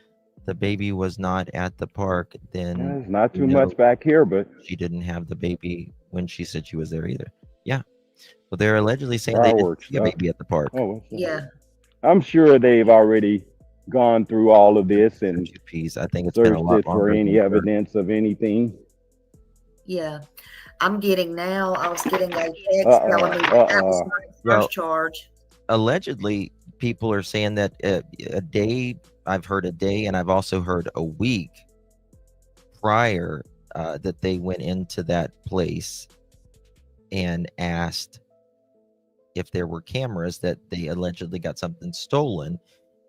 [SPEAKER 1] the baby was not at the park, then
[SPEAKER 14] there's not too much back here, but
[SPEAKER 1] she didn't have the baby when she said she was there either. Yeah. Well, they're allegedly saying they didn't see a baby at the park.
[SPEAKER 15] Yeah.
[SPEAKER 14] I'm sure they've already gone through all of this and
[SPEAKER 1] I think it's been a lot
[SPEAKER 14] for any evidence of anything.
[SPEAKER 15] Yeah. I was getting a text telling me that was my first charge.
[SPEAKER 1] Allegedly, people are saying that a day, I've heard a day, and I've also heard a week prior that they went into that place and asked if there were cameras, that they allegedly got something stolen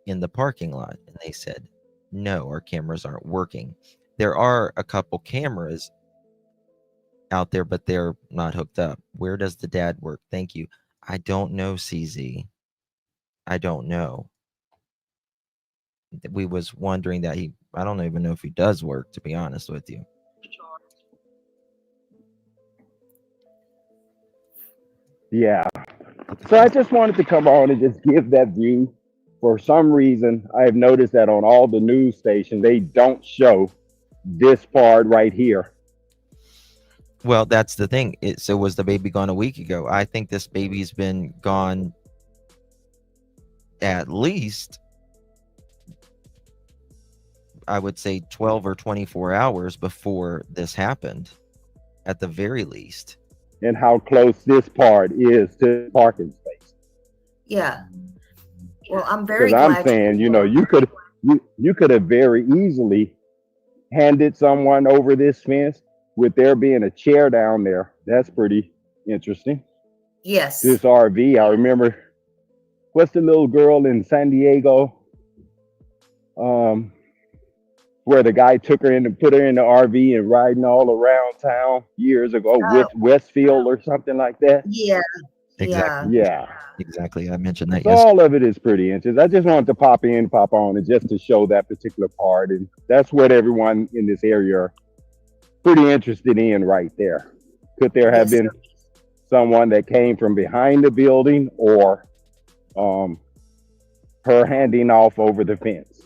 [SPEAKER 1] in the parking lot. And they said, no, our cameras aren't working. There are a couple cameras out there, but they're not hooked up. Where does the dad work? Thank you. I don't know, CZ. I don't know. We was wondering that I don't even know if he does work, to be honest with you.
[SPEAKER 14] Yeah. So I just wanted to come on and just give that view. For some reason, I have noticed that on all the news stations, they don't show this part right here.
[SPEAKER 1] Well, that's the thing. So was the baby gone a week ago? I think this baby's been gone at least, I would say 12 or 24 hours before this happened, at the very least.
[SPEAKER 14] And how close this part is to the parking space.
[SPEAKER 15] Yeah. Well, I'm very glad.
[SPEAKER 14] I'm saying, you could have very easily handed someone over this fence with there being a chair down there. That's pretty interesting.
[SPEAKER 15] Yes.
[SPEAKER 14] This RV, I remember, what's the little girl in San Diego? Where the guy took her in and put her in the RV and riding all around town years ago, with Westfield or something like that.
[SPEAKER 15] Yeah.
[SPEAKER 1] Exactly.
[SPEAKER 14] Yeah.
[SPEAKER 1] Exactly. I mentioned that
[SPEAKER 14] So all of it is pretty interesting. I just wanted to pop on, and just to show that particular part. And that's what everyone in this area are pretty interested in right there. Could there have been someone that came from behind the building, or her handing off over the fence?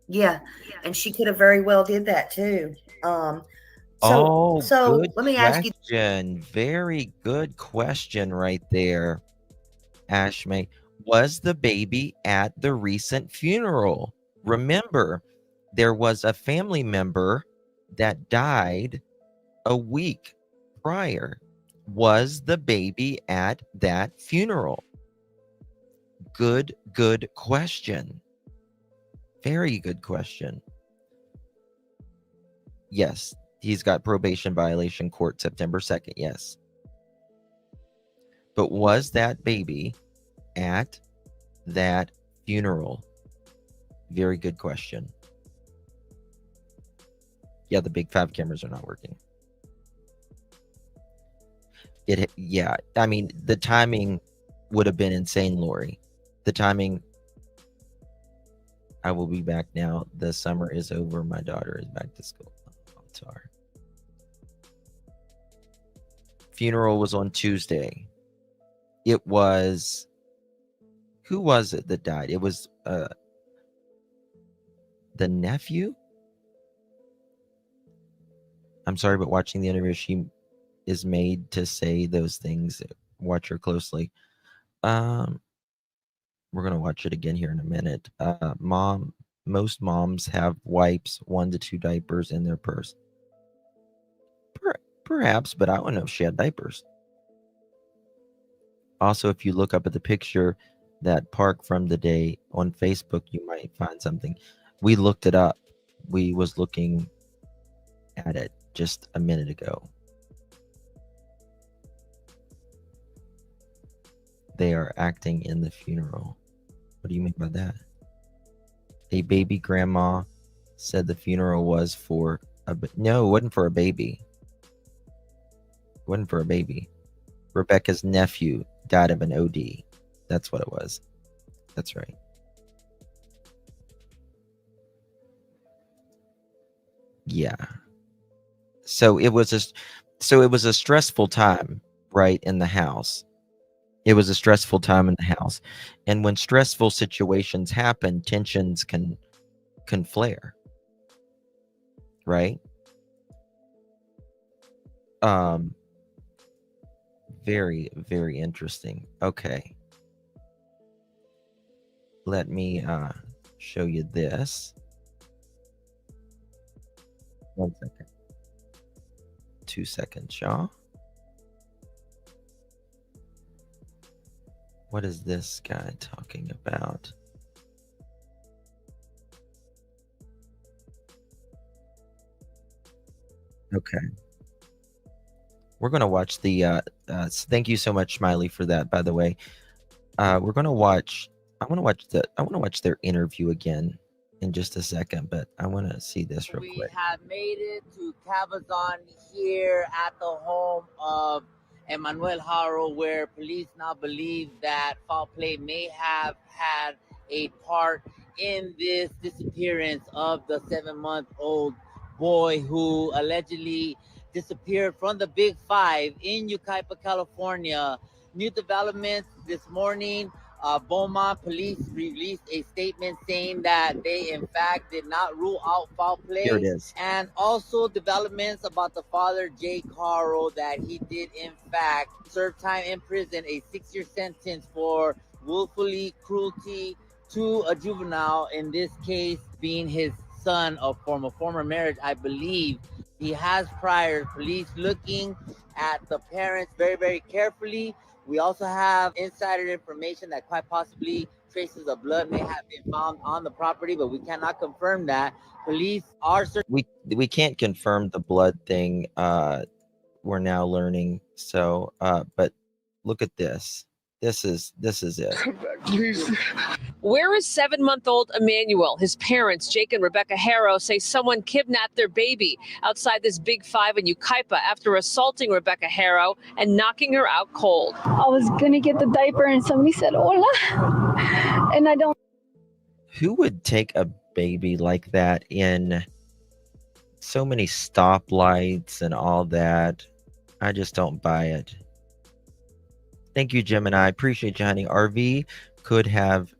[SPEAKER 15] Yeah. And she could have very well did that too. So
[SPEAKER 1] good
[SPEAKER 15] let me ask you.
[SPEAKER 1] Very good question right there. Ashmay, was the baby at the recent funeral? Remember, there was a family member that died a week prior. Was the baby at that funeral? Good question. Very good question. Yes, he's got probation violation, court September 2nd. Yes. But was that baby at that funeral? Very good question. Yeah, the big 5 cameras are not working. Yeah, I mean, the timing would have been insane, Lori. The timing. I will be back now. The summer is over. My daughter is back to school. Oh, sorry. Funeral was on Tuesday. It was, who was it that died? It was the nephew. I'm sorry, but watching the interview, she is made to say those things. Watch her closely. We're gonna watch it again here in a minute. Most moms have wipes, 1 to 2 diapers in their purse. Perhaps, but I don't know if she had diapers. Also, if you look up at the picture, that park from the day on Facebook, you might find something. We looked it up. We was looking at it just a minute ago. They are acting in the funeral. What do you mean by that? A baby grandma said the funeral was for no, it wasn't for a baby. It wasn't for a baby. Rebecca's nephew died of an OD. That's what it was. That's right. Yeah. So it was a stressful time, right, in the house. It was a stressful time in the house. And when stressful situations happen, tensions can flare. Right? Very, very interesting. Okay. Let me show you this. 1 second. 2 seconds, y'all. What is this guy talking about? Okay. We're going to watch the thank you so much, Smiley, for that, by the way. We're going to watch I want to watch their interview again in just a second, but I want to see this real quick.
[SPEAKER 11] We have made it to Cabazon here at the home of Emmanuel Haro, where police now believe that foul play may have had a part in this disappearance of the 7-month-old boy who allegedly disappeared from the Big 5 in Yucaipa, California. New developments this morning. Beaumont police released a statement saying that they in fact did not rule out foul play.
[SPEAKER 1] Here it is.
[SPEAKER 11] And also developments about the father, Jay Caro, that he did in fact serve time in prison, a 6-year sentence for willfully cruelty to a juvenile, in this case being his son from a former marriage, I believe. He has prior. Police looking at the parents very, very carefully. We also have insider information that quite possibly traces of blood may have been found on the property, but we cannot confirm that. Police are
[SPEAKER 1] we can't confirm the blood thing. We're now learning. So, but look at this. This is it.
[SPEAKER 9] Come back, please.
[SPEAKER 5] Where is 7-month-old Emmanuel? His parents, Jake and Rebecca Haro, say someone kidnapped their baby outside this Big 5 in Yucaipa after assaulting Rebecca Haro and knocking her out cold.
[SPEAKER 9] I was going to get the diaper and somebody said, hola. And I don't.
[SPEAKER 1] Who would take a baby like that in so many stoplights and all that? I just don't buy it. Thank you, Gemini. I appreciate you, honey. RV could have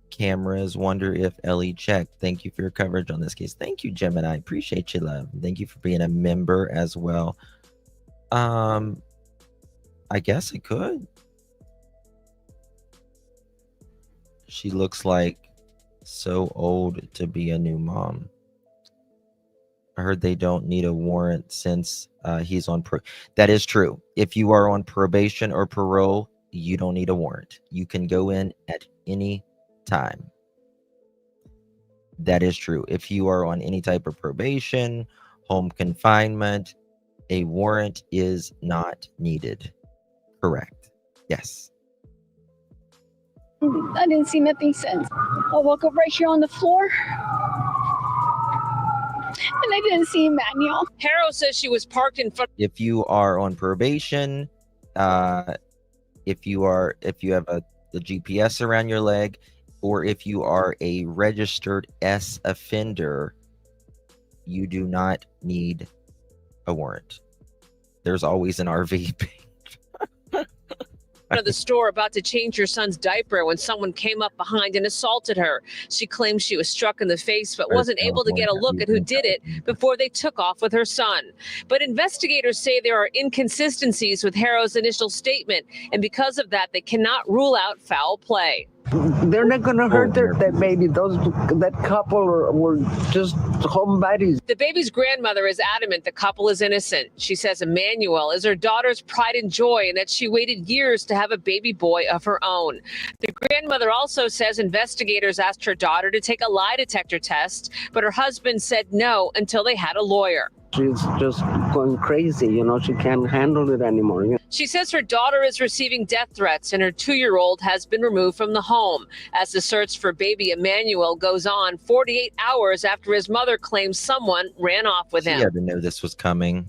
[SPEAKER 1] cameras. Wonder if Ellie checked. Thank you for your coverage on this case. Thank you, Gemini. Appreciate you, love. Thank you for being a member as well. I guess it could. She looks like so old to be a new mom. I heard they don't need a warrant since he's on that is true. If you are on probation or parole, you don't need a warrant. You can go in at any time. That is true. If you are on any type of probation, home confinement, a warrant is not needed. Correct. Yes.
[SPEAKER 9] I didn't see nothing since. I woke up right here on the floor. And I didn't see Emmanuel.
[SPEAKER 5] Haro says she was parked in front.
[SPEAKER 1] If you are on probation, if you have the GPS around your leg, or if you are a registered S offender, you do not need a warrant. There's always an RV.
[SPEAKER 5] Of the store about to change her son's diaper when someone came up behind and assaulted her. She claims she was struck in the face but wasn't able to get a look at who did it before they took off with her son. But investigators say there are inconsistencies with Haro's initial statement, and because of that, they cannot rule out foul play.
[SPEAKER 10] They're not going to hurt that baby. That couple were just homebodies.
[SPEAKER 5] The baby's grandmother is adamant the couple is innocent. She says Emmanuel is her daughter's pride and joy and that she waited years to have a baby boy of her own. The grandmother also says investigators asked her daughter to take a lie detector test, but her husband said no until they had a lawyer.
[SPEAKER 10] She's just going crazy, she can't handle it anymore.
[SPEAKER 5] She says her daughter is receiving death threats and her 2-year-old has been removed from the home. As the search for baby Emmanuel goes on 48 hours after his mother claims someone ran off with him.
[SPEAKER 1] She had to know this was coming.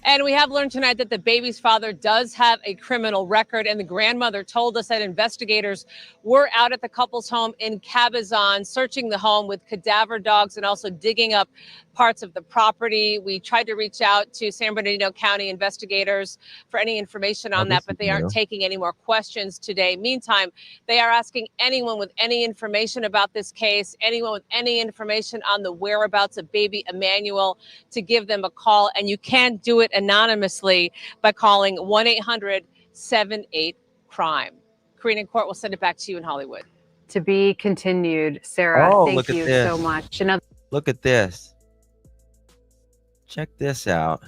[SPEAKER 5] And we have learned tonight that the baby's father does have a criminal record, and the grandmother told us that investigators were out at the couple's home in Cabazon, searching the home with cadaver dogs and also digging up parts of the property. We tried to reach out to San Bernardino County investigators for any information on that, but they aren't taking any more questions today. Meantime, they are asking anyone with any information about this case, anyone with any information on the whereabouts of baby Emmanuel, to give them a call. And you can do it anonymously by calling 1-800-78-CRIME. Karina and Court will send it back to you in Hollywood.
[SPEAKER 6] To be continued. Sarah, thank you so much.
[SPEAKER 1] Look at this. Check this out.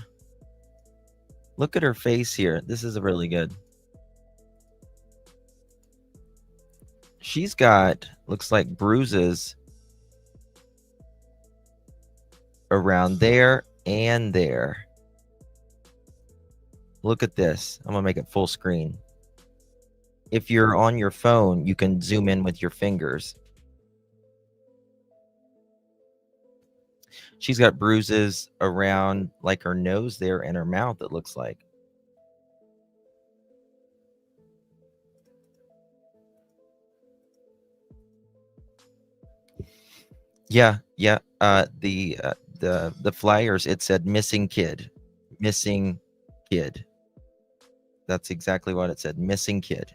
[SPEAKER 1] Look at her face here. This is really good. She's got, looks like bruises around there and there. Look at this. I'm gonna make it full screen. If you're on your phone, you can zoom in with your fingers. She's got bruises around like her nose there and her mouth, it looks like. Yeah. The flyers, it said missing kid. That's exactly what it said. Missing kid.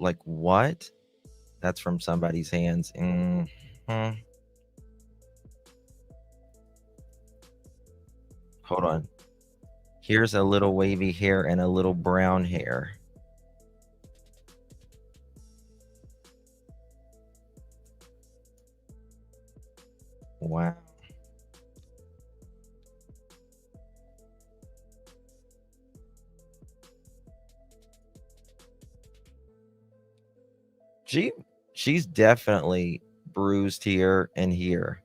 [SPEAKER 1] Like what? That's from somebody's hands. Hold on. Here's a little wavy hair and a little brown hair. Wow. She's definitely bruised here and here.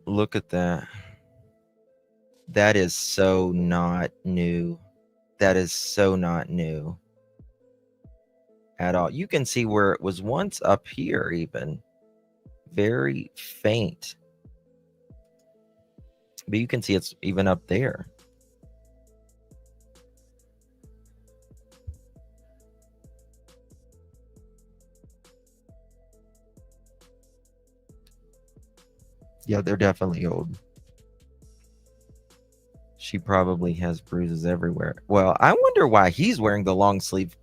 [SPEAKER 1] Look at that. That is so not new. That is so not new at all. You can see where it was once up here, even very faint, but you can see it's even up there. Yeah, they're definitely old. She probably has bruises everywhere. Well, I wonder why he's wearing the long sleeve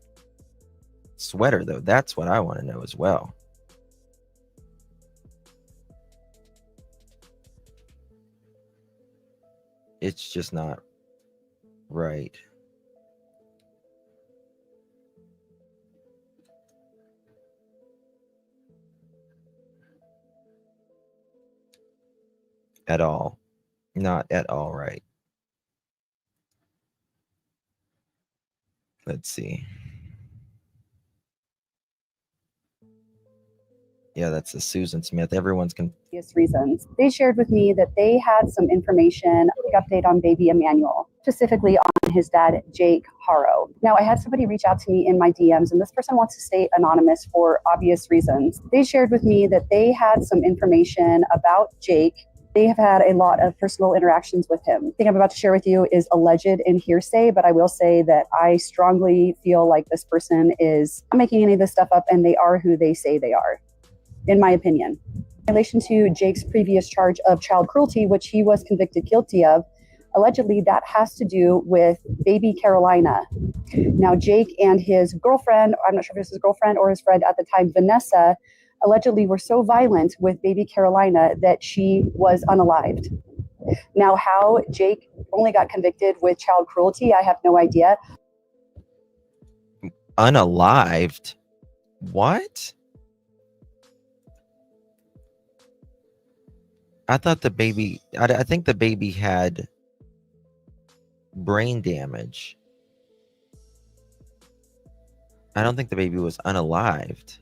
[SPEAKER 1] sweater, though. That's what I want to know as well. It's just not Right. At all. Not at all right. Let's see. Yeah, that's a Susan Smith. Everyone's
[SPEAKER 17] reasons. They shared with me that they had some information, a quick update on baby Emmanuel, specifically on his dad, Jake Haro. Now, I had somebody reach out to me in my DMs, and this person wants to stay anonymous for obvious reasons. They shared with me that they had some information about Jake. They have had a lot of personal interactions with him. The thing I'm about to share with you is alleged and hearsay, but I will say that I strongly feel like this person is not making any of this stuff up, and they are who they say they are, in my opinion. In relation to Jake's previous charge of child cruelty, which he was convicted guilty of, allegedly that has to do with baby Carolina. Now, Jake and his girlfriend, I'm not sure if it was his girlfriend or his friend at the time, Vanessa, allegedly were so violent with baby Carolina that she was unalived. Now, how Jake only got convicted with child cruelty, I have no idea.
[SPEAKER 1] Unalived? What? I thought the baby, I think the baby had brain damage. I don't think the baby was unalived.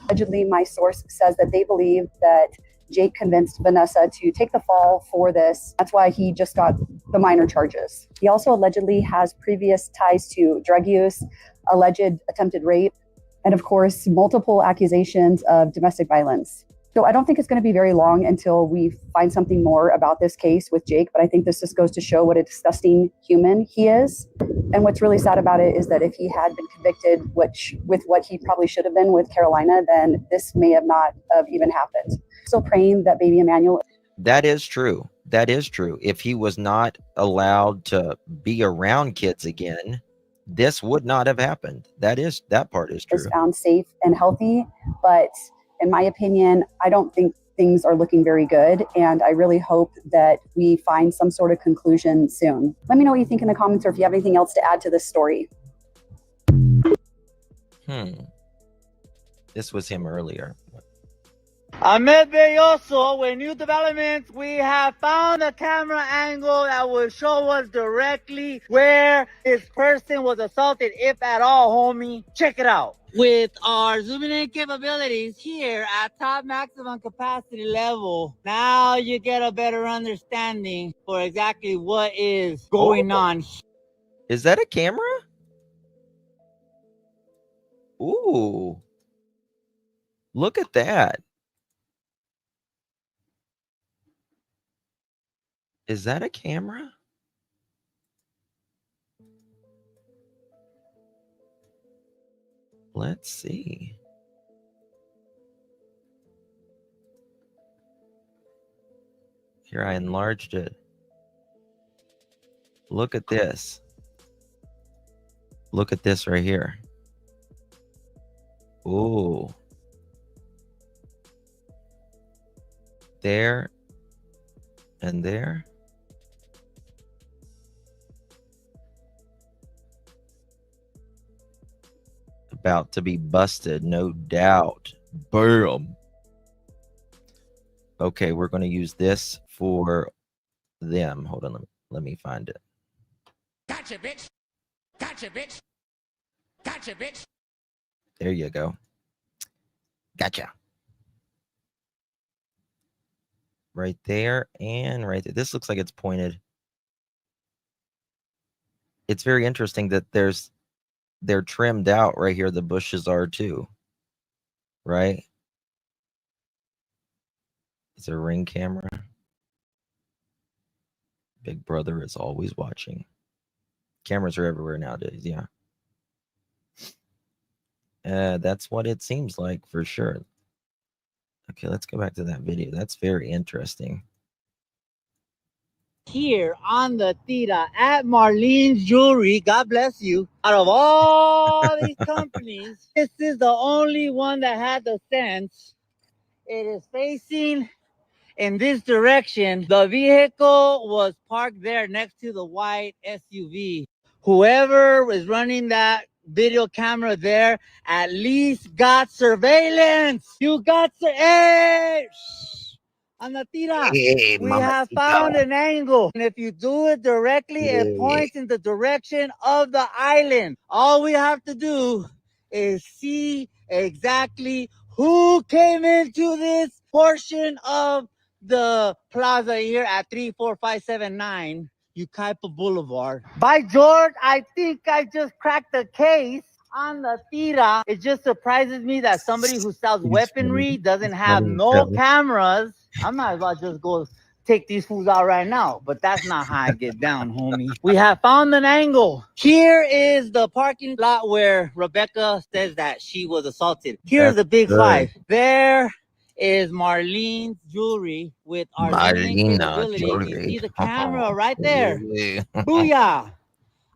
[SPEAKER 17] Allegedly, my source says that they believe that Jake convinced Vanessa to take the fall for this. That's why he just got the minor charges. He also allegedly has previous ties to drug use, alleged attempted rape, and of course, multiple accusations of domestic violence. So I don't think it's going to be very long until we find something more about this case with Jake, but I think this just goes to show what a disgusting human he is. And what's really sad about it is that if he had been convicted, with what he probably should have been with Carolina, then this may have not have even happened. Still praying that baby Emmanuel.
[SPEAKER 1] That is true. That is true. If he was not allowed to be around kids again, this would not have happened. That part is true.
[SPEAKER 17] Is found safe and healthy, but in my opinion, I don't think things are looking very good, and I really hope that we find some sort of conclusion soon. Let me know what you think in the comments, or if you have anything else to add to this story.
[SPEAKER 1] This was him earlier.
[SPEAKER 11] Ahmed Belloso, with new developments, we have found a camera angle that will show us directly where this person was assaulted, if at all, homie. Check it out. With our zooming in capabilities here at top maximum capacity level, now you get a better understanding for exactly what is going on.
[SPEAKER 1] Is that a camera? Ooh. Look at that. Is that a camera? Let's see. Here, I enlarged it. Look at this. Look at this right here. Ooh. There and there. About to be busted, no doubt. Boom. Okay, we're going to use this for them. Hold on, let me find it.
[SPEAKER 18] Gotcha, bitch. Gotcha, bitch. Gotcha, bitch.
[SPEAKER 1] There you go. Gotcha. Right there and right there. This looks like it's pointed. It's very interesting that they're trimmed out right here. The bushes are too. Right? It's a Ring camera. Big Brother is always watching. Cameras are everywhere nowadays, yeah. That's what it seems like for sure. Okay, let's go back to that video. That's very interesting.
[SPEAKER 11] Here on the Theta at Marlene's Jewelry, God bless you. Out of all these companies, this is the only one that had the sense. It is facing in this direction. The vehicle was parked there next to the white SUV. Whoever is running that video camera there at least got surveillance. You got hey! Anatira,
[SPEAKER 1] Hey,
[SPEAKER 11] we have
[SPEAKER 1] mamacita.
[SPEAKER 11] found an angle. And if you do it directly, it points in the direction of the island. All we have to do is see exactly who came into this portion of the plaza here at 34579 Yucaipa Boulevard. By George, I think I just cracked the case on the tira. It just surprises me that somebody who sells weaponry doesn't have no cameras. I might as well just go take these fools out right now, but that's not how I get down, homie. We have found an angle. Here is the parking lot where Rebecca says that she was assaulted. Here's the big five. There is Marlene's jewelry with our zooming capabilities. You see the camera right there. Booyah!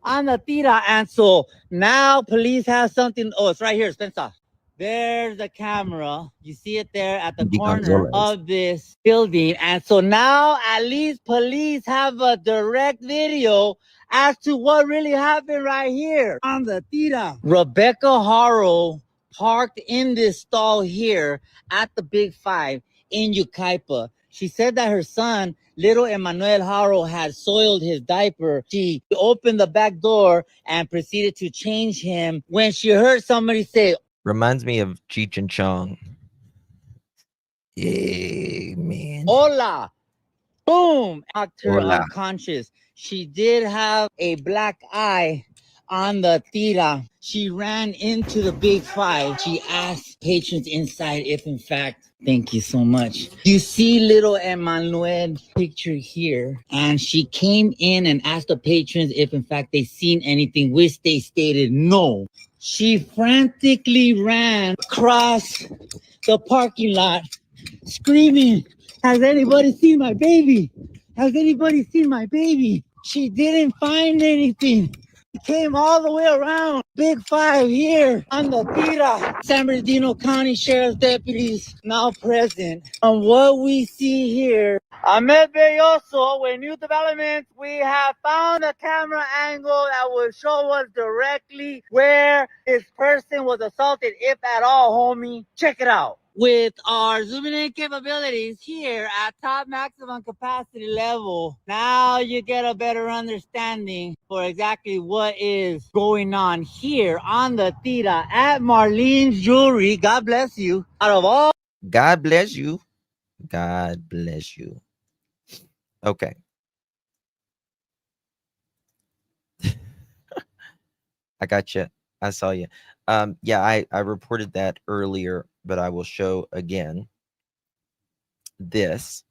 [SPEAKER 11] On the tira. And so now police have something. Oh, it's right here, Spencer. There's the camera. You see it there at the corner of this building. And so now at least police have a direct video as to what really happened right here on the tira. Rebecca Haro parked in this stall here at the Big Five in Yucaipa. She said that her son, little Emmanuel Haro, had soiled his diaper. She opened the back door and proceeded to change him when she heard somebody say,
[SPEAKER 1] reminds me of Cheech and Chong. Yeah, man.
[SPEAKER 11] Hola. Boom. Knocked her unconscious. She did have a black eye on the tira. She ran into the Big Five. She asked patrons inside if in fact, thank you so much. You see little Emmanuel picture here. And she came in and asked the patrons if in fact they seen anything, which they stated no. She frantically ran across the parking lot screaming, has anybody seen my baby? Has anybody seen my baby? She didn't find anything. She came all the way around. Big Five here on the tira. San Bernardino County Sheriff's deputies now present. On what we see here, Ahmed Belloso, with new developments, we have found a camera angle that will show us directly where this person was assaulted, if at all, homie. Check it out. With our zooming in capabilities here at top maximum capacity level, now you get a better understanding for exactly what is going on here on the tira at Marlene's Jewelry. God bless you. Out of all.
[SPEAKER 1] God bless you. God bless you. Okay. I got you. I saw you. Yeah, I reported that earlier, but I will show again. This.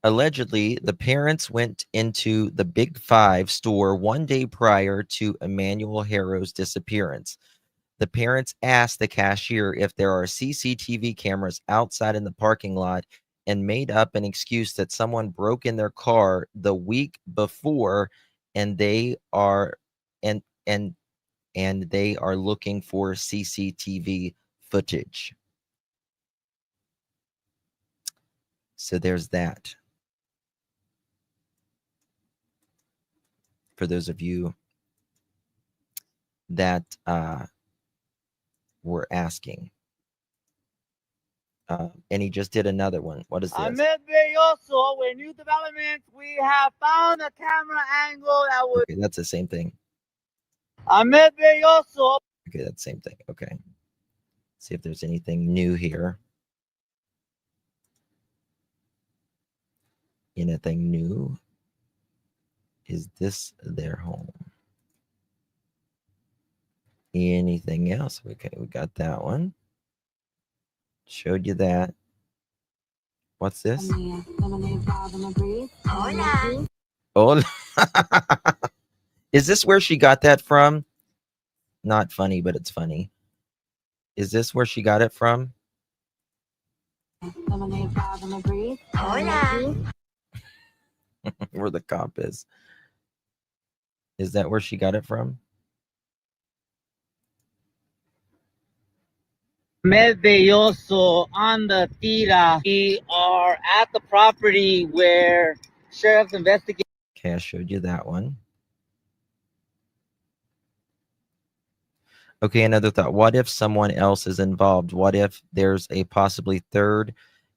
[SPEAKER 1] Allegedly, the parents went into the Big Five store one day prior to Emmanuel Haro's disappearance. The parents asked the cashier if there are CCTV cameras outside in the parking lot and made up an excuse that someone broke in their car the week before and they are and they are looking for CCTV footage. So there's that. For those of you that were asking. And he just did another one. What is this?
[SPEAKER 11] Ahmed Belloso, with new developments, we have found a camera angle that would.
[SPEAKER 1] Okay, that's the same thing.
[SPEAKER 11] Ahmed Belloso.
[SPEAKER 1] Okay, that's the same thing. Okay. See if there's anything new here. Anything new? Is this their home? Anything else? Okay, we got that one. Showed you that. What's this?
[SPEAKER 15] Hola.
[SPEAKER 1] Oh, is this where she got that from? Not funny, but it's funny. Is this where she got it from?
[SPEAKER 15] Hola.
[SPEAKER 1] Where the cop is. Is that where she got it from?
[SPEAKER 11] Belloso on the tira. We are at the property where sheriff's investigating.
[SPEAKER 1] Okay, I showed you that one. Okay, another thought. What if someone else is involved? What if there's a possibly third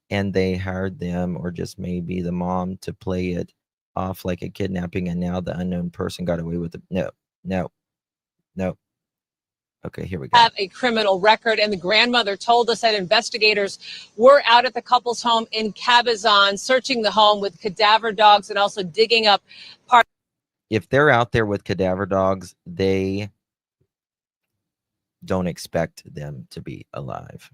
[SPEAKER 1] and they hired them, or just maybe the mom, to play it off like a kidnapping, and now the unknown person got away with it? No, no, no. Okay, here we go.
[SPEAKER 5] Have a criminal record, and the grandmother told us that investigators were out at the couple's home in Cabazon searching the home with cadaver dogs and also digging up parts.
[SPEAKER 1] If they're out there with cadaver dogs, they don't expect them to be alive.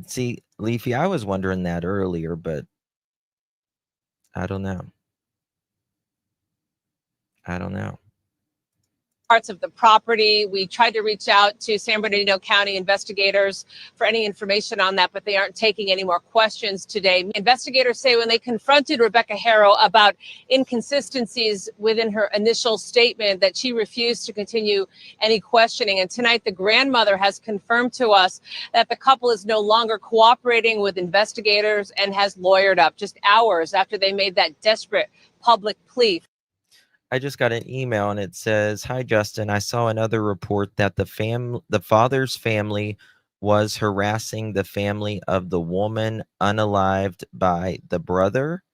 [SPEAKER 1] See, Leafy, I was wondering that earlier, but I don't know. I don't know.
[SPEAKER 5] Parts of the property. We tried to reach out to San Bernardino County investigators for any information on that, but they aren't taking any more questions today. Investigators say when they confronted Rebecca Haro about inconsistencies within her initial statement, that she refused to continue any questioning. And tonight, the grandmother has confirmed to us that the couple is no longer cooperating with investigators and has lawyered up just hours after they made that desperate public plea.
[SPEAKER 1] I just got an email and it says, "Hi Justin, I saw another report that the father's family was harassing the family of the woman unalived by the brother.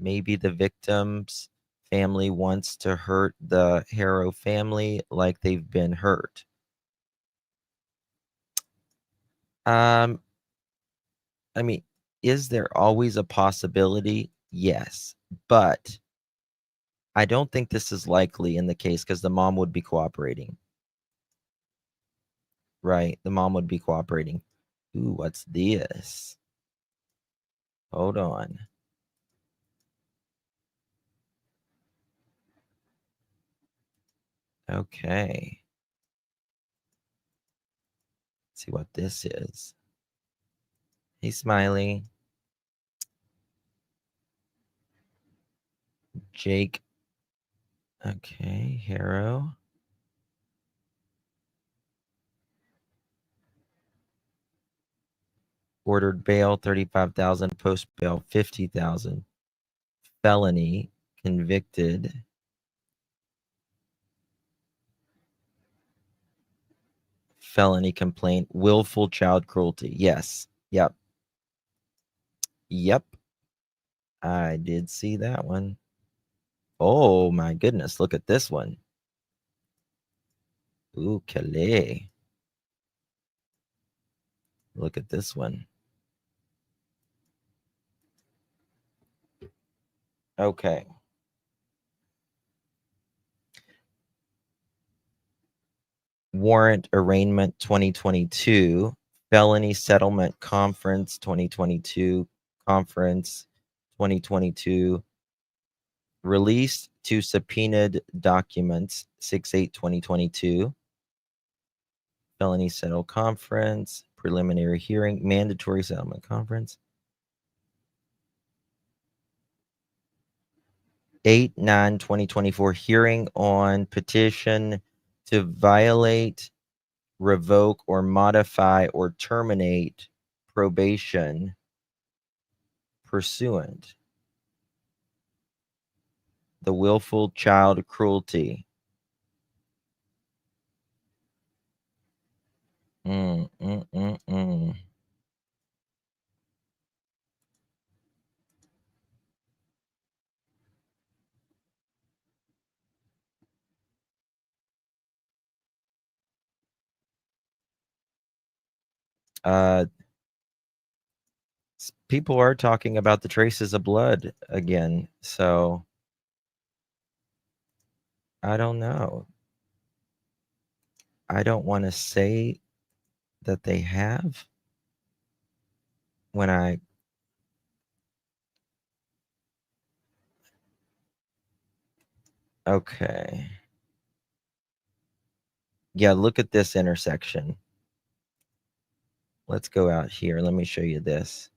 [SPEAKER 1] Maybe the victim's family wants to hurt the Harrow family like they've been hurt." I mean, is there always a possibility? Yes, but I don't think this is likely in the case because the mom would be cooperating. Right, the mom would be cooperating. Ooh, what's this? Hold on. Okay. Let's see what this is. Hey, Smiley. Jake. Okay, Harrow. Ordered bail 35,000, post bail 50,000. Felony, convicted. Felony complaint, willful child cruelty. Yes. Yep. Yep. I did see that one. Oh my goodness, look at this one. Ooh, Calais. Look at this one. Okay. Warrant arraignment 2022, felony settlement conference 2022, conference 2022, released to subpoenaed documents 6/8/2022, felony settle conference, preliminary hearing, mandatory settlement conference 8/9/2024, hearing on petition to violate, revoke, or modify or terminate probation pursuant the willful child cruelty. Mm, mm, mm, mm. People are talking about the traces of blood again, so I don't know. I don't want to say that they have when I okay. Yeah, look at this intersection. Let's go out here. Let me show you this.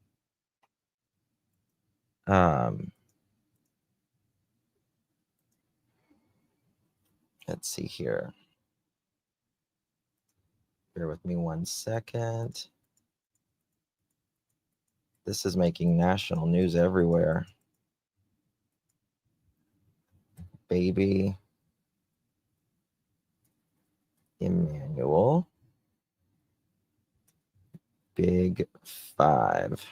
[SPEAKER 1] Let's see here. Bear with me 1 second. This is making national news everywhere. Baby Emmanuel, Big 5.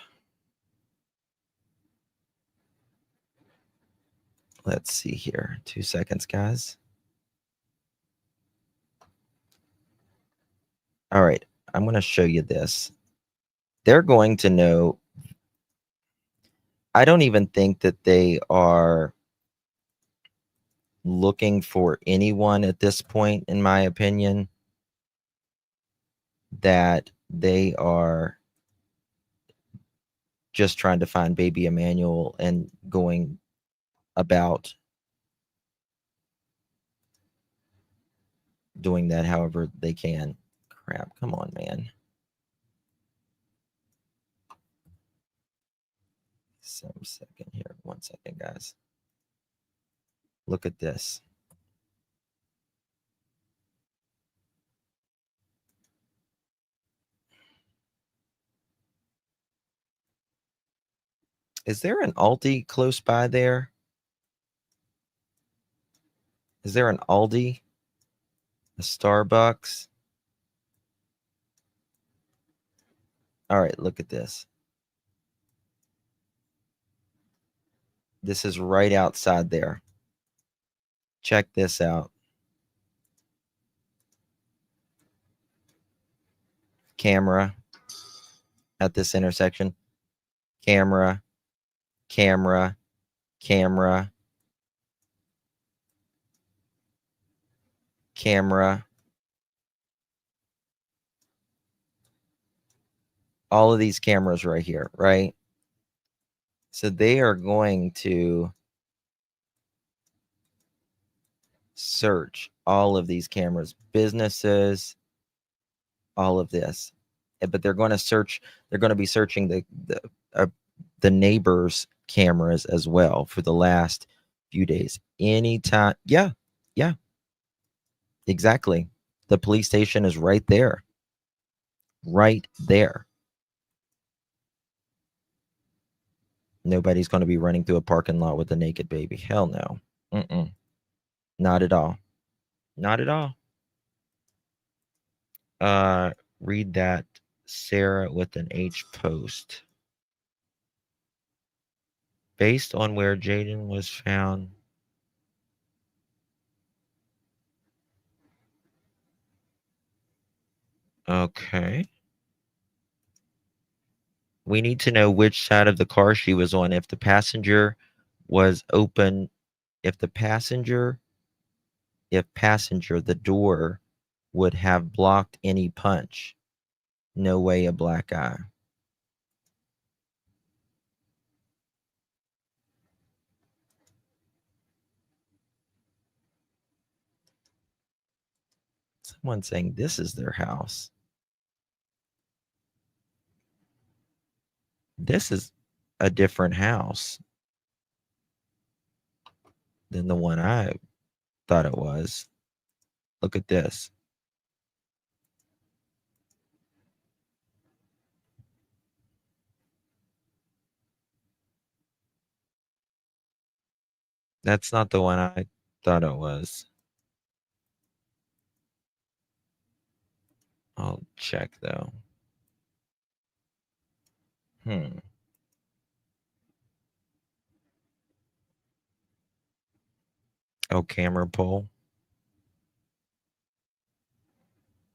[SPEAKER 1] Let's see here. 2 seconds, guys. All right, I'm going to show you this. They're going to know. I don't even think that they are looking for anyone at this point, in my opinion, that they are just trying to find baby Emmanuel and going about doing that however they can. Crap, come on, man. Some second here. 1 second, guys. Look at this. Is there an Aldi close by there? Is there an Aldi? A Starbucks? All right, look at this. This is right outside there. Check this out. Camera at this intersection. Camera, camera, camera, camera. All of these cameras right here, right? So they are going to search all of these cameras, businesses, all of this. But they're going to search, they're going to be searching the neighbors' cameras as well for the last few days. Anytime. Yeah. Exactly. The police station is right there. Right there. Nobody's going to be running through a parking lot with a naked baby. Hell no. Not at all. Not at all. Read that Sarah with an H post. Based on where Jaden was found. Okay. We need to know which side of the car she was on. If the passenger was open, if passenger, the door would have blocked any punch. No way a black eye. Someone saying this is their house. This is a different house than the one I thought it was. Look at this. That's not the one I thought it was. I'll check though. Oh, camera pole.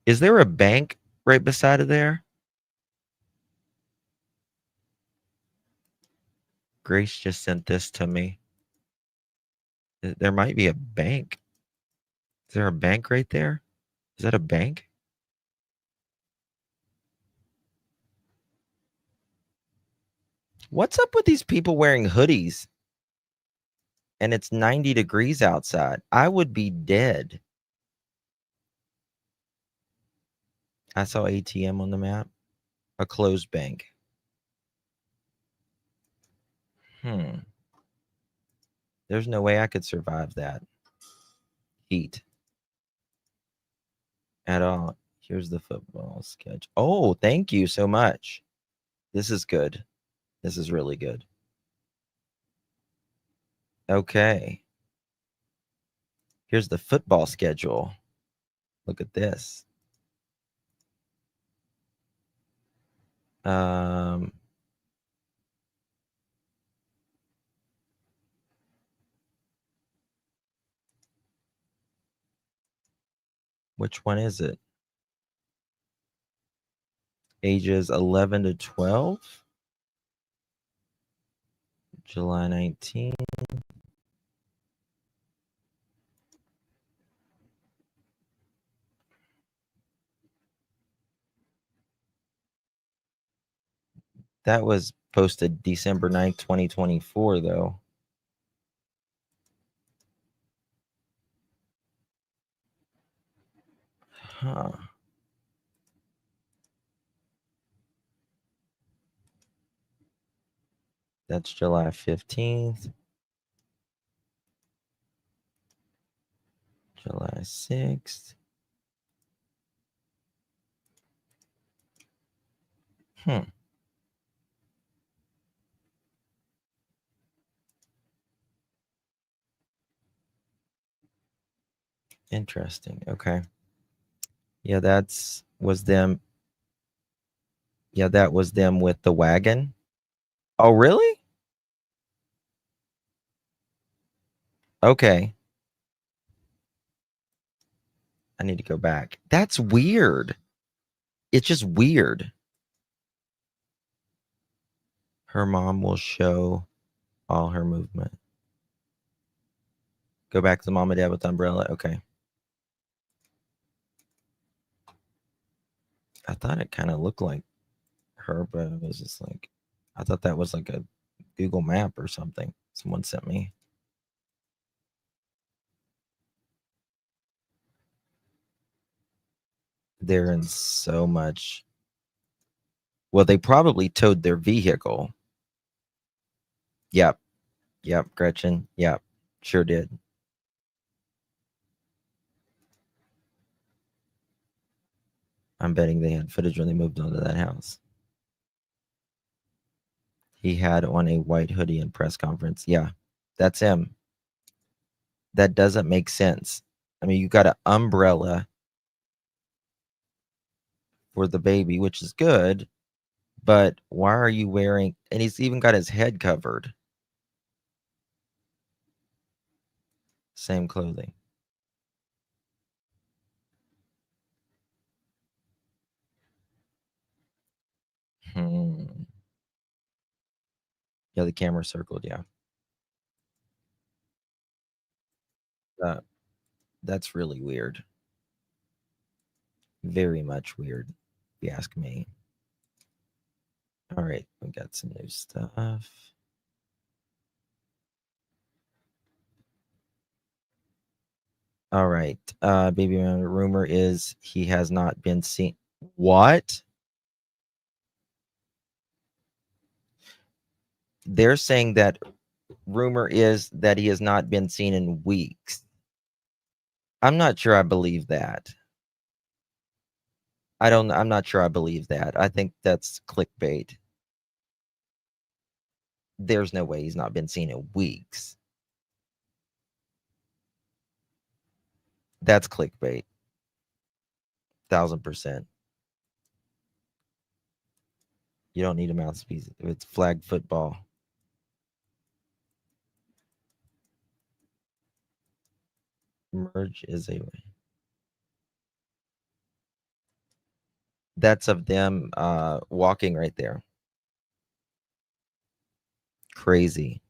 [SPEAKER 1] Is there a bank right beside of there? Grace just sent this to me. There might be a bank. Is there a bank right there? Is that a bank? What's up with these people wearing hoodies? And it's 90 degrees outside. I would be dead. I saw ATM on the map. A closed bank. There's no way I could survive that heat at all. Here's the football sketch. Oh, thank you so much. This is good. This is really good. Okay. Here's the football schedule. Look at this. Which one is it? Ages 11 to 12. July 19. That was posted December 9th, 2024, though. Huh. That's July 15th. July 6th. Interesting. Okay. Yeah, was them. Yeah, that was them with the wagon. Oh, really? Okay. I need to go back. That's weird. It's just weird. Her mom will show all her movement. Go back to the mom and dad with the umbrella. Okay. I thought it kind of looked like her, but it was just like, I thought that was like a Google map or something someone sent me. They're in so much. Well, they probably towed their vehicle. Yep. Yep, Gretchen. Yep. Sure did. I'm betting they had footage when they moved onto that house. He had on a white hoodie in press conference. Yeah, that's him. That doesn't make sense. I mean, you got an umbrella for the baby, which is good, but why are you wearing, and he's even got his head covered. Same clothing. Yeah, the camera circled, yeah. That's really weird. Very much weird, if you ask me. All right, we got some new stuff. All right. Baby man, rumor is he has not been seen. What? They're saying that rumor is that he has not been seen in weeks. I'm not sure I believe that. I'm not sure I believe that. I think that's clickbait. There's no way he's not been seen in weeks. That's clickbait. 1000%. You don't need a mouthpiece. It's flag football. Merge is a way. That's of them walking right there. Crazy.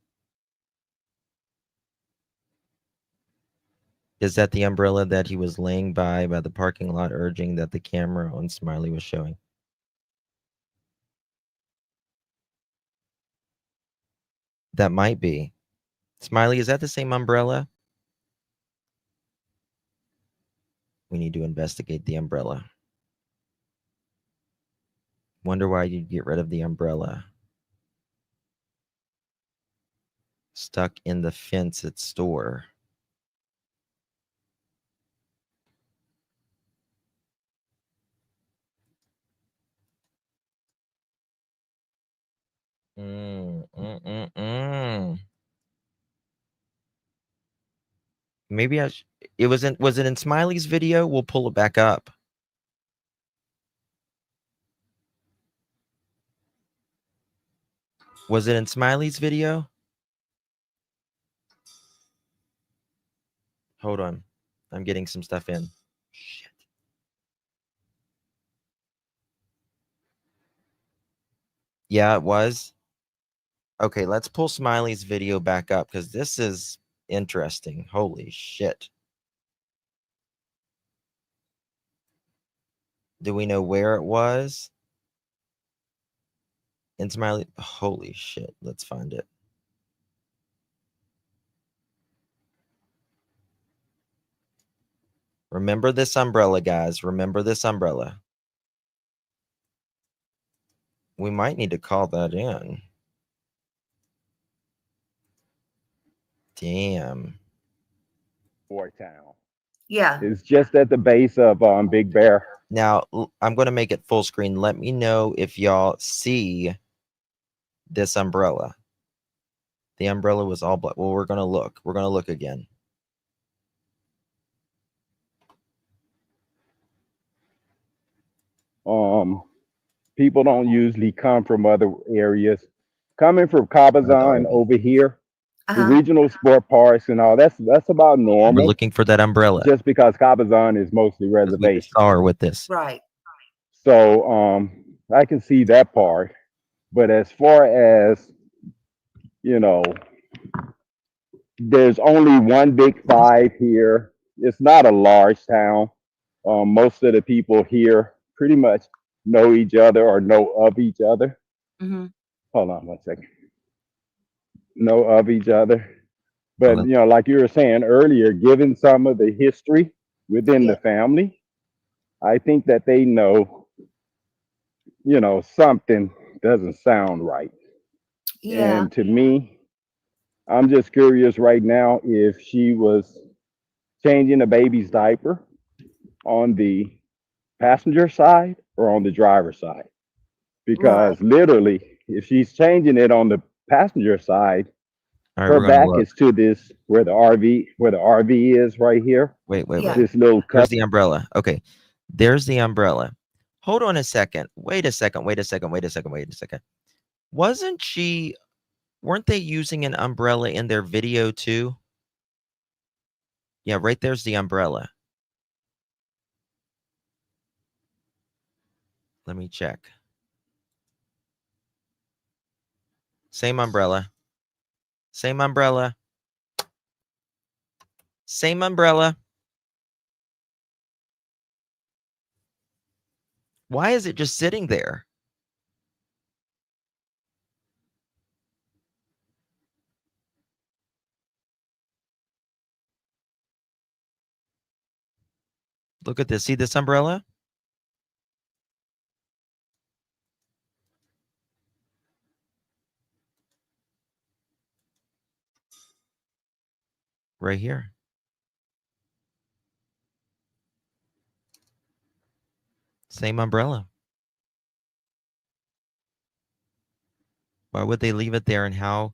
[SPEAKER 1] Is that the umbrella that he was laying by the parking lot, urging that the camera on Smiley was showing? That might be. Smiley, is that the same umbrella? We need to investigate the umbrella. Wonder why you'd get rid of the umbrella. Stuck in the fence at store. Maybe it was in Smiley's video? We'll pull it back up. Was it in Smiley's video? Hold on. I'm getting some stuff in. Shit. Yeah, it was. Okay, let's pull Smiley's video back up because this is interesting. Holy shit. Do we know where it was? In Smiley. Holy shit. Let's find it. Remember this umbrella, guys. Remember this umbrella. We might need to call that in. Damn.
[SPEAKER 14] Fort Town.
[SPEAKER 15] Yeah.
[SPEAKER 14] It's just at the base of Big Bear.
[SPEAKER 1] Now, I'm going to make it full screen. Let me know if y'all see this umbrella. The umbrella was all black. Well, we're going to look. We're going to look again.
[SPEAKER 14] People don't usually come from other areas. Coming from Cabazon over here, the regional sport parks and all, that's about normal.
[SPEAKER 1] We're looking for that umbrella.
[SPEAKER 14] Just because Cabazon is mostly reservation.
[SPEAKER 1] We saw her with this.
[SPEAKER 15] Right.
[SPEAKER 14] So I can see that part. But as far as, you know, there's only one big five here. It's not a large town. Most of the people here pretty much know each other or know of each other.
[SPEAKER 15] Mm-hmm.
[SPEAKER 14] Hold on one second. Know of each other. But, you know, like you were saying earlier, given some of the history within the family, I think that they know, you know, something doesn't sound right.
[SPEAKER 15] Yeah.
[SPEAKER 14] And to me, I'm just curious right now if she was changing a baby's diaper on the passenger side or on the driver's side. Because literally, if she's changing it on the passenger side, her back is to this where the RV is right here.
[SPEAKER 1] Wait.
[SPEAKER 14] This little
[SPEAKER 1] Here's the umbrella. Okay. There's the umbrella. Hold on a second. Wait a second. Weren't they using an umbrella in their video too? Yeah, right there's the umbrella. Let me check. Same umbrella. Same umbrella. Same umbrella. Why is it just sitting there? Look at this. See this umbrella? Right here. Same umbrella. Why would they leave it there, and how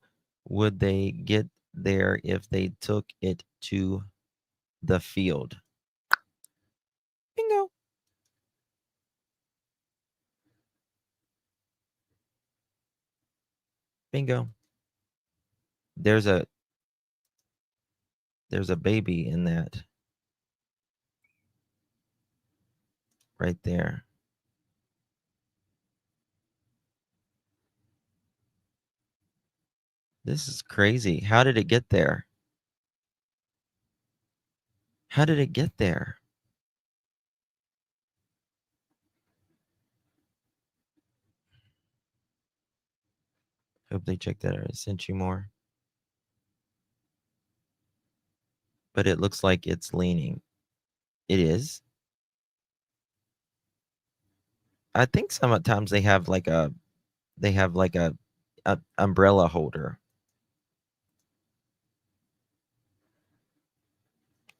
[SPEAKER 1] would they get there if they took it to the field? Bingo. Bingo. There's a baby in that. Right there. This is crazy. How did it get there? How did it get there? Hope they checked that out. I sent you more. But it looks like it's leaning. It is. I think sometimes they have like a umbrella holder.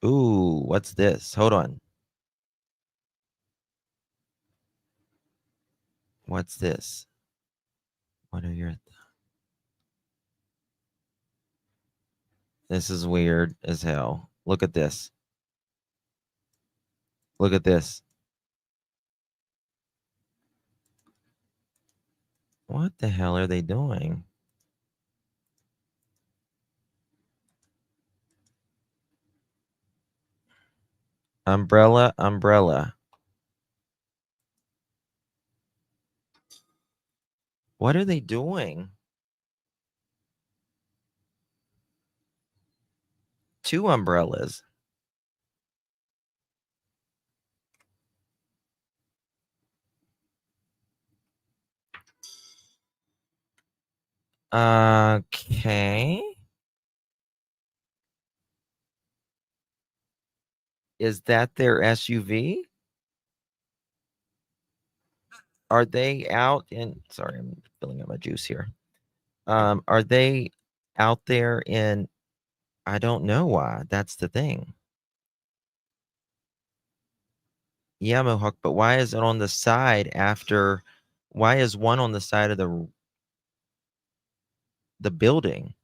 [SPEAKER 1] Ooh, what's this? Hold on. What's this? What are your This is weird as hell. Look at this. Look at this. What the hell are they doing? Umbrella, umbrella. What are they doing? 2 umbrellas. Okay. Is that their SUV? Are they out in, sorry, I'm filling up my juice here. Are they out there in, I don't know why. That's the thing. Yeah, Mohawk, but why is it on the side after, why is one on the side of the building?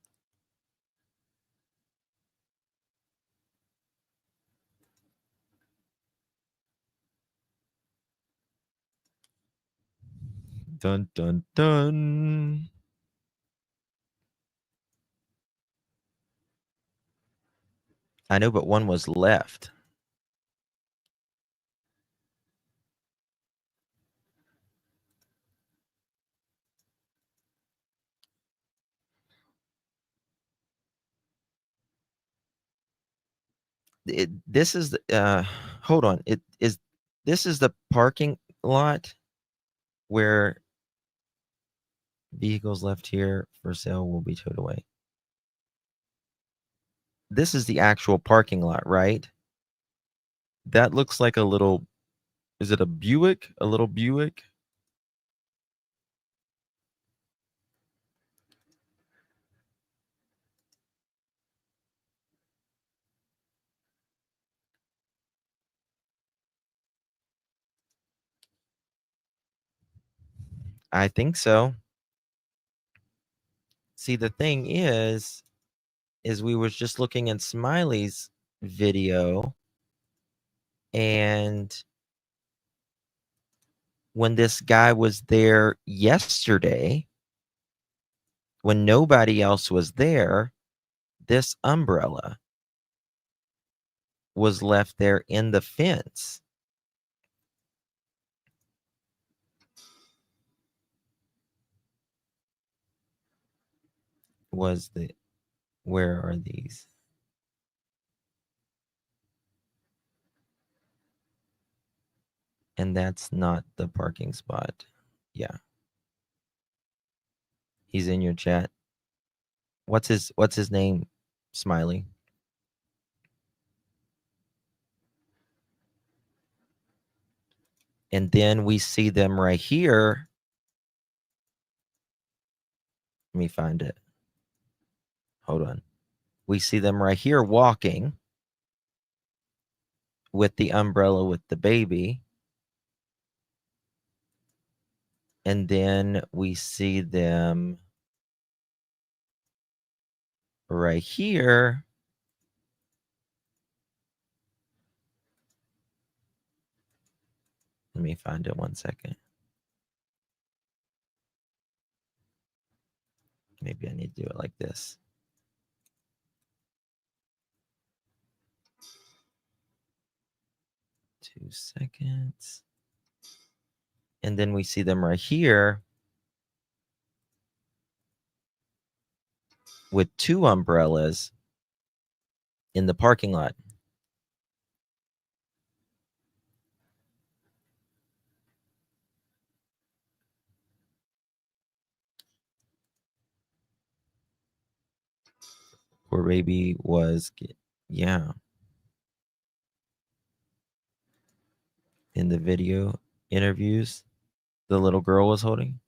[SPEAKER 1] Dun, dun, dun. I know, but one was left. This is the, hold on. This is the parking lot where vehicles left here for sale will be towed away. This is the actual parking lot, right? That looks like a little, is it a Buick? A little Buick? I think so. See, the thing is we was just looking at Smiley's video, and when this guy was there yesterday, when nobody else was there, this umbrella was left there in the fence. Was the, where are these? And that's not the parking spot. Yeah. He's in your chat. What's his name, Smiley? And then we see them right here. Let me find it. Hold on. We see them right here walking with the umbrella with the baby. And then we see them right here. Let me find it 1 second. Maybe I need to do it like this. Two seconds. And then we see them right here with 2 umbrellas in the parking lot. Poor baby was, yeah. In the video interviews, the little girl was holding.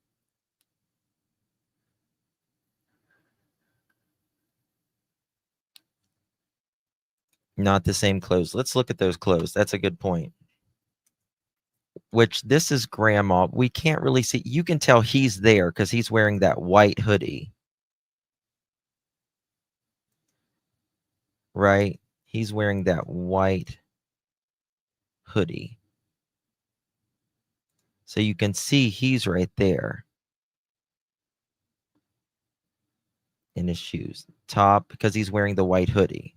[SPEAKER 1] Not the same clothes. Let's look at those clothes. That's a good point. Which this is grandma. We can't really see. You can tell he's there because he's wearing that white hoodie. right? He's wearing that white hoodie. So you can see he's right there in his shoes. Top, because he's wearing the white hoodie.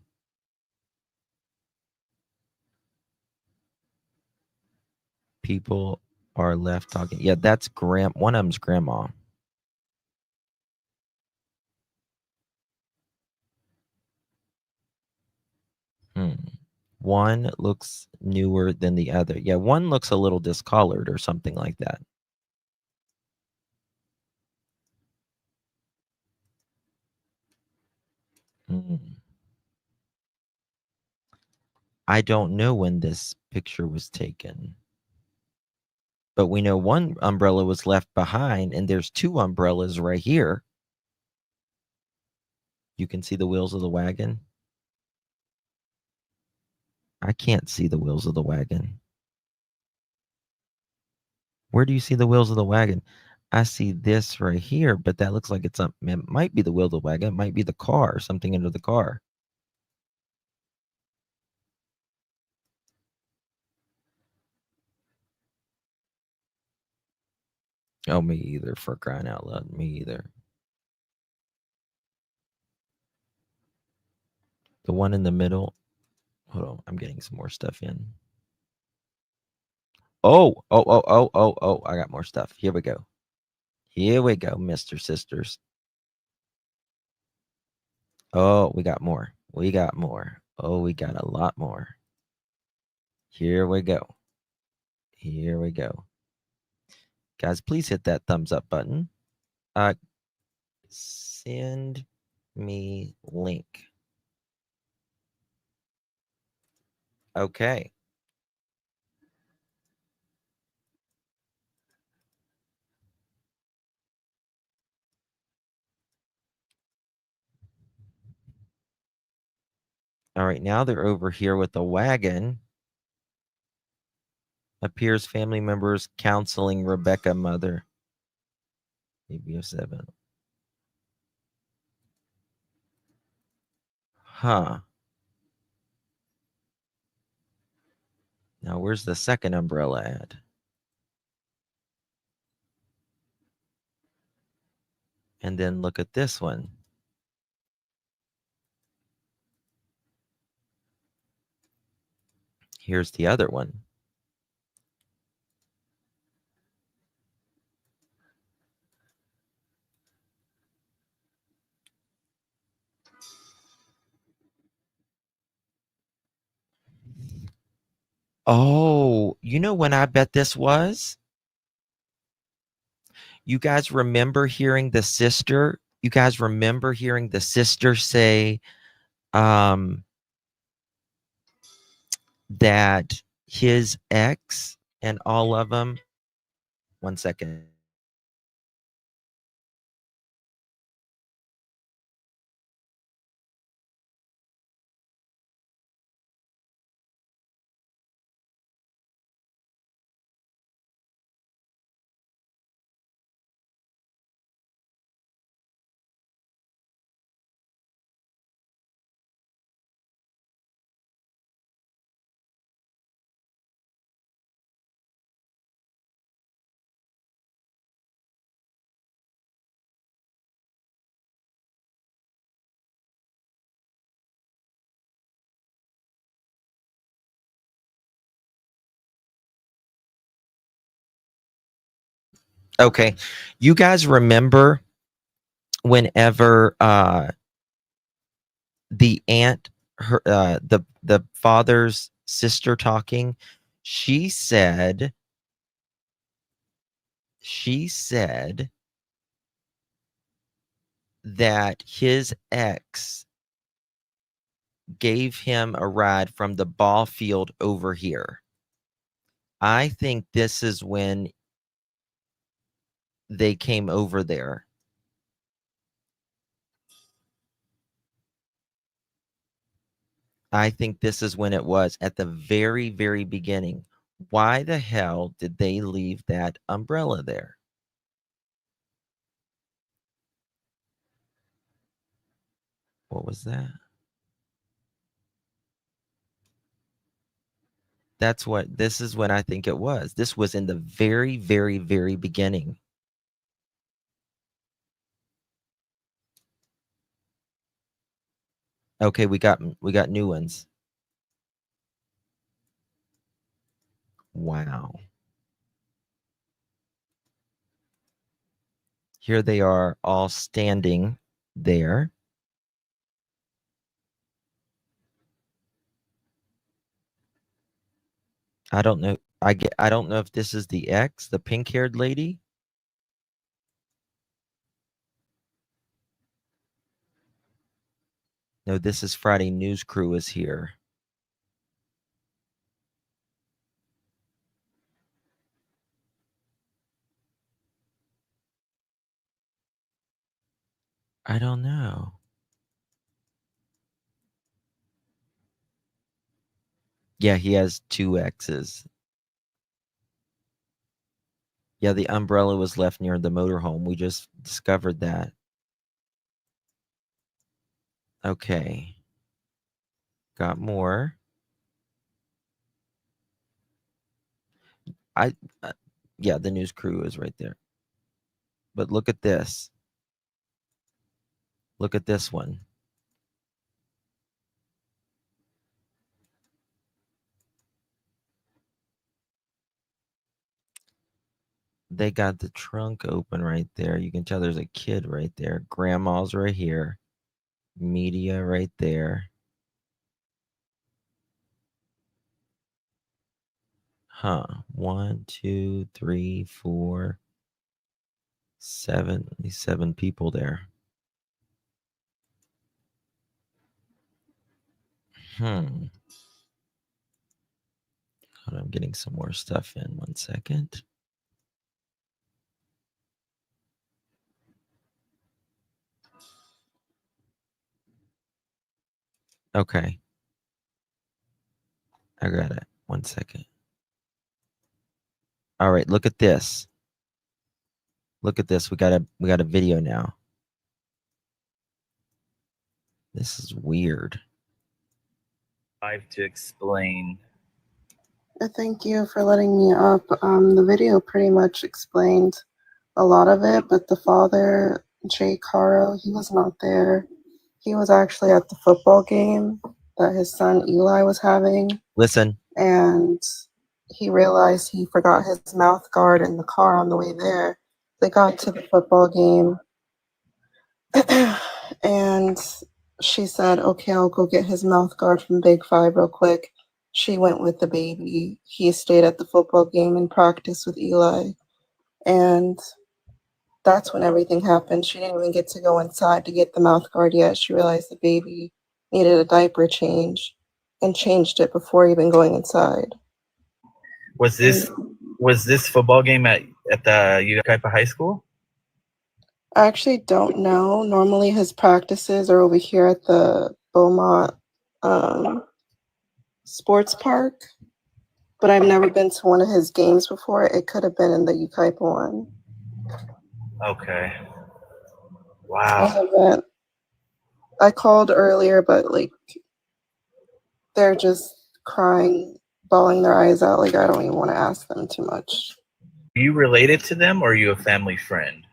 [SPEAKER 1] People are left talking. Yeah, that's one of them's grandma. One looks newer than the other. Yeah, one looks a little discolored or something like that. I don't know when this picture was taken. But we know one umbrella was left behind, and there's two umbrellas right here. You can see the wheels of the wagon. I can't see the wheels of the wagon. Where do you see the wheels of the wagon? I see this right here, but that looks like it might be the wheel of the wagon. It might be the car, something under the car. Oh, me either, for crying out loud. Me either. The one in the middle. Hold on, I'm getting some more stuff in. Oh, I got more stuff. Here we go. Here we go, Mr. Sisters. Oh, we got more. We got more. Oh, we got a lot more. Here we go. Here we go. Guys, please hit that thumbs up button. Send me link. Okay. All right, now they're over here with the wagon. Appears family members counseling Rebecca mother. ABO7. Huh. Now, where's the second umbrella at? And then look at this one. Here's the other one. Oh, you know when I bet this was? You guys remember hearing the sister? You guys remember hearing the sister say that his ex and all of them. One second. Okay. You guys remember whenever the aunt, the father's sister talking, she said that his ex gave him a ride from the ball field over here. I think this is when they came over there. I think this is when it was at the very, very beginning. Why the hell did they leave that umbrella there? What was that? This is when I think it was. This was in the very, very, very beginning. Okay, we got new ones. Wow. Here they are all standing there. I don't know. I don't know if this is the ex, the pink-haired lady. No, this is Friday News Crew is here. I don't know. Yeah, he has 2 exes. Yeah, the umbrella was left near the motorhome. We just discovered that. Okay. Got more. Yeah, the news crew is right there. But look at this. Look at this one. They got the trunk open right there. You can tell there's a kid right there. Grandma's right here. Media right there. Huh. 1, 2, 3, 4, 7. These 7 people there. Hold on, I'm getting some more stuff in. 1 second. Okay. I got it. 1 second. All right, look at this. Look at this. We got a video now. This is weird.
[SPEAKER 3] Live to explain.
[SPEAKER 4] Thank you for letting me up. The video pretty much explained a lot of it, but the father, Jake Haro, he was not there. He was actually at the football game that his son Eli was having.
[SPEAKER 1] Listen.
[SPEAKER 4] And he realized he forgot his mouth guard in the car on the way there. They got to the football game and she said, okay, I'll go get his mouth guard from Big Five real quick. She went with the baby. He stayed at the football game and practiced with Eli. And that's when everything happened. She didn't even get to go inside to get the mouth guard yet. She realized the baby needed a diaper change and changed it before even going inside.
[SPEAKER 3] Was this football game at the Yucaipa High School?
[SPEAKER 4] I actually don't know. Normally his practices are over here at the Beaumont Sports Park, but I've never been to one of his games before. It could have been in the Yucaipa one.
[SPEAKER 3] Okay. Wow.
[SPEAKER 4] I called earlier, but like they're just crying, bawling their eyes out. Like I don't even want to ask them too much.
[SPEAKER 3] Are you related to them, or are you a family friend?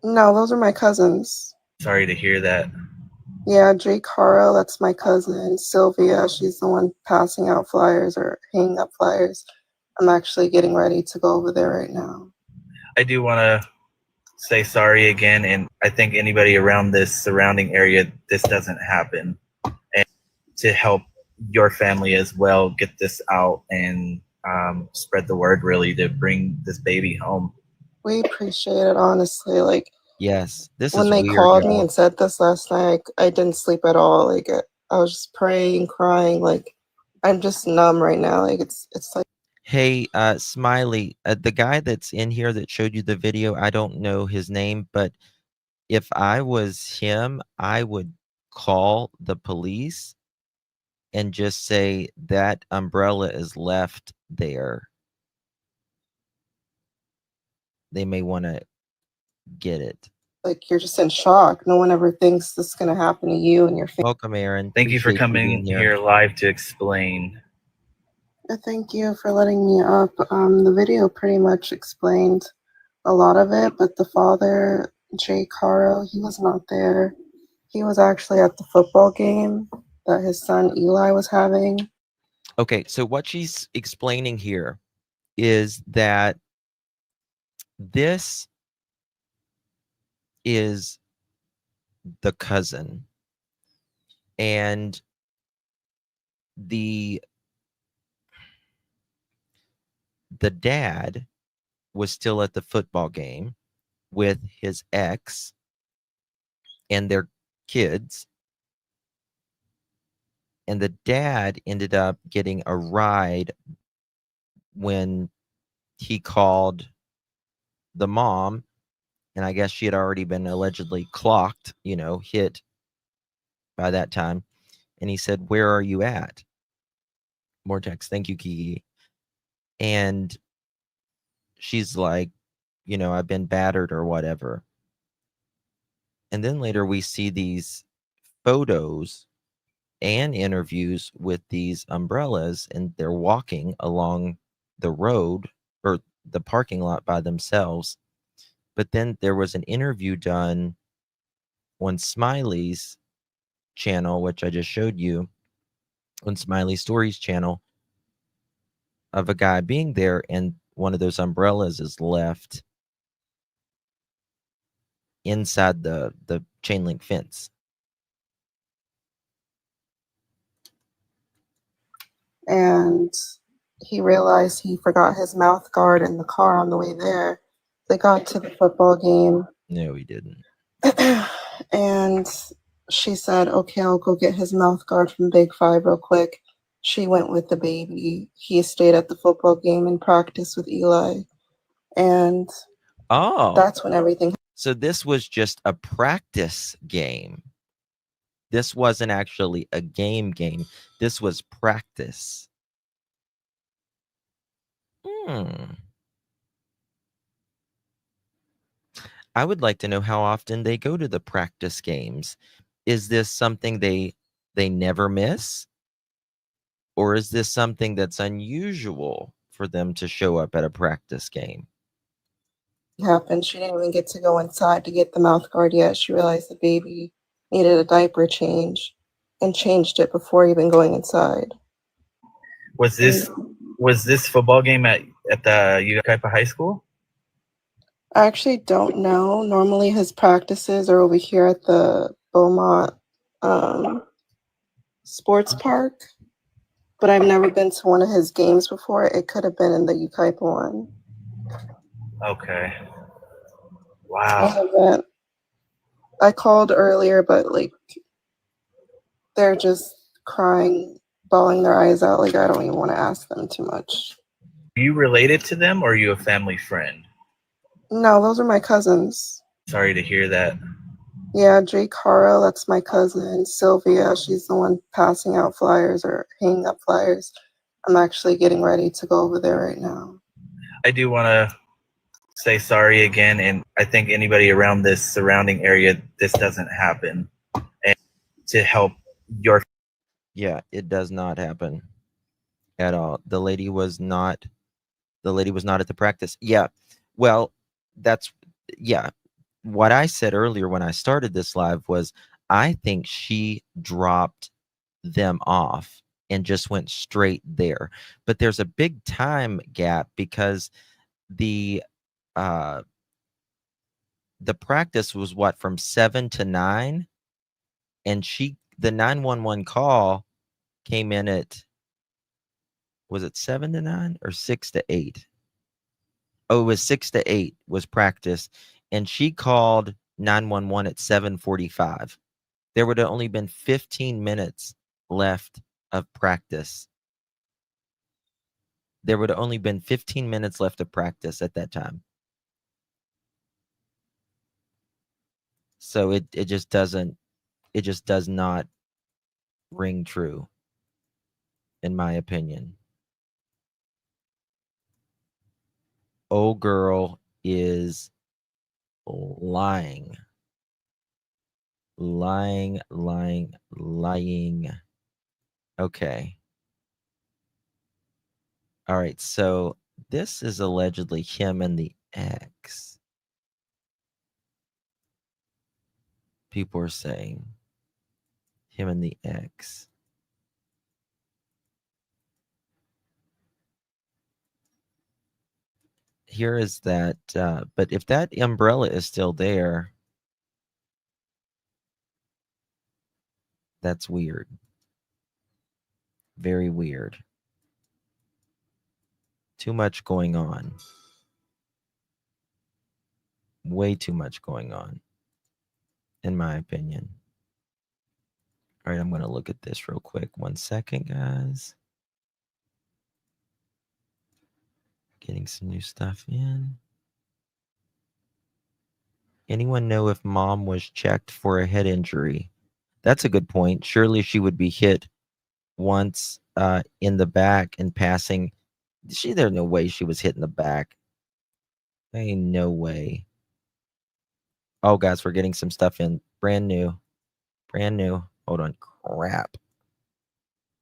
[SPEAKER 4] No, those are my cousins.
[SPEAKER 3] Sorry to hear that.
[SPEAKER 4] Yeah, Jake Haro, that's my cousin. Sylvia, she's the one passing out flyers or hanging up flyers. I'm actually getting ready to go over there right now.
[SPEAKER 3] I do want to say sorry again, and I think anybody around this surrounding area, this doesn't happen. And to help your family as well get this out and spread the word, really, to bring this baby home.
[SPEAKER 4] We appreciate it, honestly. Like,
[SPEAKER 1] yes, this
[SPEAKER 4] when
[SPEAKER 1] is
[SPEAKER 4] they
[SPEAKER 1] weird,
[SPEAKER 4] called
[SPEAKER 1] y'all.
[SPEAKER 4] me and said this last night, I didn't sleep at all. Like, I was just praying, crying. Like, I'm just numb right now. Like, it's like.
[SPEAKER 1] Hey, Smiley, the guy that's in here that showed you the video, I don't know his name, but if I was him, I would call the police and just say that umbrella is left there. They may want to get it.
[SPEAKER 4] Like, you're just in shock. No one ever thinks this is going to happen to you and your family.
[SPEAKER 1] Welcome, Aaron.
[SPEAKER 3] Thank you for
[SPEAKER 1] Appreciate
[SPEAKER 3] coming
[SPEAKER 1] being
[SPEAKER 3] here live to explain.
[SPEAKER 4] Thank you for letting me up. The video pretty much explained a lot of it, but the father, Jake Haro, he was not there. He was actually at the football game that his son Eli was having.
[SPEAKER 1] Okay, so what she's explaining here is that this is the cousin, and the dad was still at the football game with his ex and their kids, and the dad ended up getting a ride when he called the mom, and I guess she had already been allegedly clocked, hit by that time. And he said, "Where are you at?" More text. Thank you, Kiki. And she's like, "I've been battered," or whatever. And then later we see these photos and interviews with these umbrellas, and they're walking along the road or the parking lot by themselves. But then there was an interview done on Smiley's channel, which I just showed you, on Smiley Stories channel, of a guy being there, and one of those umbrellas is left inside the chain link fence.
[SPEAKER 4] And he realized he forgot his mouth guard in the car on the way there. They got to the football game.
[SPEAKER 1] No, he didn't.
[SPEAKER 4] And she said, "Okay, I'll go get his mouth guard from Big Five real quick." She went with the baby. He stayed at the football game and practiced with Eli. And that's when everything.
[SPEAKER 1] So this was just a practice game. This wasn't actually a game. This was practice. I would like to know how often they go to the practice games. Is this something they never miss? Or is this something that's unusual for them to show up at a practice game?
[SPEAKER 4] Happened. She didn't even get to go inside to get the mouth guard yet. She realized the baby needed a diaper change and changed it before even going inside.
[SPEAKER 3] Was this football game at the Yucaipa High School?
[SPEAKER 4] I actually don't know. Normally his practices are over here at the Beaumont Sports Park, but I've never been to one of his games before. It could have been in the Yucaipa one.
[SPEAKER 3] Okay. Wow.
[SPEAKER 4] I called earlier, but they're just crying, bawling their eyes out. I don't even want to ask them too much.
[SPEAKER 3] Are you related to them, or are you a family friend?
[SPEAKER 4] No, those are my cousins.
[SPEAKER 3] Sorry to hear that.
[SPEAKER 4] Yeah, Jake Haro, that's my cousin. Sylvia, she's the one passing out flyers or hanging up flyers. I'm actually getting ready to go over there right now.
[SPEAKER 3] I do want to say sorry again, and I think anybody around this surrounding area, this doesn't happen. And to help your...
[SPEAKER 1] Yeah, it does not happen at all. The lady was not at the practice. Yeah. Well, what I said earlier when I started this live was I think she dropped them off and just went straight there. But there's a big time gap because the practice was from 7 to 9, and the 911 call came in at, was it 7 to 9 or 6 to 8? Oh, it was 6 to 8 was practice, and she called 911 at 7:45. There would have only been 15 minutes left of practice. There would have only been 15 minutes left of practice at that time. So it just does not ring true, in my opinion. Old girl is lying. Lying. Okay. All right, so this is allegedly him and the ex. People are saying him and the ex. Here is that, but if that umbrella is still there, that's weird. Very weird. Too much going on. Way too much going on, in my opinion. All right, I'm going to look at this real quick. 1 second, guys. Getting some new stuff in. Anyone know if mom was checked for a head injury? That's a good point. Surely she would be hit once in the back and passing. There's no way she was hit in the back. Ain't no way. Oh, guys, we're getting some stuff in. Brand new. Brand new. Hold on. Crap.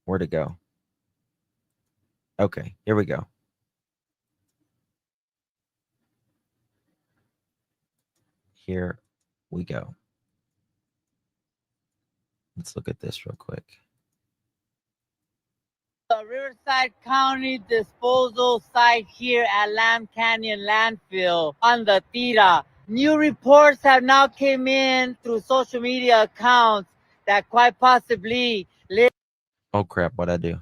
[SPEAKER 1] Where'd it go? Okay, here we go. Here we go. Let's look at this real quick.
[SPEAKER 11] The Riverside County disposal site here at Lamb Canyon landfill on the Tira. New reports have now came in through social media accounts that quite possibly
[SPEAKER 1] Oh crap, what'd I do?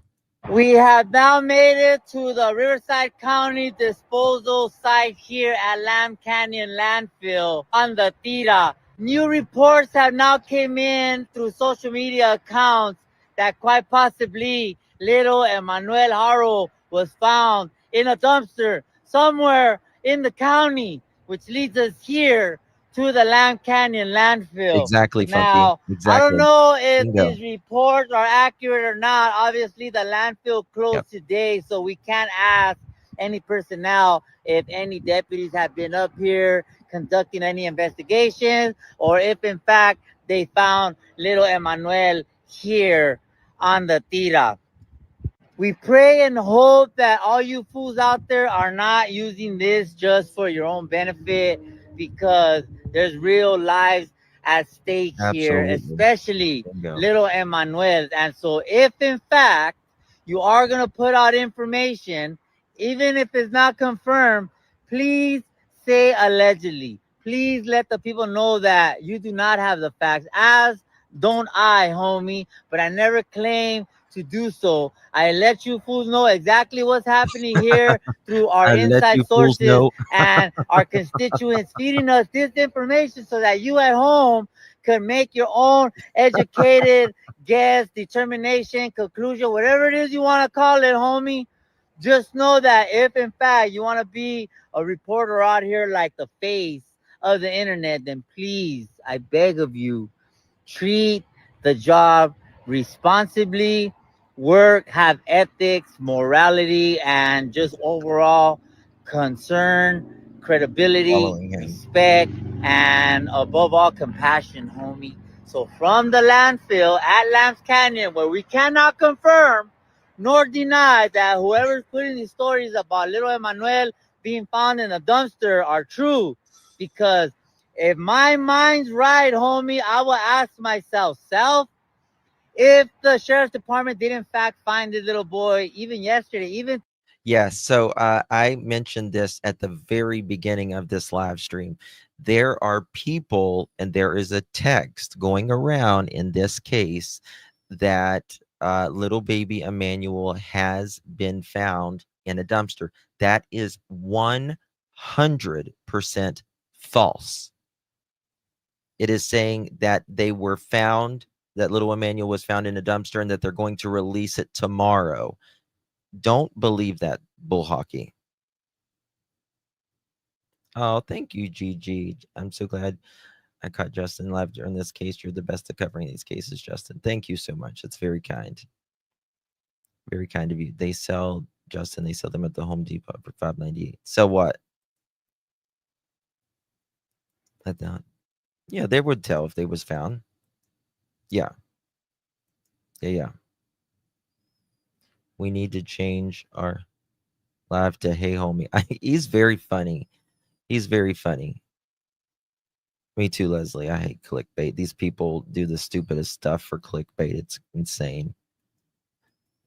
[SPEAKER 11] we have now made it to the Riverside County disposal site here at Lamb Canyon landfill on the Tira. New reports have now came in through social media accounts that quite possibly little Emmanuel Haro was found in a dumpster somewhere in the county, which leads us here to the Lamb Canyon landfill.
[SPEAKER 1] Exactly, Funky.
[SPEAKER 11] Now, I don't
[SPEAKER 1] Exactly.
[SPEAKER 11] know if
[SPEAKER 1] Bingo.
[SPEAKER 11] these reports are accurate or not. Obviously, the landfill closed today, so we can't ask any personnel if any deputies have been up here conducting any investigations or if, in fact, they found little Emmanuel here on the Tira. We pray and hope that all you fools out there are not using this just for your own benefit, because there's real lives at stake here,
[SPEAKER 1] Absolutely.
[SPEAKER 11] especially
[SPEAKER 1] Bingo.
[SPEAKER 11] little Emmanuel. And so if in fact you are going to put out information, even if it's not confirmed, please say allegedly. Please let the people know that you do not have the facts, as don't I, homie, but I never claim to do so. I let you fools know exactly what's happening here through our
[SPEAKER 1] I let
[SPEAKER 11] inside
[SPEAKER 1] you fools
[SPEAKER 11] sources
[SPEAKER 1] know.
[SPEAKER 11] and our constituents feeding us this information so that you at home can make your own educated guess, determination, conclusion, whatever it is you want to call it, homie. Just know that if in fact you want to be a reporter out here like the face of the internet, then please, I beg of you, treat the job responsibly, work, have ethics, morality, and just overall concern, credibility, respect, and above all, compassion, homie. So from the landfill at Lambs Canyon, where we cannot confirm nor deny that whoever's putting these stories about little Emmanuel being found in a dumpster are true, because if my mind's right, homie, I will ask myself, if the sheriff's department did in fact find this little boy, even yesterday, even
[SPEAKER 1] Yes, so I mentioned this at the very beginning of this live stream. There are people, and there is a text going around in this case that little baby Emmanuel has been found in a dumpster. That is 100% false. It is saying that they were found, that little Emmanuel was found in a dumpster, and that they're going to release it tomorrow. Don't believe that bull hockey. Oh, thank you, Gigi. I'm so glad I caught Justin live during this case. You're the best at covering these cases, Justin. Thank you so much. It's very kind. Very kind of you. They sell, Justin, they sell them at the Home Depot for $5.98. So what? I thought, yeah, they would tell if they was found. Yeah. Yeah. We need to change our Love to hey homie. He's very funny. He's very funny. Me too, Leslie. I hate clickbait. These people do the stupidest stuff for clickbait. It's insane.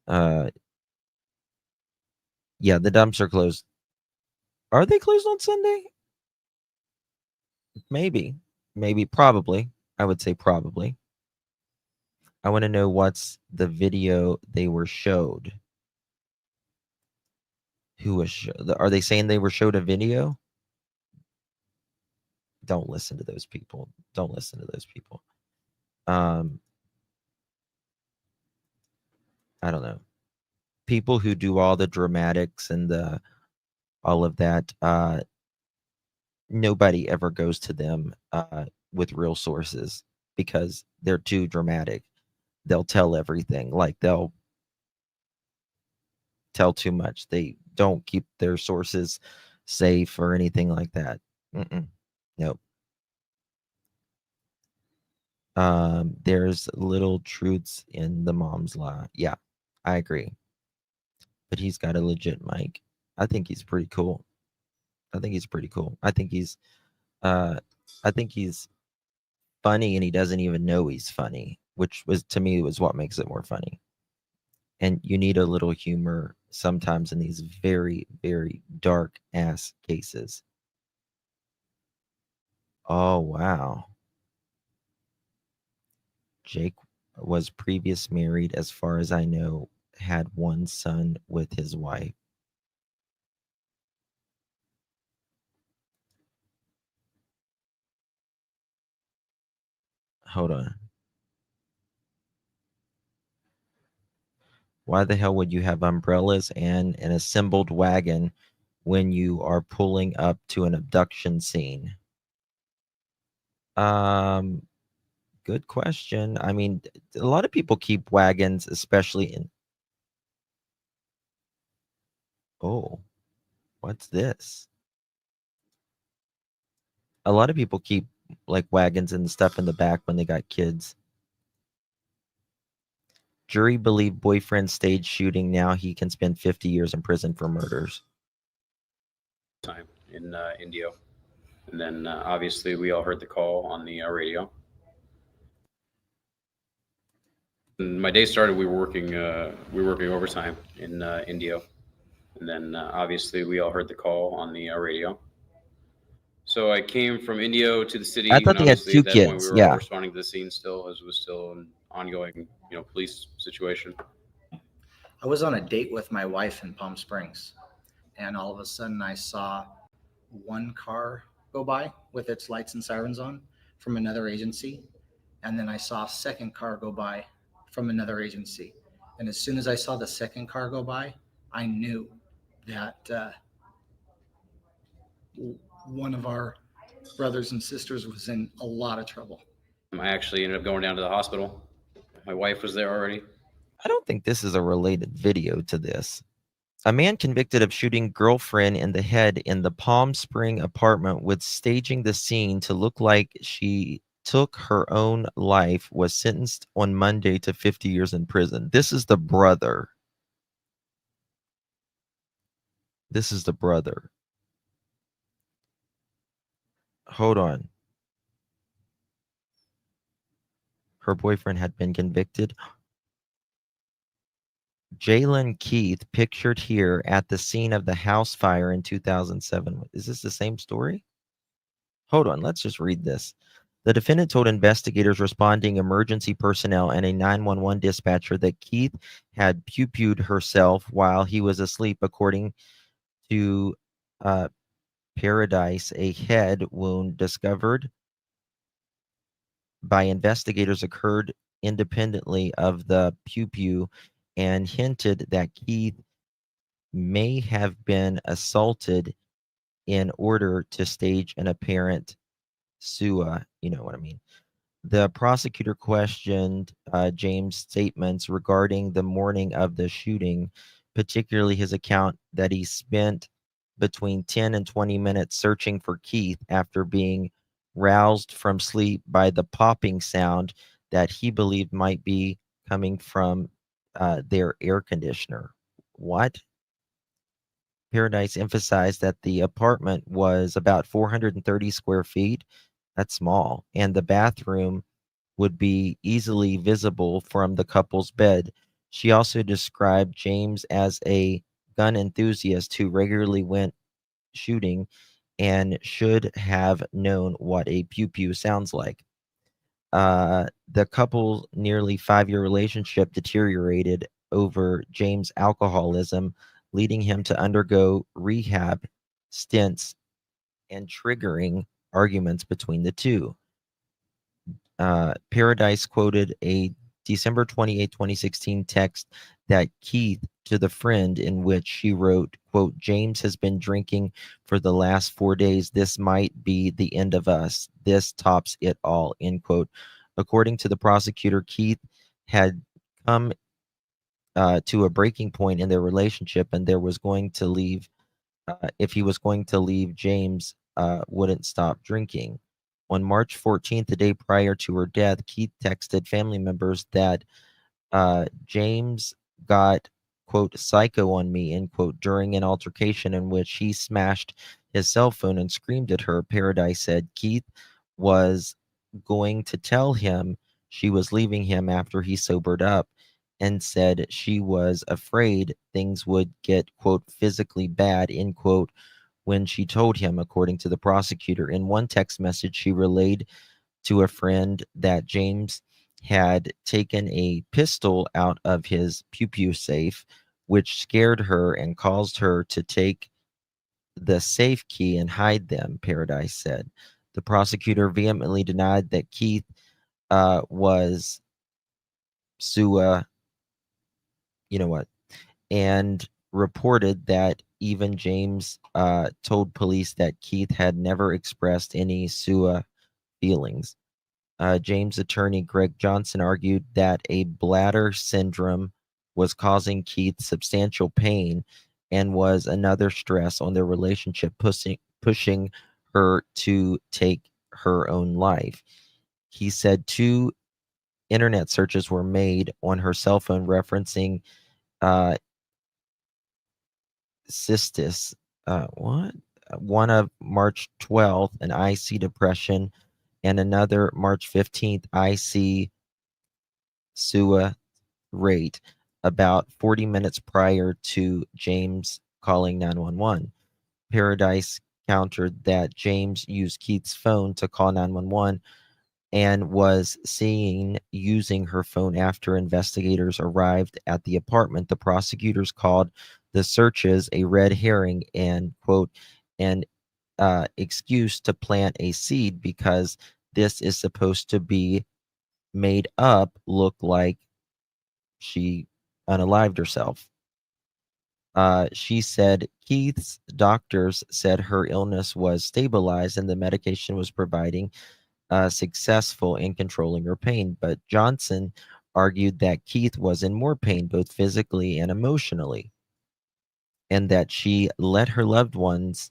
[SPEAKER 1] Yeah, the dumps are closed. Are they closed on Sunday? Maybe. Probably. I would say probably. I want to know what's the video they were showed. Who was are they saying they were showed a video? Don't listen to those people. Don't listen to those people. I don't know. People who do all the dramatics and all of that, nobody ever goes to them with real sources because they're too dramatic. They'll tell everything. Like they'll tell too much. They don't keep their sources safe or anything like that. Nope. There's little truths in the mom's lie. Yeah, I agree. But he's got a legit mic. I think he's pretty cool. I think he's funny and he doesn't even know he's funny, which was to me was what makes it more funny. And you need a little humor sometimes in these very, very dark ass cases. Oh, wow. Jake was previous married, as far as I know, had one son with his wife. Hold on. Why the hell would you have umbrellas and an assembled wagon when you are pulling up to an abduction scene? Good question. I mean, a lot of people keep wagons, especially in. Oh, what's this? A lot of people keep like wagons and stuff in the back when they got kids. Jury believed boyfriend staged shooting. Now he can spend 50 years in prison for murders.
[SPEAKER 19] Time in Indio. And then obviously we all heard the call on the radio. And my day started, we were working overtime in Indio. And then obviously we all heard the call on the radio. So I came from Indio to the city.
[SPEAKER 1] I thought they had two
[SPEAKER 19] at that
[SPEAKER 1] kids.
[SPEAKER 19] point we were all responding to the scene still, as it was still an ongoing, police situation.
[SPEAKER 20] I was on a date with my wife in Palm Springs, and all of a sudden I saw one car go by with its lights and sirens on from another agency. And then I saw a second car go by from another agency. And as soon as I saw the second car go by, I knew that one of our brothers and sisters was in a lot of trouble.
[SPEAKER 19] I actually ended up going down to the hospital. My wife was there already.
[SPEAKER 1] I don't think this is a related video to this. A man convicted of shooting girlfriend in the head in the Palm Spring apartment with staging the scene to look like she took her own life was sentenced on Monday to 50 years in prison. This is the brother. This is the brother. Hold on. Her boyfriend had been convicted. Jalen Keith, pictured here at the scene of the house fire in 2007. Is this the same story? Hold on, let's just read this. The defendant told investigators responding emergency personnel and a 911 dispatcher that Keith had pew-pewed herself while he was asleep, according to Paradise. A head wound discovered by investigators occurred independently of the pew-pew and hinted that Keith may have been assaulted in order to stage an apparent SUA. You know what I mean? The prosecutor questioned James' statements regarding the morning of the shooting, particularly his account that he spent between 10 and 20 minutes searching for Keith after being roused from sleep by the popping sound that he believed might be coming from their air conditioner. What? Paradise emphasized that the apartment was about 430 square feet. That's small. And the bathroom would be easily visible from the couple's bed. She also described James as a gun enthusiast who regularly went shooting and should have known what a pew pew sounds like. The couple's nearly 5-year relationship deteriorated over James' alcoholism, leading him to undergo rehab stints and triggering arguments between the two. Paradise quoted a December 28, 2016 text that Keith to the friend in which she wrote, quote, James has been drinking for the last 4 days. This might be the end of us. This tops it all, end quote. According to the prosecutor, Keith had come to a breaking point in their relationship, and there was going to leave. If he was going to leave, James wouldn't stop drinking. On March 14th, the day prior to her death, Keith texted family members that James got, quote, psycho on me, end quote, during an altercation in which he smashed his cell phone and screamed at her. Paradise said Keith was going to tell him she was leaving him after he sobered up, and said she was afraid things would get, quote, physically bad, end quote, when she told him, according to the prosecutor. In one text message, she relayed to a friend that James had taken a pistol out of his pew-pew safe, which scared her and caused her to take the safe key and hide them, Paradise said. The prosecutor vehemently denied that Keith was Sua, you know what, and reported that even James told police that Keith had never expressed any Sua feelings. James' attorney Greg Johnson argued that a bladder syndrome was causing Keith substantial pain and was another stress on their relationship, pushing her to take her own life. He said 2 internet searches were made on her cell phone referencing cystis. One of March 12th, an IC depression, and another March 15th, IC SUA rate, about 40 minutes prior to James calling 911. Paradise countered that James used Keith's phone to call 911 and was seen using her phone after investigators arrived at the apartment. The prosecutors called the searches a red herring and, quote, an excuse to plant a seed because this is supposed to be made up look like she unalived herself. She said Keith's doctors said her illness was stabilized and the medication was providing successful in controlling her pain. But Johnson argued that Keith was in more pain, both physically and emotionally, and that she let her loved ones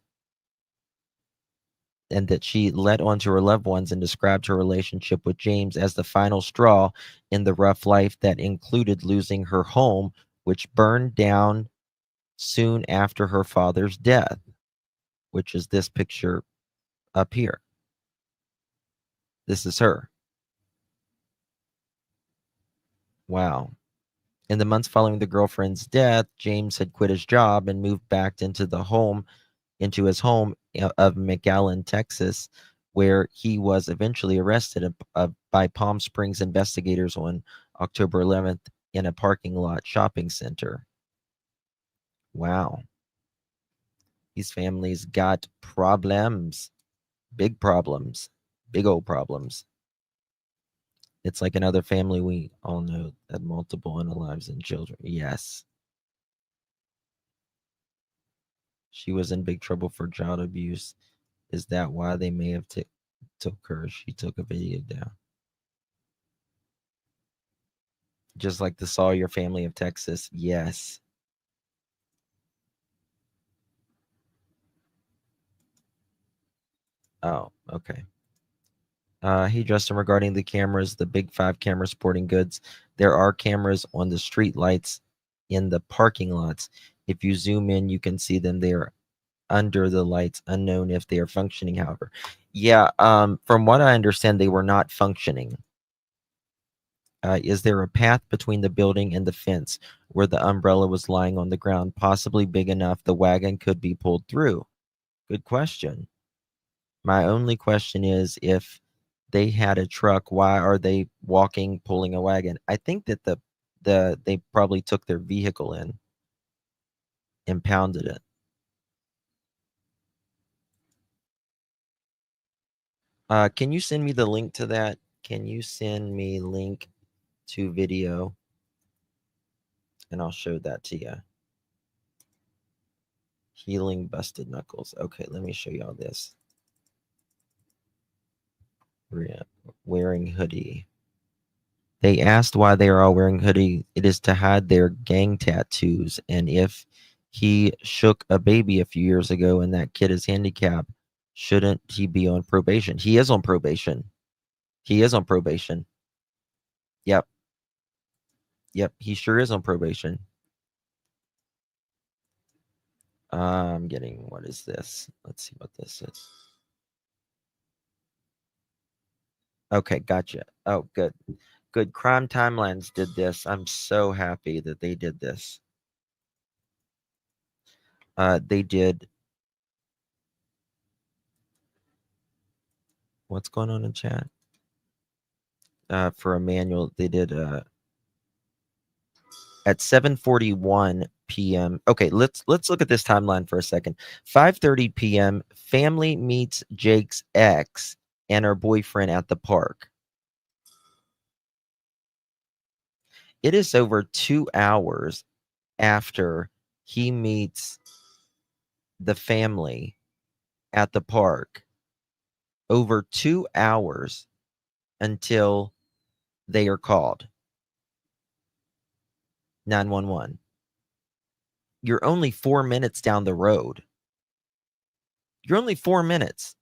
[SPEAKER 1] and that she led on to her loved ones and described her relationship with James as the final straw in the rough life that included losing her home, which burned down soon after her father's death, which is this picture up here. This is her. Wow. In the months following the girlfriend's death, James had quit his job and moved back into his home of McAllen, Texas, where he was eventually arrested by Palm Springs investigators on October 11th in a parking lot shopping center. Wow. These families got problems, big old problems. It's like another family we all know that multiple unalives and children. Yes. She was in big trouble for child abuse. Is that why they may have took her? She took a video down. Just like the Sawyer family of Texas. Yes. Oh, okay. Hey, Justin, regarding the cameras, the Big 5 cameras sporting goods, there are cameras on the street lights in the parking lots. If you zoom in, you can see them there under the lights, unknown if they are functioning, however. Yeah, from what I understand, they were not functioning. Is there a path between the building and the fence where the umbrella was lying on the ground, possibly big enough the wagon could be pulled through? Good question. My only question is, if they had a truck, why are they walking, pulling a wagon? I think that they probably took their vehicle in, impounded it. Can you send me the link to that? Can you send me link to video? And I'll show that to you. Healing busted knuckles. Okay, let me show y'all this. Wearing hoodie. They asked why they are all wearing hoodie. It is to hide their gang tattoos. And if he shook a baby a few years ago and that kid is handicapped, shouldn't he be on probation? He is on probation. He is on probation. Yep. Yep, he sure is on probation. I'm getting, what is this? Let's see what this is. Okay, gotcha. Oh, good. Good. Crime Timelines did this. I'm so happy that they did this. They did. What's going on in chat? For Emmanuel, they did at 7:41 p.m. Okay, let's look at this timeline for a second. 5:30 p.m. Family meets Jake's ex and her boyfriend at the park. It is over 2 hours after he meets the family at the park. Over 2 hours until they are called 911. You're only 4 minutes down the road. You're only 4 minutes.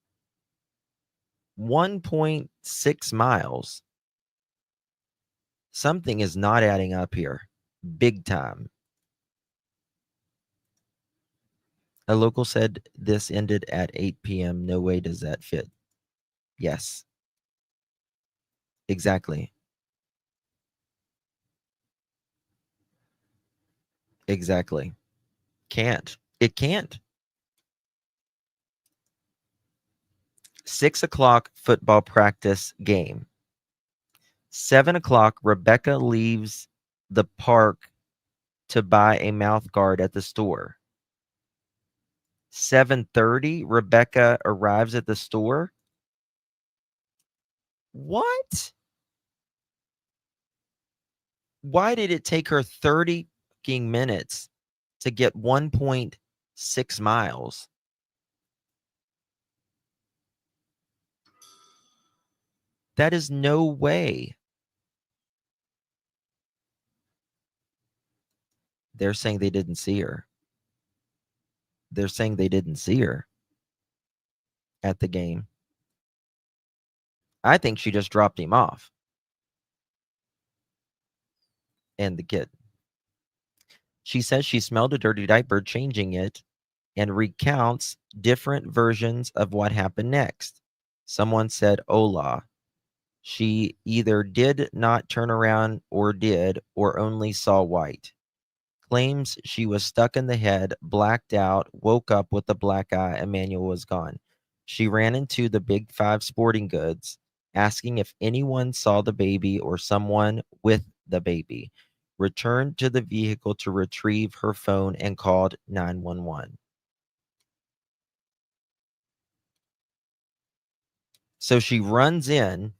[SPEAKER 1] 1.6 miles. Something is not adding up here. Big time. A local said this ended at 8 p.m. No way does that fit. Yes. Exactly. Exactly. Can't. It can't. 6 o'clock football practice game. 7 o'clock, Rebecca leaves the park to buy a mouth guard at the store. 7:30, Rebecca arrives at the store. What? Why did it take her 30 minutes to get 1.6 miles? That is no way. They're saying they didn't see her. They're saying they didn't see her at the game. I think she just dropped him off. And the kid. She says she smelled a dirty diaper changing it and recounts different versions of what happened next. Someone said, Hola. She either did not turn around or did, or only saw white. Claims she was stuck in the head, blacked out, woke up with a black eye. Emmanuel was gone. She ran into the Big Five Sporting Goods, asking if anyone saw the baby or someone with the baby. Returned to the vehicle to retrieve her phone and called 911. So she runs in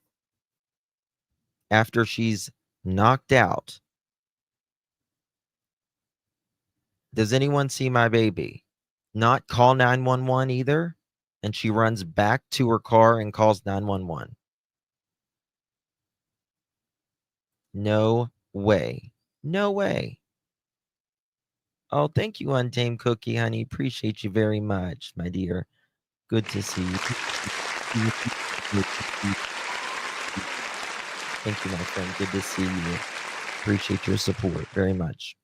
[SPEAKER 1] after she's knocked out. Does anyone see my baby? Not call 911 either. And she runs back to her car and calls 911. No way. No way. Oh, thank you, Untamed Cookie, honey. Appreciate you very much, my dear. Good to see you. Thank you, my friend. Good to see you. Appreciate your support very much.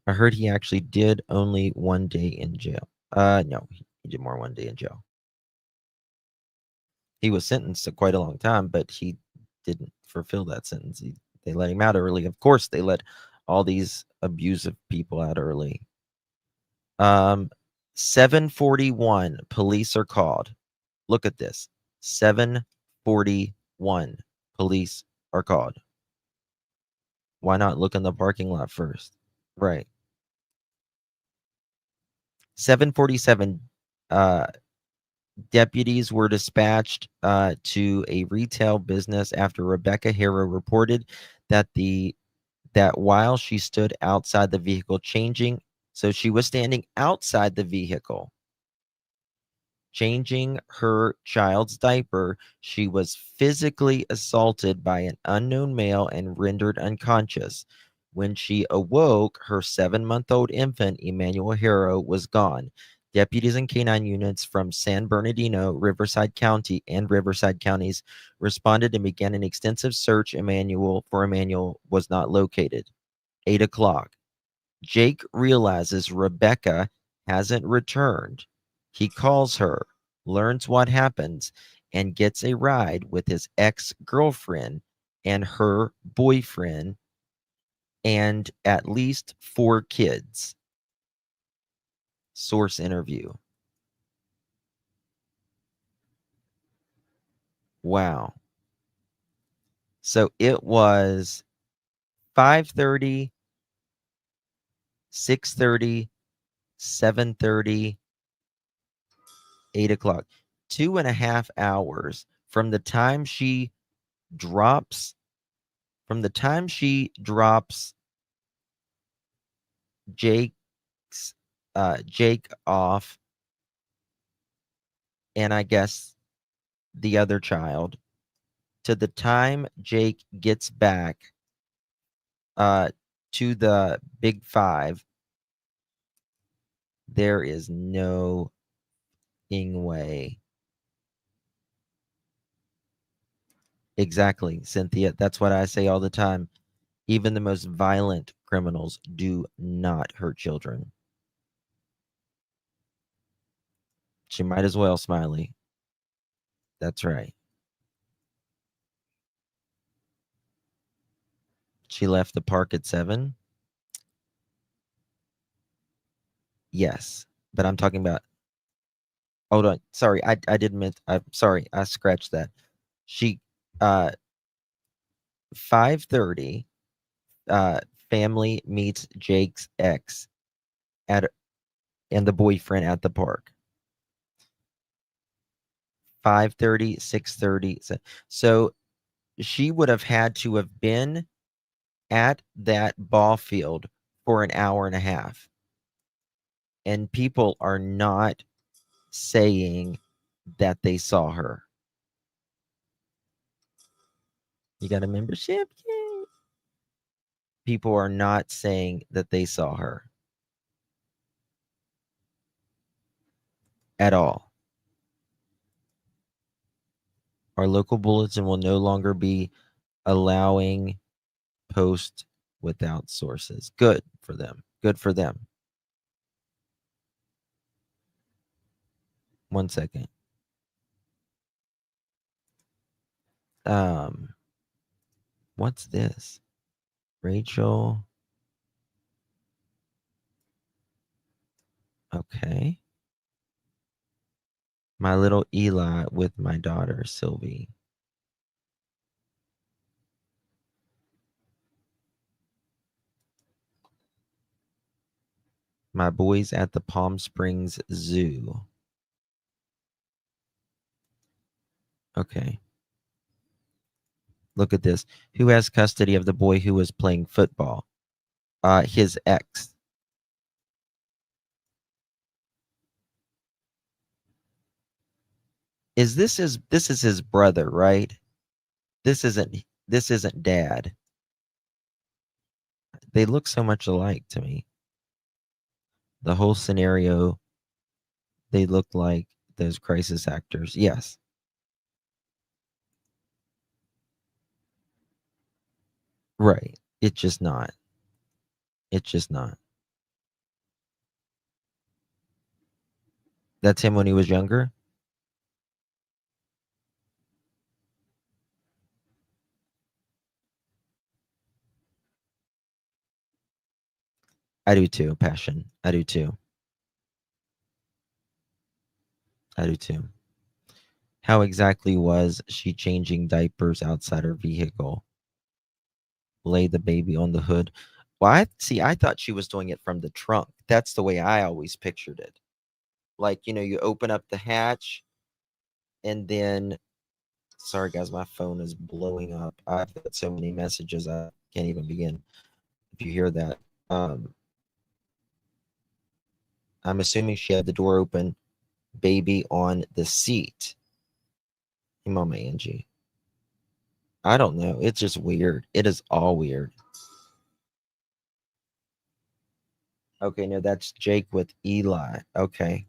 [SPEAKER 1] I heard he actually did only 1 day in jail. No, he did more 1 day in jail. He was sentenced to quite a long time, but he didn't fulfill that sentence. They let him out early. Of course, they let all these abusive people out early. 7:41, police are called. Look at this. 7:41, police are called. Why not look in the parking lot first? Right. 7:47, deputies were dispatched to a retail business after Rebecca Haro reported that while she stood outside the vehicle changing, so she was standing outside the vehicle changing her child's diaper, she was physically assaulted by an unknown male and rendered unconscious. When she awoke, her 7-month-old infant, Emmanuel Haro, was gone. Deputies and canine units from San Bernardino, Riverside County, and Riverside counties responded and began an extensive search. Emmanuel was not located. 8 o'clock. Jake realizes Rebecca hasn't returned. He calls her, learns what happens, and gets a ride with his ex-girlfriend and her boyfriend and at least 4 kids. Source interview. Wow. So it was 5:30, 6:30, 7:30, 8 o'clock. 2.5 hours from the time she drops Jake off, and I guess the other child, to the time Jake gets back to the Big Five, there is no way. Exactly, Cynthia. That's what I say all the time. Even the most violent criminals do not hurt children. She might as well, Smiley. That's right. She left the park at 7? Yes, but I'm talking about. Hold on. Sorry, I didn't mean. I'm sorry. I scratched that. She 5:30. Family meets Jake's ex and the boyfriend at the park. 5:30, 6:30. So she would have had to have been at that ball field for an hour and a half. And people are not saying that they saw her. You got a membership? Yay. People are not saying that they saw her at all. Our local bulletin will no longer be allowing post without sources. Good for them. Good for them. 1 second. What's this? Rachel. Okay. My little Eli with my daughter, Sylvie. My boys at the Palm Springs Zoo. Okay. Look at this. Who has custody of the boy who was playing football? His ex. This is his brother, right? This isn't dad. They look so much alike to me. The whole scenario, they look like those crisis actors. Yes. Right. It's just not. It's just not. That's him when he was younger? I do too, Passion. I do too. I do too. How exactly was she changing diapers outside her vehicle? Lay the baby on the hood. Well, I thought she was doing it from the trunk. That's the way I always pictured it. Like, you open up the hatch and then, sorry guys, my phone is blowing up. I've got so many messages I can't even begin. If you hear that, I'm assuming she had the door open, baby on the seat. Hey, Mama Angie. I don't know. It's just weird. It is all weird. Okay, no, that's Jake with Eli. Okay.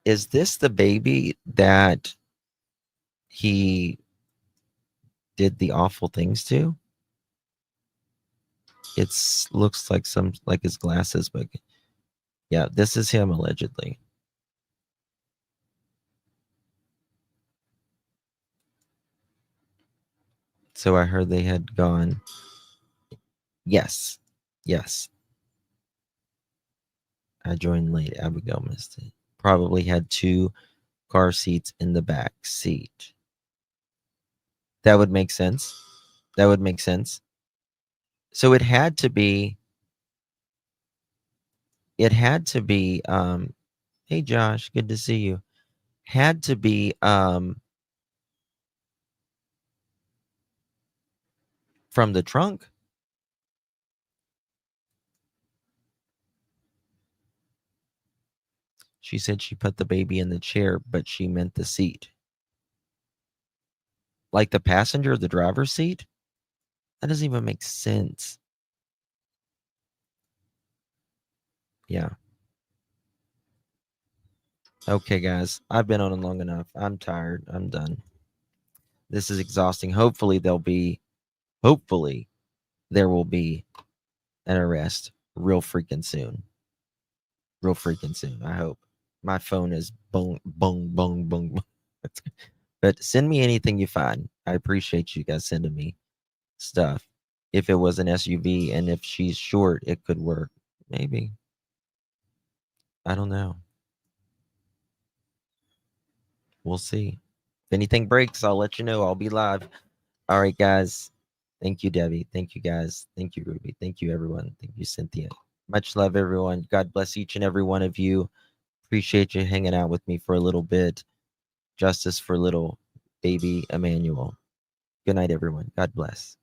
[SPEAKER 1] Is this the baby that he did the awful things to? It looks like his glasses, but yeah, this is him allegedly. So I heard they had gone. Yes. Yes. I joined late. Abigail missed it. Probably had 2 car seats in the back seat. That would make sense. That would make sense. So it had to be. Hey Josh, good to see you. Had to be from the trunk. She said she put the baby in the chair, but she meant the seat. Like the passenger, the driver's seat? That doesn't even make sense. Yeah. Okay, guys. I've been on it long enough. I'm tired. I'm done. This is exhausting. Hopefully there will be an arrest real freaking soon. Real freaking soon. I hope. My phone is boom, boom, boom, boom. But send me anything you find. I appreciate you guys sending me stuff. If it was an SUV and if she's short, it could work. Maybe. I don't know. We'll see. If anything breaks, I'll let you know. I'll be live. All right, guys. Thank you, Debbie. Thank you, guys. Thank you, Ruby. Thank you, everyone. Thank you, Cynthia. Much love, everyone. God bless each and every one of you. Appreciate you hanging out with me for a little bit. Justice for little baby Emmanuel. Good night, everyone. God bless.